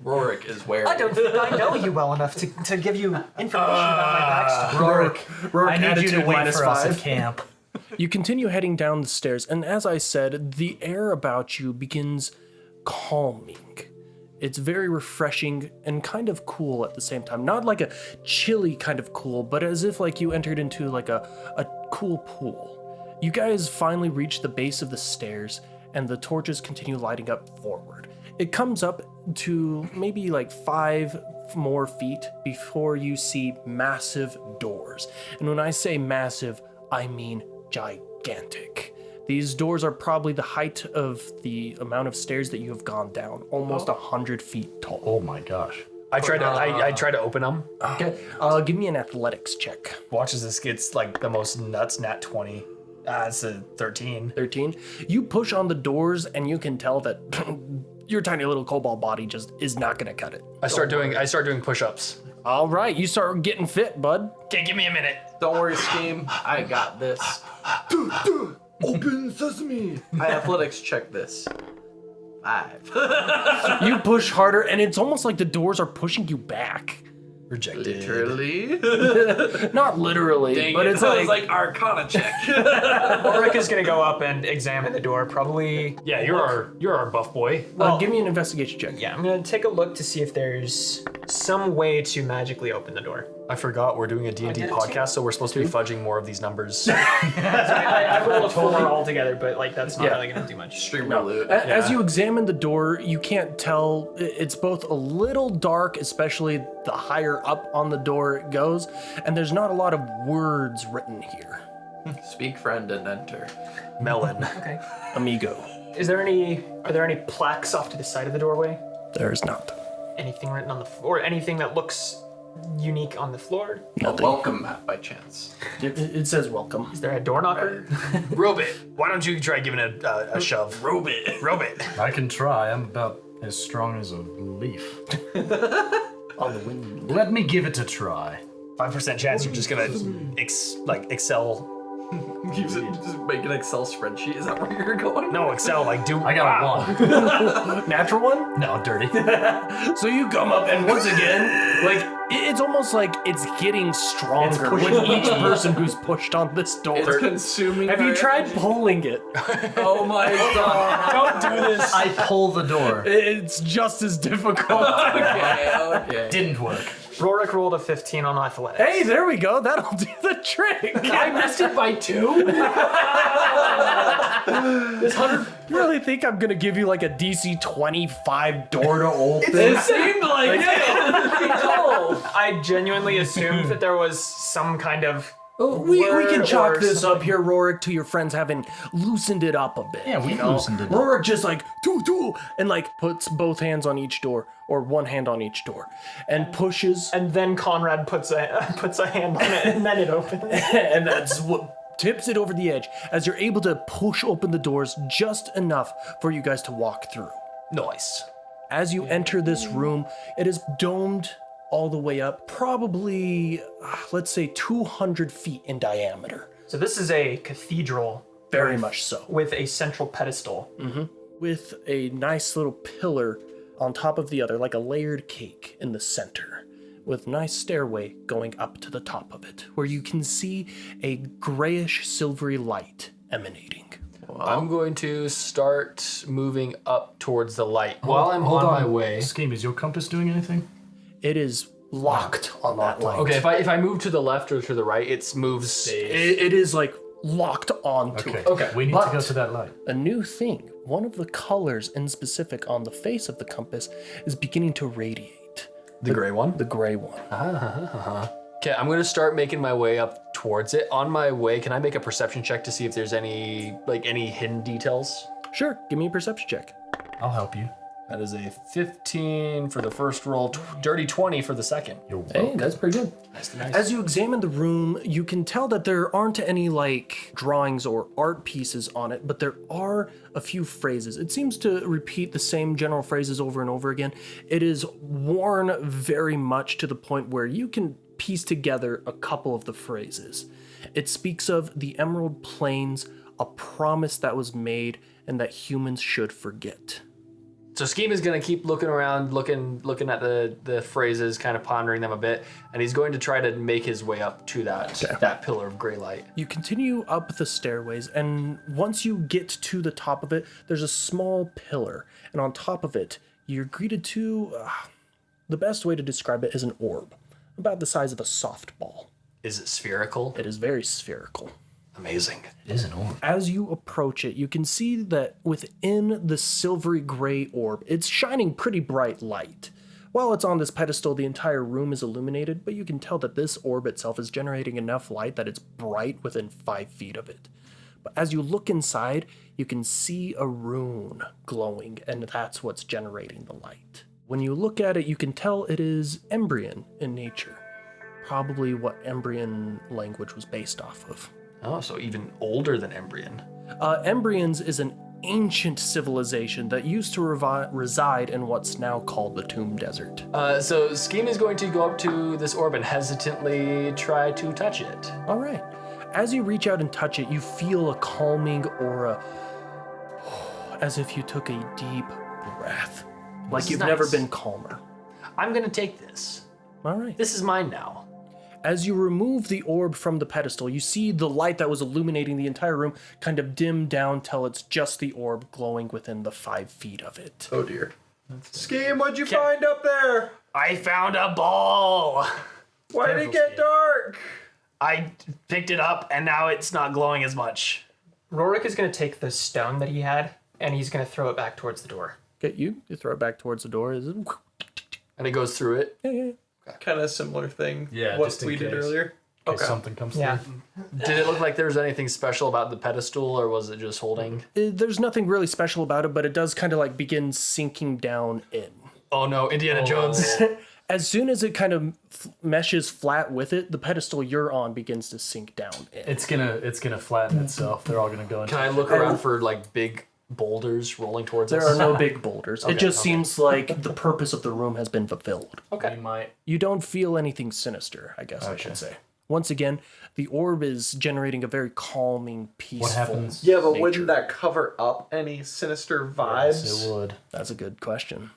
Speaker 6: Rorik is where.
Speaker 4: I don't think I know you well enough to give you information about my backstory.
Speaker 1: Rorik
Speaker 5: I need you to
Speaker 1: attitude
Speaker 5: wait
Speaker 1: minus
Speaker 5: for us
Speaker 1: 5.
Speaker 5: at camp.
Speaker 1: You continue heading down the stairs, and as I said, the air about you begins calming. It's very refreshing and kind of cool at the same time. Not like a chilly kind of cool, but as if like you entered into like a cool pool. You guys finally reach the base of the stairs, and the torches continue lighting up forward. It comes up to maybe like 5 more feet before you see massive doors. And when I say massive, I mean gigantic. These doors are probably the height of the amount of stairs that you have gone down, almost 100 feet tall.
Speaker 5: Oh my gosh.
Speaker 7: I tried to open them.
Speaker 1: Okay, give me an athletics check.
Speaker 7: Watch as this gets, like, the most nuts nat 20. It's a 13.
Speaker 1: 13. You push on the doors, and you can tell that your tiny little cobalt body just is not gonna cut it.
Speaker 7: I start doing push-ups.
Speaker 1: All right, you start getting fit, bud.
Speaker 7: Okay, give me a minute.
Speaker 6: Don't worry, Scheme. I got this. Open sesame. I athletics check this. 5.
Speaker 1: You push harder, and it's almost like the doors are pushing you back.
Speaker 7: Rejected.
Speaker 6: Literally.
Speaker 1: Not literally, but it's like
Speaker 6: Arcana check.
Speaker 4: Ulrich is gonna go up and examine the door, probably.
Speaker 7: Yeah, you're our buff boy.
Speaker 1: give me an investigation check.
Speaker 4: Yeah, I'm gonna take a look to see if there's some way to magically open the door.
Speaker 7: I forgot we're doing a D&D
Speaker 4: did it
Speaker 7: podcast, so we're supposed to be fudging more of these numbers.
Speaker 4: I rolled a 4 altogether, but like that's not really gonna do much.
Speaker 6: Streamer loot.
Speaker 1: As you examine the door, you can't tell. It's both a little dark, especially the higher up on the door it goes, and there's not a lot of words written here.
Speaker 6: Speak friend and enter.
Speaker 7: Melon.
Speaker 4: Okay.
Speaker 1: Amigo.
Speaker 4: Are there any plaques off to the side of the doorway?
Speaker 1: There's not.
Speaker 4: Anything written on the floor? Anything that looks unique on the floor?
Speaker 6: A welcome map by chance.
Speaker 1: It says welcome.
Speaker 4: Is there a door knocker?
Speaker 7: Robit. Why don't you try giving it a shove? Robit.
Speaker 5: I can try. I'm about as strong as a leaf.
Speaker 1: On the wind.
Speaker 5: Let me give it a try.
Speaker 7: 5% chance you're just gonna excel.
Speaker 6: Use it, just make an Excel spreadsheet. Is that where you're going?
Speaker 7: No, excel, like do.
Speaker 5: I got a 1.
Speaker 1: Natural one?
Speaker 5: No, dirty.
Speaker 1: So you come up, and once again, like, it's almost like it's getting stronger with each person who's pushed on this door.
Speaker 6: It's consuming.
Speaker 1: Have you
Speaker 6: our
Speaker 1: tried
Speaker 6: energy.
Speaker 1: pulling it?
Speaker 6: Oh my god.
Speaker 1: Don't do this.
Speaker 5: I pull the door.
Speaker 1: It's just as difficult.
Speaker 6: Okay.
Speaker 5: Didn't work.
Speaker 4: Rorik rolled a 15 on athletics.
Speaker 1: Hey, there we go. That'll do the trick.
Speaker 7: I missed it by 2?
Speaker 1: You really think I'm gonna give you like a DC 25 door to open?
Speaker 7: It seemed like it.
Speaker 4: I genuinely assumed that there was some kind of
Speaker 1: We can
Speaker 4: word
Speaker 1: chalk
Speaker 4: or
Speaker 1: this up
Speaker 4: something.
Speaker 1: here, Rorik, to your friends having loosened it up a bit.
Speaker 5: Yeah, we loosened it up.
Speaker 1: Rorik just like, doo, and like puts both hands on each door, or one hand on each door, and pushes,
Speaker 4: And then Conrad puts a hand on it, and then it opens.
Speaker 1: and that's what tips it over the edge, as you're able to push open the doors just enough for you guys to walk through.
Speaker 7: Nice.
Speaker 1: As you enter this room, it is domed all the way up, probably, let's say 200 feet in diameter.
Speaker 4: So this is a cathedral
Speaker 1: Very much so.
Speaker 4: with a central pedestal.
Speaker 1: With a nice little pillar on top of the other, like a layered cake in the center, with a nice stairway going up to the top of it, where you can see a grayish silvery light emanating.
Speaker 7: I'm going to start moving up towards the light while I'm
Speaker 5: Hold
Speaker 7: on my way.
Speaker 5: Scheme, is your compass doing anything?
Speaker 1: It is locked on that light.
Speaker 7: Okay, if I move to the left or to the right, it moves.
Speaker 1: It is like locked onto it.
Speaker 7: Okay,
Speaker 5: We need to go
Speaker 1: but-
Speaker 5: to that light.
Speaker 1: A new thing, one of the colors in specific on the face of the compass is beginning to radiate.
Speaker 7: The gray one.
Speaker 1: The gray one.
Speaker 7: Okay, I'm gonna start making my way up towards it. On my way, can I make a perception check to see if there's any hidden details?
Speaker 1: Sure, give me a perception check.
Speaker 5: I'll help you.
Speaker 7: That is a 15 for the first roll, dirty 20 for the second.
Speaker 1: Hey, that's pretty good.
Speaker 7: Nice.
Speaker 1: As you examine the room, you can tell that there aren't any like drawings or art pieces on it, but there are a few phrases. It seems to repeat the same general phrases over and over again. It is worn very much to the point where you can piece together a couple of the phrases. It speaks of the Emerald Plains, a promise that was made and that humans should forget.
Speaker 7: So Scheme is gonna keep looking around, looking at the phrases, kind of pondering them a bit, and he's going to try to make his way up to that pillar of gray light.
Speaker 1: You continue up the stairways, and once you get to the top of it, there's a small pillar, and on top of it, you're greeted to the best way to describe it is an orb, about the size of a softball.
Speaker 7: Is it spherical?
Speaker 1: It is very spherical.
Speaker 7: Amazing.
Speaker 5: It is an orb.
Speaker 1: As you approach it, you can see that within the silvery gray orb, it's shining pretty bright light. While it's on this pedestal, the entire room is illuminated, but you can tell that this orb itself is generating enough light that it's bright within 5 feet of it. But as you look inside, you can see a rune glowing, and that's what's generating the light. When you look at it, you can tell it is Embrian in nature. Probably what Embrian language was based off of.
Speaker 7: Oh, so even older than Embrian.
Speaker 1: Embrians is an ancient civilization that used to reside in what's now called the Tomb Desert.
Speaker 7: So Scheme is going to go up to this orb and hesitantly try to touch it.
Speaker 1: All right. As you reach out and touch it, you feel a calming aura, as if you took a deep breath, like
Speaker 7: is
Speaker 1: you've never
Speaker 7: nice.
Speaker 1: been calmer.
Speaker 7: I'm gonna take this.
Speaker 1: All right.
Speaker 7: This is mine now.
Speaker 1: As you remove the orb from the pedestal, you see the light that was illuminating the entire room kind of dim down till it's just the orb glowing within the 5 feet of it.
Speaker 6: Oh dear. Scheme, what'd you find up there?
Speaker 7: I found a ball.
Speaker 6: Why did it get dark?
Speaker 7: I picked it up and now it's not glowing as much.
Speaker 4: Rorik is going to take the stone that he had, and he's going to throw it back towards the door.
Speaker 1: Okay, you throw it back towards the door. Is it?
Speaker 7: And it goes through it.
Speaker 1: Yeah.
Speaker 6: Kind of similar thing.
Speaker 5: Yeah,
Speaker 6: What
Speaker 5: just in
Speaker 6: we did
Speaker 5: case.
Speaker 6: earlier.
Speaker 5: In case something comes
Speaker 4: Yeah.
Speaker 5: through.
Speaker 7: Did it look like there was anything special about the pedestal or was it just holding?
Speaker 1: There's nothing really special about it, but it does kind of like begin sinking down in.
Speaker 7: Oh no, Indiana Jones.
Speaker 1: As soon as it kind of meshes flat with it, the pedestal you're on begins to sink down in.
Speaker 5: It's gonna flatten itself. They're all gonna go into.
Speaker 7: Can I look around for like big boulders rolling towards
Speaker 1: There
Speaker 7: us?
Speaker 1: are no big boulders. It just seems like the purpose of the room has been fulfilled.
Speaker 7: Okay.
Speaker 5: We might.
Speaker 1: You don't feel anything sinister, I guess I should say. Once again, the orb is generating a very calming, peaceful.
Speaker 5: What happens?
Speaker 6: Yeah, but
Speaker 1: nature.
Speaker 6: wouldn't that cover up any sinister vibes?
Speaker 5: Yes, it would.
Speaker 1: That's a good question.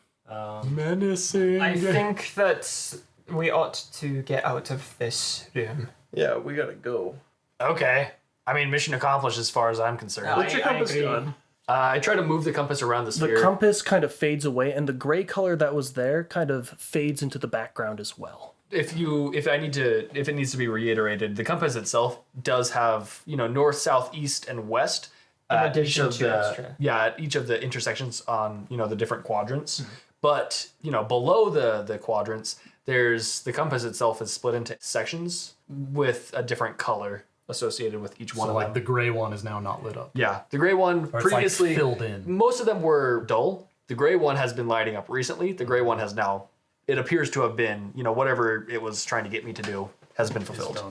Speaker 3: Menacing.
Speaker 4: I think that we ought to get out of this room.
Speaker 6: Yeah, we gotta go.
Speaker 7: Okay. I mean, mission accomplished as far as I'm concerned.
Speaker 6: What's your compass
Speaker 4: agree.
Speaker 6: doing?
Speaker 7: I try to move the compass around the
Speaker 1: The
Speaker 7: sphere.
Speaker 1: compass kind of fades away, and the gray color that was there kind of fades into the background as well.
Speaker 7: if it needs to be reiterated, the compass itself does have, north, south, east, and west. at
Speaker 4: addition
Speaker 7: each of
Speaker 4: to
Speaker 7: the,
Speaker 4: extra.
Speaker 7: Yeah, at each of the intersections on, the different quadrants. But, below the quadrants, the compass itself is split into sections with a different color associated with each one
Speaker 5: So
Speaker 7: of
Speaker 5: like
Speaker 7: them.
Speaker 5: the gray one is now not lit up.
Speaker 7: Yeah, the gray one
Speaker 5: Or it's
Speaker 7: previously
Speaker 5: like filled in.
Speaker 7: most of them were dull. The gray one has been lighting up recently. The gray one has now, it appears to have been, whatever it was trying to get me to do has been fulfilled.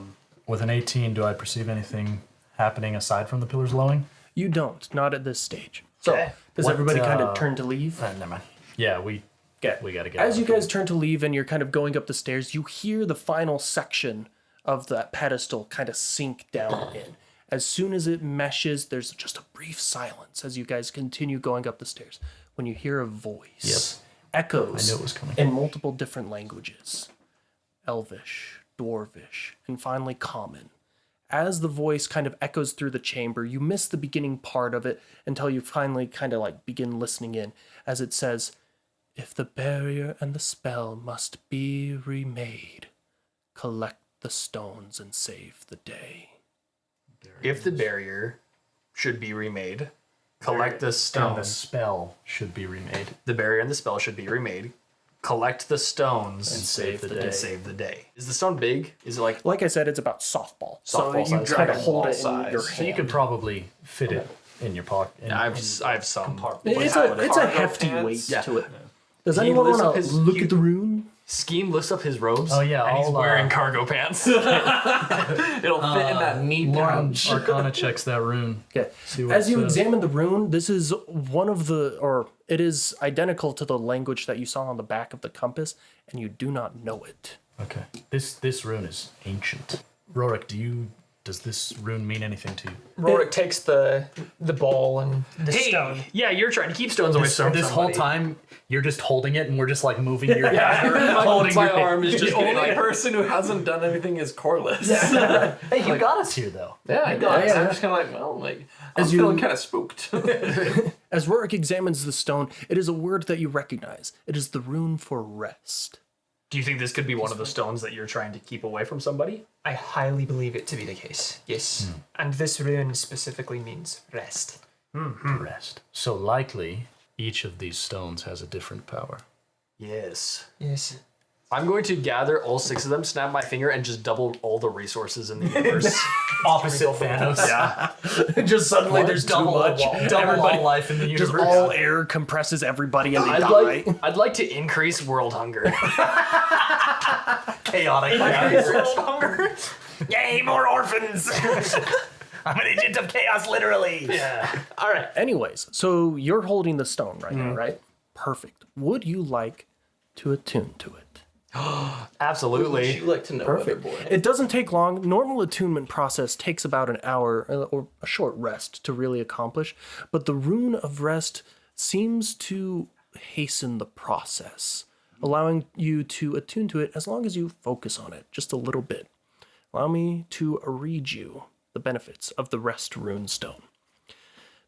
Speaker 5: With an 18, do I perceive anything happening aside from the pillars glowing?
Speaker 1: You don't, not at this stage. So,
Speaker 7: Okay.
Speaker 1: does
Speaker 5: What,
Speaker 1: everybody kind of turn to leave?
Speaker 5: Never mind. Yeah, we gotta get
Speaker 1: As
Speaker 5: out
Speaker 1: you
Speaker 5: of here.
Speaker 1: guys turn to leave and you're kind of going up the stairs, you hear the final section of that pedestal kind of sink down in. As soon as it meshes, there's just a brief silence as you guys continue going up the stairs. When you hear a voice, echoes
Speaker 5: I knew it was coming.
Speaker 1: in multiple different languages, Elvish, Dwarvish, and finally Common. As the voice kind of echoes through the chamber, you miss the beginning part of it until you finally kind of like begin listening in as it says, "If the barrier and the spell must be remade, collect the stones and save the day."
Speaker 7: If the barrier should be remade, collect the
Speaker 5: And
Speaker 7: stone.
Speaker 5: the spell should be remade.
Speaker 7: The barrier and the spell should be remade. Collect the stones
Speaker 5: And save the day.
Speaker 7: And save the day. Is the stone big? Is it like
Speaker 1: Like I said, it's about softball. So
Speaker 7: Softball
Speaker 1: you
Speaker 7: size.
Speaker 1: kind of
Speaker 7: Okay.
Speaker 1: hold it
Speaker 6: Ball
Speaker 1: in your
Speaker 6: size.
Speaker 1: hand.
Speaker 5: So you could probably fit it in your pocket.
Speaker 7: I have some.
Speaker 1: It's a
Speaker 3: cargo
Speaker 1: hefty
Speaker 3: pants?
Speaker 1: weight
Speaker 7: Yeah.
Speaker 1: to it. Does
Speaker 7: He
Speaker 1: anyone
Speaker 7: lifts up
Speaker 1: want to
Speaker 7: his-
Speaker 1: look
Speaker 7: he-
Speaker 1: at the rune?
Speaker 7: Scheme lifts up his robes.
Speaker 5: Oh, yeah,
Speaker 7: and he's
Speaker 5: I'll,
Speaker 7: wearing cargo pants.
Speaker 3: It'll fit in that knee
Speaker 5: Lauren
Speaker 3: pouch.
Speaker 5: Arcana checks that rune.
Speaker 1: Okay.
Speaker 5: See what
Speaker 1: As
Speaker 5: it
Speaker 1: you
Speaker 5: says.
Speaker 1: examine the rune, this is one of the, or it is identical to the language that you saw on the back of the compass, and you do not know it.
Speaker 5: Okay. This rune is ancient. Rorik, does this rune mean anything to you?
Speaker 4: Rorik takes the ball and the stone.
Speaker 7: Yeah, you're trying to keep stones away from
Speaker 5: This whole
Speaker 7: somebody.
Speaker 5: time, you're just holding it, and we're just like moving your hand.
Speaker 3: My
Speaker 5: your
Speaker 3: arm is just
Speaker 6: The only
Speaker 3: like,
Speaker 6: person who hasn't done anything is Corliss.
Speaker 5: Hey, you got us here, though.
Speaker 6: Yeah, I got it.
Speaker 1: yeah.
Speaker 6: I'm just kind of like, well, like, I'm
Speaker 1: As you-
Speaker 6: feeling kind of spooked.
Speaker 1: As Rorik examines the stone, it is a word that you recognize. It is the rune for rest.
Speaker 7: Do you think this could be one of the stones that you're trying to keep away from somebody?
Speaker 4: I highly believe it to be the case. Yes. And this rune specifically means rest.
Speaker 5: Rest. So likely, each of these stones has a different power.
Speaker 7: Yes.
Speaker 4: Yes.
Speaker 7: I'm going to gather all 6 of them, snap my finger, and just double all the resources in the universe.
Speaker 5: Opposite Thanos.
Speaker 7: Yeah.
Speaker 1: Just suddenly
Speaker 5: There's double all life in the universe.
Speaker 1: Just all air compresses everybody and they
Speaker 7: I'd
Speaker 1: die.
Speaker 7: like to increase world hunger.
Speaker 5: chaotic.
Speaker 7: Yay, more orphans!
Speaker 5: I'm an agent of chaos, literally.
Speaker 7: Yeah. All right.
Speaker 1: Anyways, so you're holding the stone right now, right? Perfect. Would you like to attune to it?
Speaker 7: Absolutely.
Speaker 6: you like to know,
Speaker 1: Perfect.
Speaker 6: Weatherboy?
Speaker 1: It doesn't take long. Normal attunement process takes about an hour or a short rest to really accomplish, but the rune of rest seems to hasten the process, allowing you to attune to it as long as you focus on it just a little bit. Allow me to read you the benefits of the rest rune stone.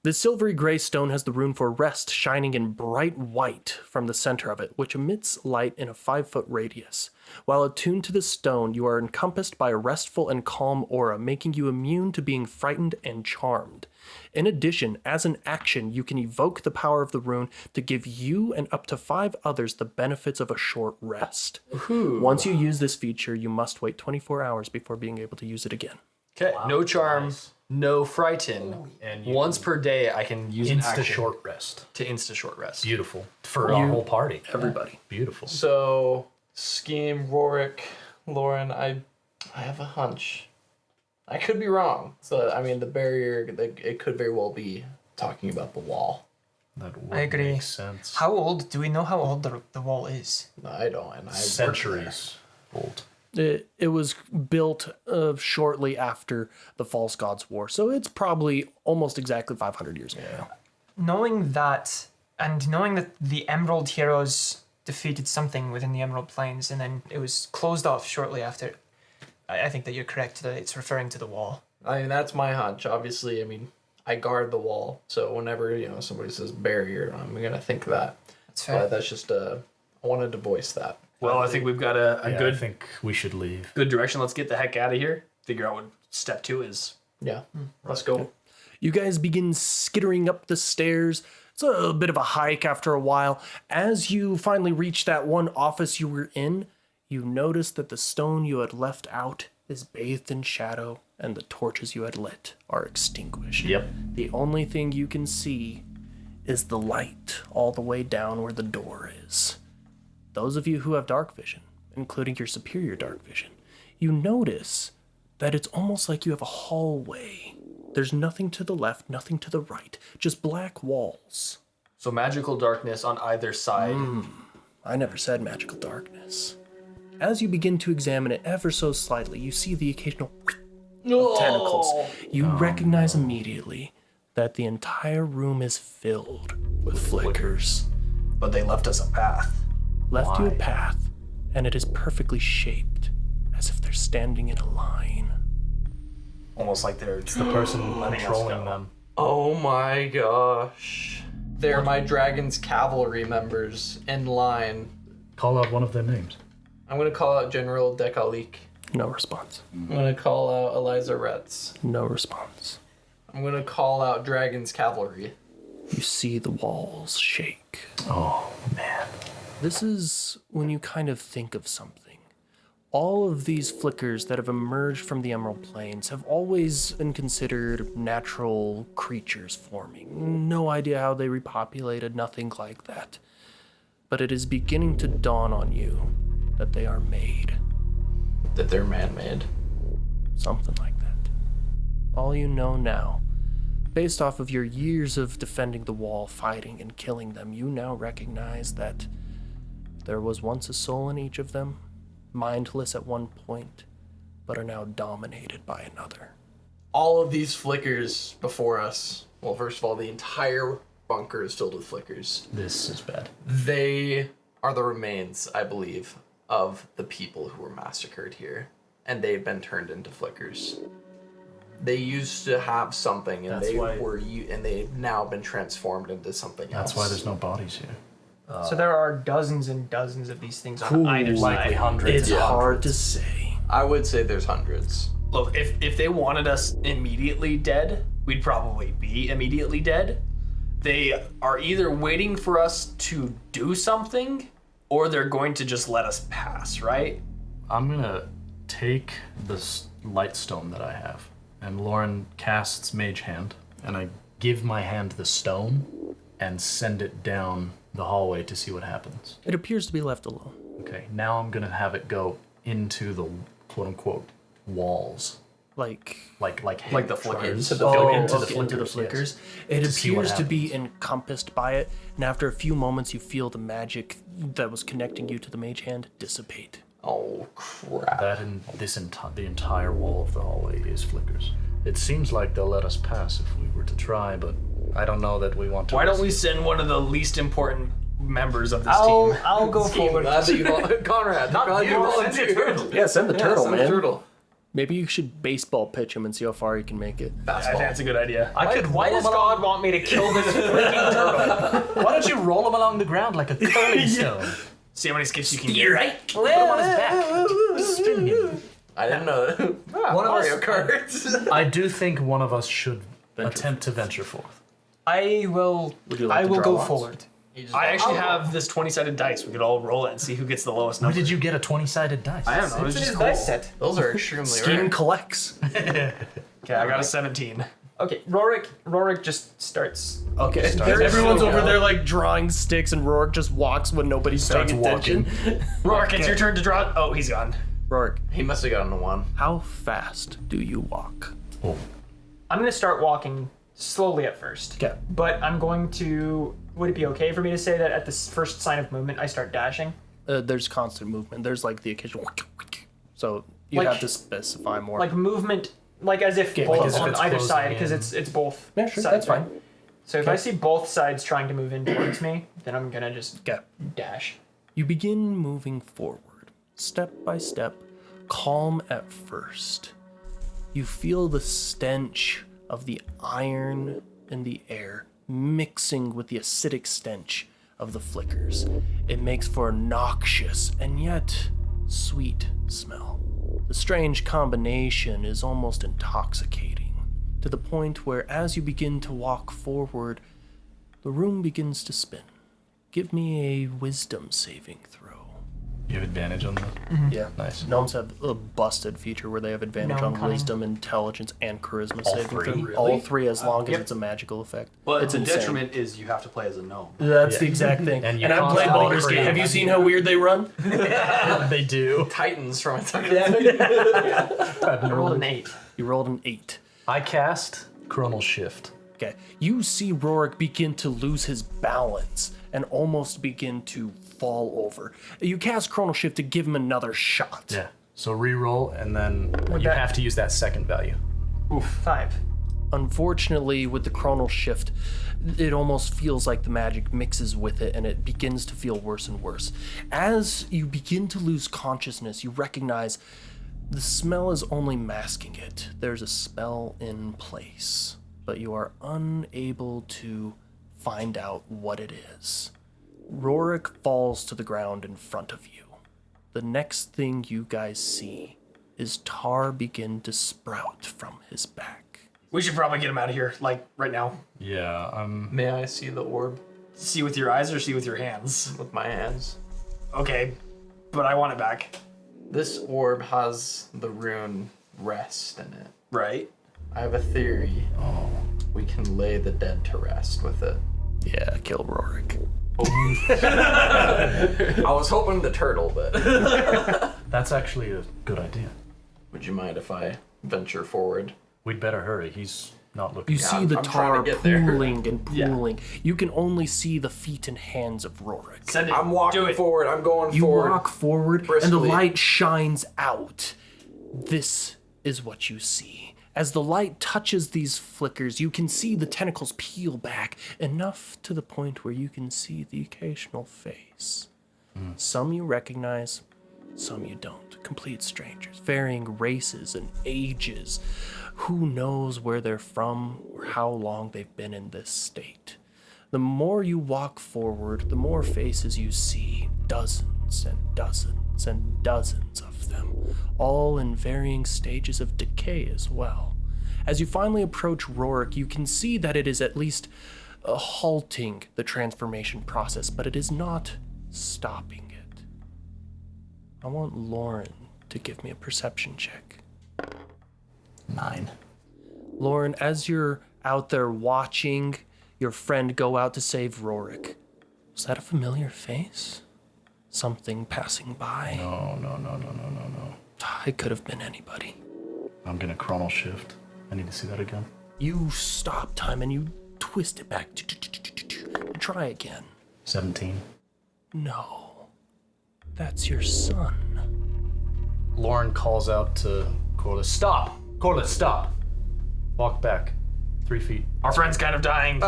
Speaker 1: This silvery gray stone has the rune for rest shining in bright white from the center of it, which emits light in a 5-foot radius. While attuned to the stone, you are encompassed by a restful and calm aura, making you immune to being frightened and charmed. In addition, as an action, you can evoke the power of the rune to give you and up to 5 others the benefits of a short rest. Once you use this feature, you must wait 24 hours before being able to use it again.
Speaker 7: Okay. No charm, no frighten.
Speaker 5: And
Speaker 7: Once per day, I can use an
Speaker 5: Insta
Speaker 7: action
Speaker 5: short rest.
Speaker 7: to insta short rest.
Speaker 5: Beautiful. For our whole party.
Speaker 1: Everybody.
Speaker 5: Beautiful.
Speaker 6: So, Scheme, Rorik, Lauren, I have a hunch. I could be wrong. So, I mean, the barrier, it could very well be talking about the wall.
Speaker 5: That would
Speaker 4: I agree.
Speaker 5: make sense.
Speaker 4: How old? Do we know how old the wall is?
Speaker 6: I don't, and I
Speaker 5: Centuries old.
Speaker 1: It was built shortly after the False Gods War, so it's probably almost exactly 500 years ago.
Speaker 4: Knowing that, and knowing that the Emerald Heroes defeated something within the Emerald Plains, and then it was closed off shortly after, I think that you're correct that it's referring to the wall.
Speaker 6: I mean, that's my hunch. Obviously, I mean, I guard the wall, so whenever somebody says barrier, I'm gonna think that.
Speaker 4: That's fair.
Speaker 6: But that's just I wanted to voice that.
Speaker 7: Well, I think we've got a
Speaker 5: I
Speaker 7: good
Speaker 5: think we should leave.
Speaker 7: good direction. Let's get the heck out of here. Figure out what step 2 is.
Speaker 6: Yeah, let's go.
Speaker 1: You guys begin skittering up the stairs. It's a bit of a hike after a while. As you finally reach that one office you were in, you notice that the stone you had left out is bathed in shadow and the torches you had lit are extinguished.
Speaker 5: Yep.
Speaker 1: The only thing you can see is the light all the way down where the door is. Those of you who have dark vision, including your superior dark vision, you notice that it's almost like you have a hallway. There's nothing to the left, nothing to the right, just black walls.
Speaker 7: So magical darkness on either side.
Speaker 1: I never said magical darkness. As you begin to examine it ever so slightly, you see the occasional of tentacles. You recognize immediately that the entire room is filled with flickers.
Speaker 7: But they left us a path.
Speaker 1: Left you a path, and it is perfectly shaped, as if they're standing in a line.
Speaker 7: Almost like they're
Speaker 5: The person
Speaker 7: letting us
Speaker 5: controlling
Speaker 7: go.
Speaker 5: them.
Speaker 6: Oh my gosh. They're my dragon's cavalry members in line.
Speaker 5: Call out one of their names.
Speaker 6: I'm gonna call out General Dekalik.
Speaker 1: No response.
Speaker 6: I'm gonna call out Eliza Retz.
Speaker 1: No response.
Speaker 6: I'm gonna call out Dragon's Cavalry.
Speaker 1: You see the walls shake.
Speaker 5: Oh, man.
Speaker 1: This is when you kind of think of something. All of these flickers that have emerged from the Emerald Plains have always been considered natural creatures forming. No idea how they repopulated, nothing like that. But it is beginning to dawn on you that they are made.
Speaker 6: That they're man-made.
Speaker 1: Something like that. All you know now, based off of your years of defending the wall, fighting and killing them, you now recognize that there was once a soul in each of them, mindless at one point, but are now dominated by another.
Speaker 6: All of these flickers before us, well, first of all, the entire bunker is filled with flickers.
Speaker 5: This is bad.
Speaker 6: They are the remains, I believe, of the people who were massacred here, and they've been turned into flickers. They used to have something, and
Speaker 5: That's
Speaker 6: they
Speaker 5: why-
Speaker 6: and they've now been transformed into something else.
Speaker 5: That's why there's no bodies here.
Speaker 4: So there are dozens and dozens of these things on either
Speaker 5: Likely
Speaker 4: side.
Speaker 5: hundreds.
Speaker 1: It's hard to say.
Speaker 6: I would say there's hundreds.
Speaker 7: Look, if they wanted us immediately dead, we'd probably be immediately dead. They are either waiting for us to do something, or they're going to just let us pass, right?
Speaker 5: I'm gonna take this light stone that I have, and Lauren casts Mage Hand, and I give my hand the stone and send it down the hallway to see what happens.
Speaker 1: It appears to be left alone.
Speaker 5: Okay, now I'm gonna have it go into the quote-unquote walls,
Speaker 1: Like
Speaker 7: Like
Speaker 5: like
Speaker 7: the flickers.
Speaker 6: Into the
Speaker 1: Oh,
Speaker 5: into
Speaker 1: okay,
Speaker 5: the
Speaker 1: into the
Speaker 5: flickers,
Speaker 1: flickers. It
Speaker 5: To see what
Speaker 1: appears to be
Speaker 5: happens.
Speaker 1: encompassed by it, and after a few moments, you feel the magic that was connecting you to the mage hand dissipate.
Speaker 6: Oh crap!
Speaker 5: That and the entire wall of the hallway is flickers. It seems like they'll let us pass if we were to try, but I don't know that we want to.
Speaker 7: Why don't
Speaker 5: risk
Speaker 7: we
Speaker 5: it.
Speaker 7: send one of the least important members of this
Speaker 4: I'll
Speaker 7: team?
Speaker 4: I'll go forward.
Speaker 6: Glad that you Conrad. Glad you volunteered.
Speaker 1: Yeah, send the turtle,
Speaker 6: send
Speaker 1: man.
Speaker 6: the turtle.
Speaker 1: Maybe you should baseball pitch him and see how far he can make it.
Speaker 7: I think that's a good idea.
Speaker 4: Why does God want me to kill this freaking turtle?
Speaker 5: Why don't you roll him along the ground like a curling stone?
Speaker 7: See how many skips you can get.
Speaker 1: right.
Speaker 5: Put him on his back. Spin him.
Speaker 6: I didn't know that.
Speaker 5: One of
Speaker 6: Mario
Speaker 5: us-
Speaker 6: Kart.
Speaker 5: I do think one of us should attempt to venture forth.
Speaker 4: I will.
Speaker 1: Would you like
Speaker 4: I
Speaker 1: to
Speaker 4: will
Speaker 1: draw
Speaker 4: go
Speaker 1: lots?
Speaker 4: forward.
Speaker 7: I actually have this 20-sided dice. We could all roll it and see who gets the lowest
Speaker 5: Where
Speaker 7: number.
Speaker 5: did you get a 20-sided dice?
Speaker 7: I don't know. It was
Speaker 4: It's in
Speaker 7: just
Speaker 4: his
Speaker 7: cool.
Speaker 4: dice set.
Speaker 6: Those are extremely
Speaker 1: Scheme
Speaker 6: rare.
Speaker 1: collects.
Speaker 7: Okay, I got a 17.
Speaker 4: Okay, Rorik just starts.
Speaker 1: Okay.
Speaker 4: There is
Speaker 1: Everyone's
Speaker 4: no
Speaker 1: over
Speaker 4: go.
Speaker 1: there like drawing sticks, and Rourke just walks when nobody's
Speaker 5: Starts
Speaker 1: paying attention.
Speaker 7: Rourke, it's your turn to draw. Oh, he's gone.
Speaker 1: Rourke,
Speaker 6: He must have gotten a 1.
Speaker 1: how fast do you walk?
Speaker 5: Oh,
Speaker 4: I'm gonna start walking slowly at first.
Speaker 1: Okay.
Speaker 4: But I'm going to. Would it be okay for me to say that at the first sign of movement, I start dashing?
Speaker 1: There's constant movement. There's like the occasional. So you
Speaker 4: Like-
Speaker 1: have to specify more.
Speaker 4: Like movement, like as if
Speaker 1: Yeah,
Speaker 4: both
Speaker 1: because if
Speaker 4: on
Speaker 5: it's
Speaker 4: either
Speaker 5: closing
Speaker 4: side, because
Speaker 5: in.
Speaker 4: it's both.
Speaker 1: Yeah, sure,
Speaker 4: sides,
Speaker 1: that's fine.
Speaker 4: right? So if I see both sides trying to move in towards me, then I'm gonna just
Speaker 1: Okay.
Speaker 4: dash.
Speaker 1: You begin moving forward, step by step, calm at first. You feel the stench of the iron in the air mixing with the acidic stench of the flickers. It makes for a noxious and yet sweet smell. The strange combination is almost intoxicating, to the point where as you begin to walk forward, the room begins to spin. Give me a wisdom saving throw.
Speaker 2: You have advantage on that?
Speaker 1: Yeah.
Speaker 2: Nice.
Speaker 1: Gnomes have a busted feature where they have advantage
Speaker 4: Gnome
Speaker 1: on
Speaker 4: cunning.
Speaker 1: wisdom, intelligence, and charisma
Speaker 2: All
Speaker 1: saving
Speaker 2: three?
Speaker 1: throw.
Speaker 2: Really?
Speaker 1: All three, as long as
Speaker 3: Yep.
Speaker 1: it's a magical effect.
Speaker 3: But
Speaker 1: it's
Speaker 3: the
Speaker 1: insane.
Speaker 3: detriment is you have to play as a gnome.
Speaker 1: That's the exact thing.
Speaker 2: And
Speaker 1: And,
Speaker 2: you
Speaker 1: I've played
Speaker 2: constantly
Speaker 1: Baldur's Gate.
Speaker 2: create-
Speaker 1: Have you seen how weird they run?
Speaker 2: They do.
Speaker 3: Titans from a
Speaker 4: I rolled an 8.
Speaker 1: You rolled an 8.
Speaker 2: I cast Chronal Shift.
Speaker 1: Okay. You see Rorik begin to lose his balance and almost begin to fall over. You cast Chronal Shift to give him another shot.
Speaker 2: Yeah. So re-roll, and then you
Speaker 4: that-
Speaker 2: have to use that second value.
Speaker 4: 5.
Speaker 1: Unfortunately, with the Chronal Shift, it almost feels like the magic mixes with it and it begins to feel worse and worse. As you begin to lose consciousness, you recognize the smell is only masking it. There's a spell in place, but you are unable to find out what it is. Rorik falls to the ground in front of you. The next thing you guys see is tar begin to sprout from his back.
Speaker 3: We should probably get him out of here, like right now.
Speaker 2: Yeah,
Speaker 6: May I see the orb
Speaker 3: See with your eyes or see with your hands?
Speaker 6: with my hands?
Speaker 3: Okay, but I want it back.
Speaker 6: This orb has the rune rest in it.
Speaker 3: Right?
Speaker 6: I have a theory. We can lay the dead to rest with it.
Speaker 1: Yeah, kill Rorik.
Speaker 6: I was hoping the turtle, but
Speaker 2: that's actually a good idea.
Speaker 6: would you mind if I venture forward?
Speaker 2: We'd better hurry. He's not looking.
Speaker 1: You see the
Speaker 6: I'm trying
Speaker 1: tar
Speaker 6: to get there.
Speaker 1: pooling and pooling. You can only see the feet and hands of Rorik.
Speaker 3: Send it.
Speaker 6: I'm walking
Speaker 3: Do it.
Speaker 6: forward. I'm going
Speaker 1: You
Speaker 6: forward.
Speaker 1: walk forward, and the
Speaker 6: briskly.
Speaker 1: light shines out. This is what you see. As the light touches these flickers, you can see the tentacles peel back, enough to the point where you can see the occasional face. Some you recognize, some you don't. Complete strangers, varying races and ages. Who knows where they're from or how long they've been in this state. The more you walk forward, the more faces you see. Dozens and dozens and dozens of them, all in varying stages of decay as well. As you finally approach Rorik, you can see that it is at least halting the transformation process, but it is not stopping it. I want Lauren to give me a perception check.
Speaker 2: 9.
Speaker 1: Lauren, as you're out there watching your friend go out to save Rorik, was that a familiar face? Something passing by?
Speaker 2: No.
Speaker 1: It could have been anybody.
Speaker 2: I'm gonna Chronal Shift. I need to see that again.
Speaker 1: You stop time and you twist it back. And try again.
Speaker 2: 17.
Speaker 1: No. That's your son.
Speaker 2: Lauren calls out to Corliss. Stop! Corliss, stop! Walk back. 3 feet.
Speaker 3: Our friend's kind of dying.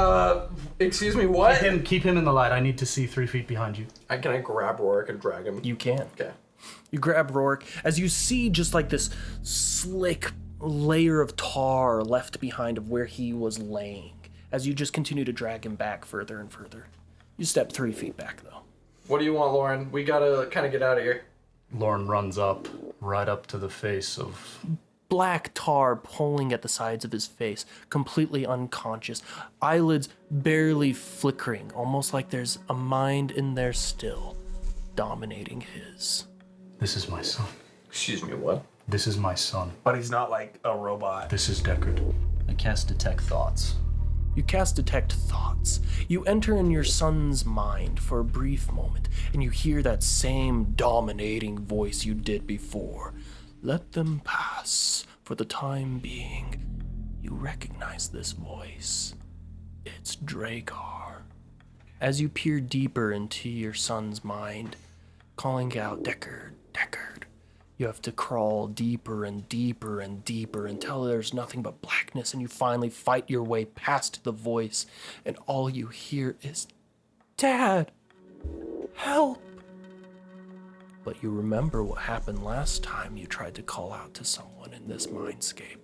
Speaker 6: Excuse me, what?
Speaker 2: Keep him in the light. I need to see 3 feet behind you.
Speaker 6: Can I grab Rorik and drag him?
Speaker 1: You can.
Speaker 6: Okay.
Speaker 1: You grab Rorik as you see just like this slick layer of tar left behind of where he was laying. As you just continue to drag him back further and further. You step 3 feet back though.
Speaker 6: What do you want, Lauren? We gotta kind of get out of here.
Speaker 2: Lauren runs up, right up to the face of.
Speaker 1: Black tar pulling at the sides of his face, completely unconscious, eyelids barely flickering, almost like there's a mind in there still, dominating his.
Speaker 2: This is my son.
Speaker 6: Excuse me, what?
Speaker 2: This is my son.
Speaker 3: But he's not like a robot.
Speaker 2: This is Deckard.
Speaker 5: I cast Detect Thoughts.
Speaker 1: You cast Detect Thoughts. You enter in your son's mind for a brief moment, and you hear that same dominating voice you did before. Let them pass for the time being. You recognize this voice. It's Dragar. As you peer deeper into your son's mind, calling out, Deckard, Deckard, you have to crawl deeper and deeper and deeper until there's nothing but blackness, and you finally fight your way past the voice, and all you hear is, Dad, help. But you remember what happened last time you tried to call out to someone in this mindscape.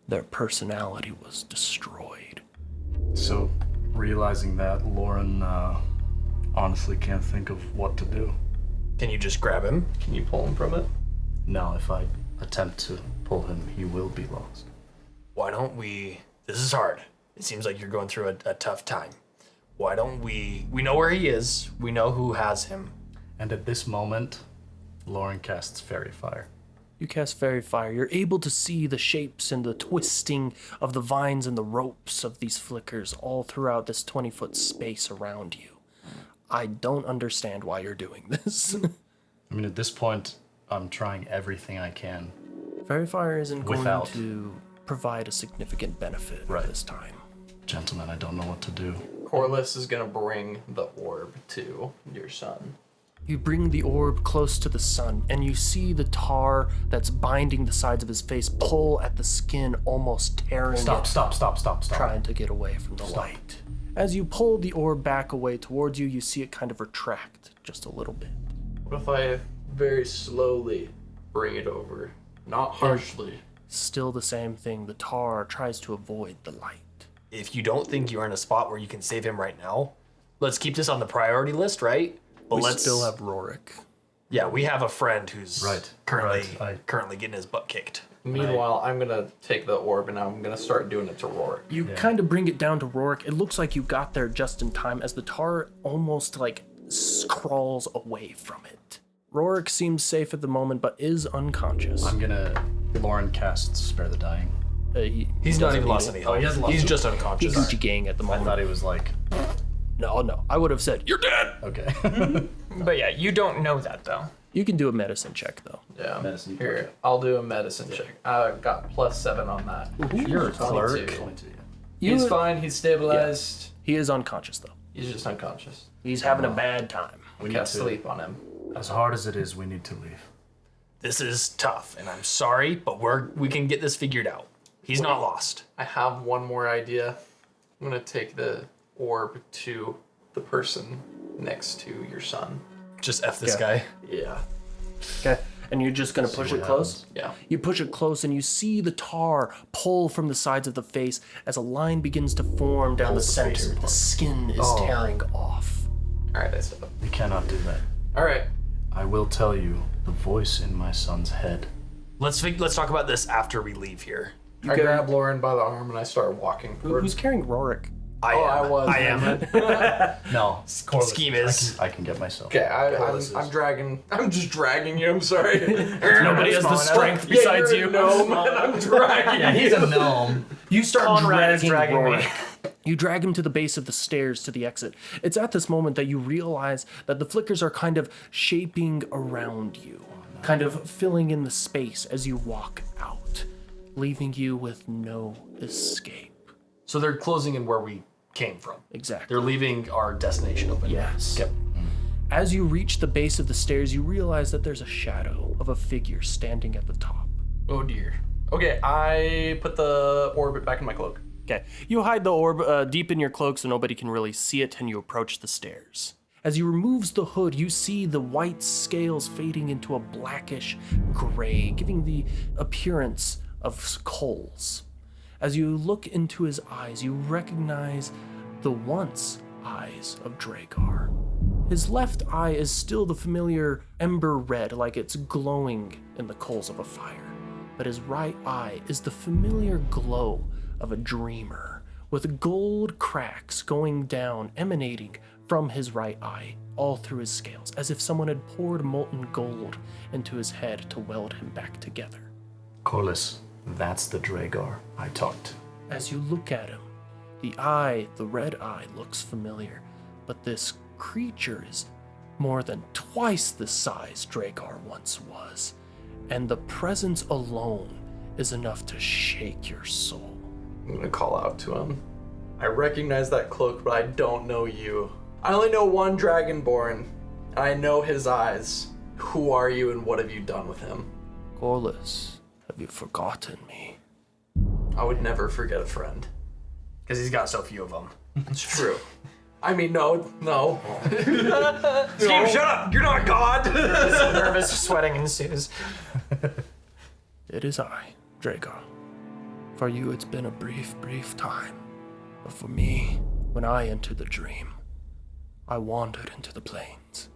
Speaker 1: Their personality was destroyed.
Speaker 2: So, realizing that, Lauren honestly can't think of what to do.
Speaker 7: Can you just grab him?
Speaker 6: Can you pull him from it?
Speaker 2: Now, if I attempt to pull him, he will be lost.
Speaker 7: Why don't we... This is hard. It seems like you're going through a tough time. Why don't we know where he is. We know who has him.
Speaker 2: And at this moment, Lauren casts Fairy Fire.
Speaker 1: You cast Fairy Fire. You're able to see the shapes and the twisting of the vines and the ropes of these flickers all throughout this 20-foot space around you. I don't understand why you're doing this.
Speaker 2: I mean, at this point, I'm trying everything I can.
Speaker 1: Fairy Fire isn't going
Speaker 2: Without.
Speaker 1: to provide a significant benefit
Speaker 2: Right.
Speaker 1: this time.
Speaker 2: Gentlemen, I don't know what to do.
Speaker 6: Corliss is gonna bring the orb to your son.
Speaker 1: You bring the orb close to the sun, and you see the tar that's binding the sides of his face pull at the skin, almost tearing
Speaker 5: Stop,
Speaker 1: it,
Speaker 5: stop.
Speaker 1: trying to get away from the light. As you pull the orb back away towards you, you see it kind of retract just a little bit.
Speaker 6: What if I very slowly bring it over? Not harshly.
Speaker 1: Still the same thing. The tar tries to avoid the light.
Speaker 7: If you don't think you're in a spot where you can save him right now, let's keep this on the priority list, right? But
Speaker 1: We
Speaker 7: let's
Speaker 1: still have Rorik.
Speaker 7: Yeah, we have a friend who's currently
Speaker 2: Right.
Speaker 7: currently getting his butt kicked.
Speaker 6: Meanwhile, I'm gonna take the orb and I'm gonna start doing it to Rorik.
Speaker 1: You kind of bring it down to Rorik. It looks like you got there just in time as the tar almost like crawls away from it. Rorik seems safe at the moment, but is unconscious.
Speaker 2: Lauren casts Spare the Dying.
Speaker 7: He's not
Speaker 1: doesn't
Speaker 7: even lost
Speaker 1: need
Speaker 7: any
Speaker 1: it.
Speaker 7: health.
Speaker 2: he hasn't lost
Speaker 7: He's
Speaker 2: it.
Speaker 7: just
Speaker 1: He's
Speaker 7: unconscious.
Speaker 1: Gucci gang at the
Speaker 2: I
Speaker 1: moment.
Speaker 2: thought he was like,
Speaker 1: No. I would have said, you're dead.
Speaker 2: okay.
Speaker 4: But yeah, you don't know that though.
Speaker 1: You can do a medicine check, though.
Speaker 6: Yeah.
Speaker 2: Medicine.
Speaker 6: Here, I'll do a medicine check. I got +7 on that.
Speaker 2: You're a
Speaker 6: 22.
Speaker 2: clerk.
Speaker 6: He's fine. He's stabilized.
Speaker 1: He is unconscious, though.
Speaker 6: He's just unconscious.
Speaker 1: He's having a bad time.
Speaker 6: We can't sleep on him.
Speaker 2: As hard as it is, we need to leave.
Speaker 7: This is tough, and I'm sorry, but we can get this figured out. He's not lost.
Speaker 6: I have one more idea. I'm gonna take the orb to the person next to your son.
Speaker 7: Just F this
Speaker 1: Yeah.
Speaker 7: guy.
Speaker 6: Yeah.
Speaker 1: Okay. And you're just going to push it close?
Speaker 6: Yeah.
Speaker 1: You push it close, and you see the tar pull from the sides of the face as a line begins to form down the center. The skin is tearing off.
Speaker 6: All right, I said.
Speaker 2: We cannot do that.
Speaker 6: All right.
Speaker 2: I will tell you the voice in my son's head.
Speaker 7: Let's talk about this after we leave here.
Speaker 6: I grab Lauren by the arm and I start walking.
Speaker 1: Who's carrying Rorik?
Speaker 7: I am.
Speaker 2: No,
Speaker 7: Scheme is
Speaker 2: I can get myself.
Speaker 6: Okay, I'm dragging. I'm just dragging you. I'm sorry.
Speaker 1: Nobody has the strength besides you.
Speaker 6: No, man, I'm dragging.
Speaker 5: Yeah, he's a gnome.
Speaker 1: You start
Speaker 4: Conrad is
Speaker 1: dragging
Speaker 4: dragging me.
Speaker 1: Rorik. You drag him to the base of the stairs to the exit. It's at this moment that you realize that the flickers are kind of shaping around you, kind of filling in the space as you walk out, leaving you with no escape.
Speaker 7: So they're closing in where we came from.
Speaker 1: Exactly.
Speaker 7: They're leaving our destination open.
Speaker 1: Yes.
Speaker 7: Yep.
Speaker 1: As you reach the base of the stairs, you realize that there's a shadow of a figure standing at the top.
Speaker 6: Oh dear. Okay, I put the orb back in my cloak.
Speaker 1: Okay, you hide the orb deep in your cloak so nobody can really see it, and you approach the stairs. As he removes the hood, you see the white scales fading into a blackish gray, giving the appearance of coals. As you look into his eyes, you recognize the once eyes of Dragar. His left eye is still the familiar ember red, like it's glowing in the coals of a fire. But his right eye is the familiar glow of a dreamer, with gold cracks going down, emanating from his right eye, all through his scales, as if someone had poured molten gold into his head to weld him back together.
Speaker 2: Corliss, that's the Dragar I talked to.
Speaker 1: As you look at him, the red eye, looks familiar, but this creature is more than twice the size Dragar once was, and the presence alone is enough to shake your soul.
Speaker 6: I'm gonna call out to him. I recognize that cloak, but I don't know you. I only know one Dragonborn. I know his eyes. Who are you and what have you done with him?
Speaker 1: Corlys, have you forgotten me?
Speaker 6: I would never forget a friend.
Speaker 3: Because he's got so few of them.
Speaker 6: It's true. I mean, no.
Speaker 3: Steve, shut up! You're not God!
Speaker 4: Nervous sweating ensues.
Speaker 1: It is I, Dragar. For you, it's been a brief time. But for me, when I entered the dream, I wandered into the plains.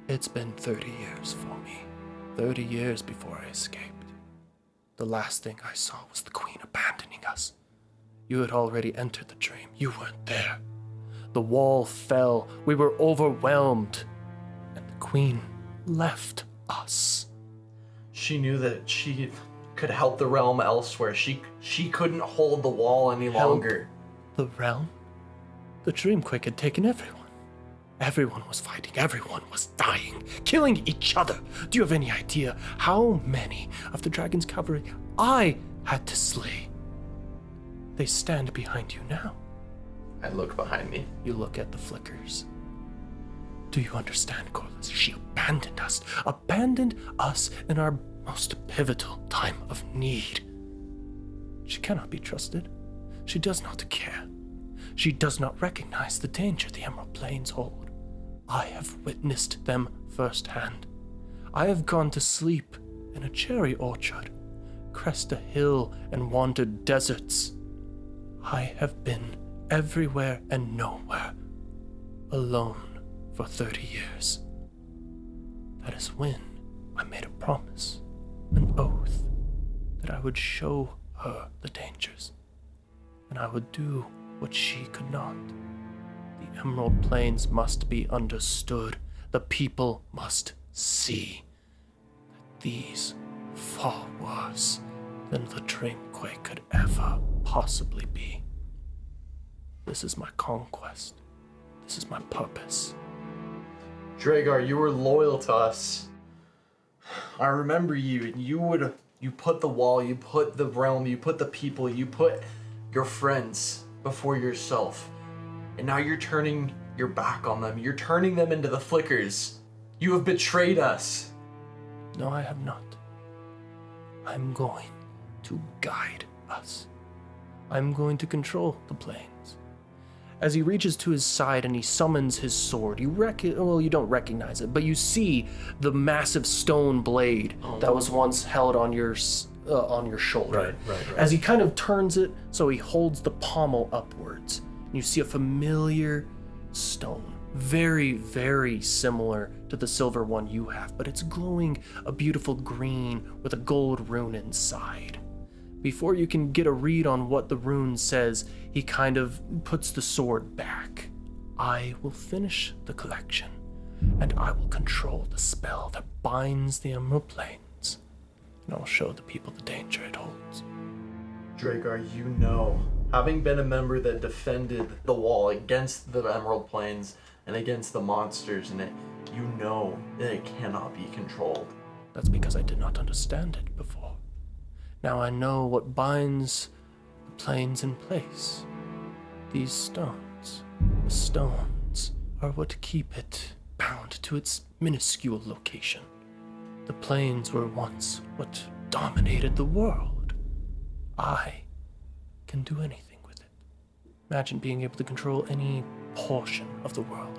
Speaker 1: It's been 30 years for me. 30 years before I escaped. The last thing I saw was the Queen abandoning us. You had already entered the dream. You weren't there. The wall fell. We were overwhelmed. And the Queen left us.
Speaker 6: She knew that she could help the realm elsewhere. She couldn't hold the wall any longer.
Speaker 1: The realm? The Dreamquake had taken everyone. Everyone was fighting. Everyone was dying. Killing each other. Do you have any idea how many of the dragon's cavalry I had to slay? They stand behind you now.
Speaker 6: I look behind me.
Speaker 1: You look at the flickers. Do you understand, Corlys? She abandoned us. Abandoned us in our most pivotal time of need. She cannot be trusted. She does not care. She does not recognize the danger the Emerald Plains hold. I have witnessed them firsthand. I have gone to sleep in a cherry orchard, crest a hill, and wandered deserts. I have been everywhere and nowhere, alone for 30 years. That is when I made a promise, an oath, that I would show her the dangers, and I would do what she could not. The Emerald Plains must be understood. The people must see that these are far worse than the Dreamquake could ever possibly be. This is my conquest. This is my purpose.
Speaker 6: Dragar, you were loyal to us. I remember you. You put the wall, you put the realm, you put the people, you put your friends before yourself. And now you're turning your back on them. You're turning them into the flickers. You have betrayed us.
Speaker 1: No, I have not. I'm going to guide us. I'm going to control the plains. As he reaches to his side and he summons his sword, you don't recognize it, but you see the massive stone blade that was once held on your shoulder.
Speaker 2: Right.
Speaker 1: As he kind of turns it, so he holds the pommel upwards. You see a familiar stone, very, very similar to the silver one you have, but it's glowing a beautiful green with a gold rune inside. Before you can get a read on what the rune says, he kind of puts the sword back. I will finish the collection, and I will control the spell that binds the Emerald Plains, and I'll show the people the danger it holds.
Speaker 6: Dragar, you know, having been a member that defended the wall against the Emerald Plains and against the monsters in it, you know that it cannot be controlled.
Speaker 1: That's because I did not understand it before. Now I know what binds the plains in place. These stones. The stones are what keep it bound to its minuscule location. The plains were once what dominated the world. I can do anything with it. Imagine being able to control any portion of the world.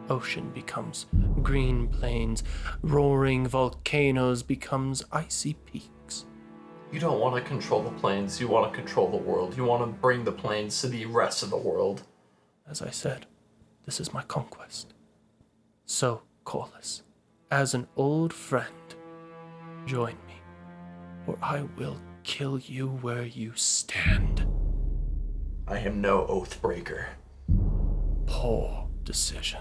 Speaker 1: Ocean becomes green plains, roaring volcanoes becomes icy peaks.
Speaker 6: You don't want to control the plains, you want to control the world. You want to bring the plains to the rest of the world.
Speaker 1: As I said, this is my conquest. So, Corlys, as an old friend, join me, or I will kill you where you stand.
Speaker 6: I am no oath breaker.
Speaker 1: Poor decision.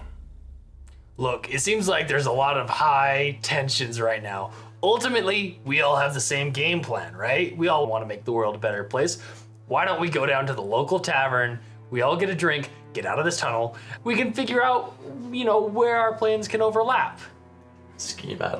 Speaker 3: Look, it seems like there's a lot of high tensions right now. Ultimately, we all have the same game plan, right? We all want to make the world a better place. Why don't we go down to the local tavern, we all get a drink, get out of this tunnel, we can figure out, where our plans can overlap.
Speaker 6: Scheme, I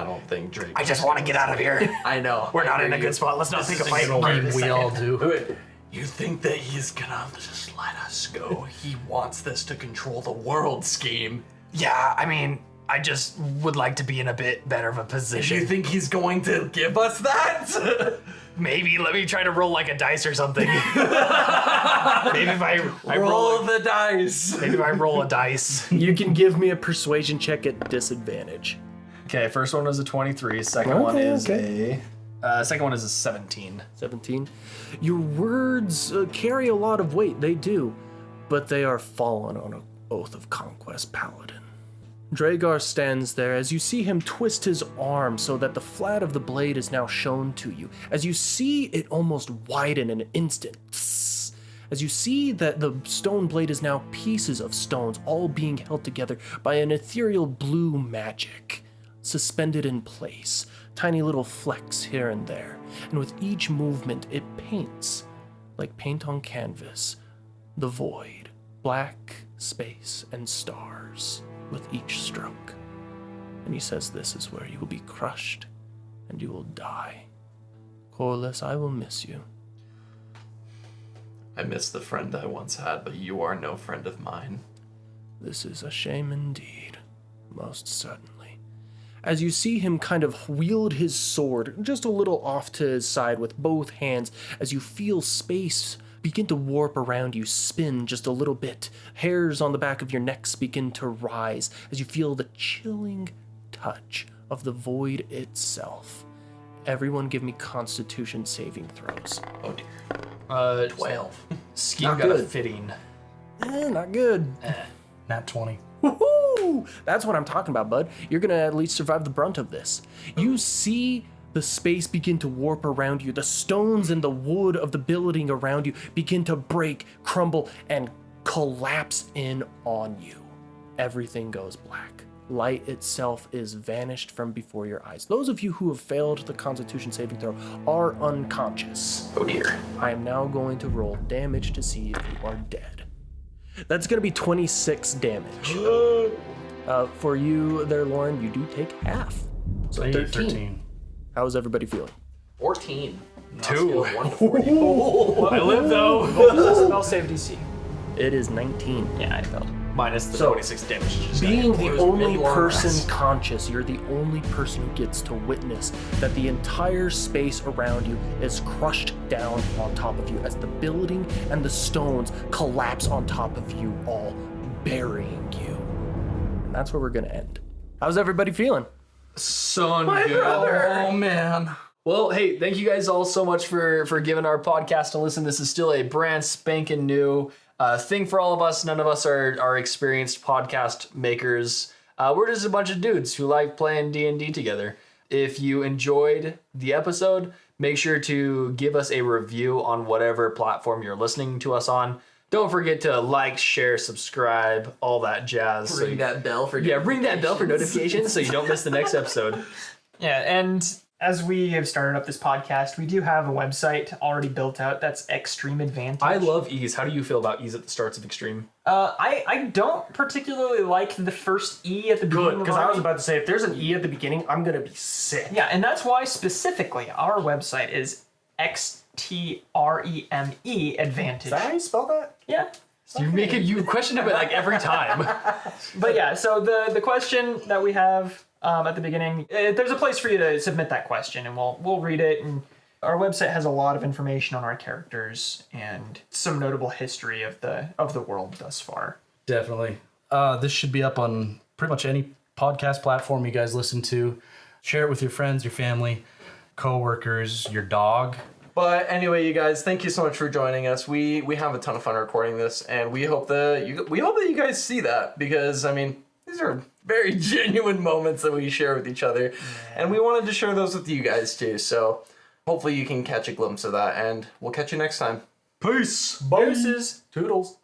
Speaker 6: don't think Drake.
Speaker 3: I just want to get out of here.
Speaker 6: I know.
Speaker 3: We're not in a good spot. Let's not think a fight.
Speaker 5: We all do.
Speaker 6: Wait, You think that he's gonna just let us go? He wants this to control the world scheme.
Speaker 3: Yeah, I mean, I just would like to be in a bit better of a
Speaker 6: Do
Speaker 3: position.
Speaker 6: you think he's going to give us that?
Speaker 3: Maybe let me try to roll like a dice or something. Maybe if I roll
Speaker 6: the dice.
Speaker 3: maybe if I roll a dice.
Speaker 1: You can give me a persuasion check at disadvantage.
Speaker 3: Okay, first one was a 23. Second one is a 17.
Speaker 1: 17. Your words carry a lot of weight, they do, but they are fallen on an oath of conquest, Paladin. Dragar stands there as you see him twist his arm so that the flat of the blade is now shown to you. As you see it almost widen in an instant. As you see that the stone blade is now pieces of stones all being held together by an ethereal blue magic, suspended in place, tiny little flecks here and there. And with each movement it paints, like paint on canvas, the void, black space and stars with each stroke. And he says this is where you will be crushed and you will die. Corliss, I will miss you.
Speaker 6: I miss the friend I once had, but you are no friend of mine.
Speaker 1: This is a shame indeed, most certainly. As you see him kind of wield his sword just a little off to his side with both hands, as you feel space begin to warp around you, spin just a little bit. Hairs on the back of your necks begin to rise as you feel the chilling touch of the void itself. Everyone give me Constitution saving throws.
Speaker 6: Oh dear.
Speaker 3: 12. Scheme
Speaker 1: Not
Speaker 3: got a
Speaker 1: good.
Speaker 3: fitting.
Speaker 1: Not good.
Speaker 5: Nat 20.
Speaker 1: Woohoo! That's what I'm talking about, bud. You're gonna at least survive the brunt of this. You see the space begin to warp around you. The stones and the wood of the building around you begin to break, crumble, and collapse in on you. Everything goes black. Light itself is vanished from before your eyes. Those of you who have failed the Constitution saving throw are unconscious.
Speaker 6: Oh dear.
Speaker 1: I am now going to roll damage to see if you are dead. That's going to be 26 damage. For you there, Lauren, you do take half. So 13. How's everybody feeling?
Speaker 6: 14.
Speaker 3: 2.
Speaker 6: 1 to 40.
Speaker 3: I live though.
Speaker 4: Spell save DC.
Speaker 1: It is 19.
Speaker 4: Yeah, I failed.
Speaker 3: Minus the
Speaker 1: So,
Speaker 3: 26 damage. Just
Speaker 1: Being
Speaker 3: got hit.
Speaker 1: the
Speaker 6: was
Speaker 1: only
Speaker 6: mid-long
Speaker 1: person
Speaker 6: rest.
Speaker 1: conscious, you're the only person who gets to witness that the entire space around you is crushed down on top of you as the building and the stones collapse on top of you, all burying you. And that's where we're gonna end. How's everybody feeling?
Speaker 3: Son good.
Speaker 6: Oh man.
Speaker 3: Well, hey, thank you guys all so much for giving our podcast a listen. This is still a brand spanking new thing for all of us. None of us are experienced podcast makers. We're just a bunch of dudes who like playing D&D together. If you enjoyed the episode, make sure to give us a review on whatever platform you're listening to us on. Don't forget to like, share, subscribe, all that jazz.
Speaker 6: Ring that bell for
Speaker 3: ring that bell for notifications so you don't miss the next episode.
Speaker 4: Yeah, and as we have started up this podcast, we do have a website already built out. That's Extreme Advantage.
Speaker 3: I love ease. How do you feel about ease at the starts of Extreme?
Speaker 4: I don't particularly like the first E at the beginning.
Speaker 1: Good, because I was about to say, if there's an E at the beginning, I'm gonna be sick.
Speaker 4: Yeah, and that's why specifically our website is XTREME Advantage.
Speaker 1: Is that how you spell that?
Speaker 4: Yeah.
Speaker 3: You question it like every time.
Speaker 4: But yeah, so the question that we have at the beginning, there's a place for you to submit that question, and we'll read it. And our website has a lot of information on our characters and some notable history of the world thus far.
Speaker 5: Definitely. This should be up on pretty much any podcast platform you guys listen to. Share it with your friends, your family, coworkers, your dog.
Speaker 6: But anyway, you guys, thank you so much for joining us. We have a ton of fun recording this, and we hope that you guys see that, because I mean, these are very genuine moments that we share with each other, and we wanted to share those with you guys too. So hopefully you can catch a glimpse of that, and we'll catch you next time.
Speaker 3: Peace.
Speaker 4: Deuces.
Speaker 1: Toodles.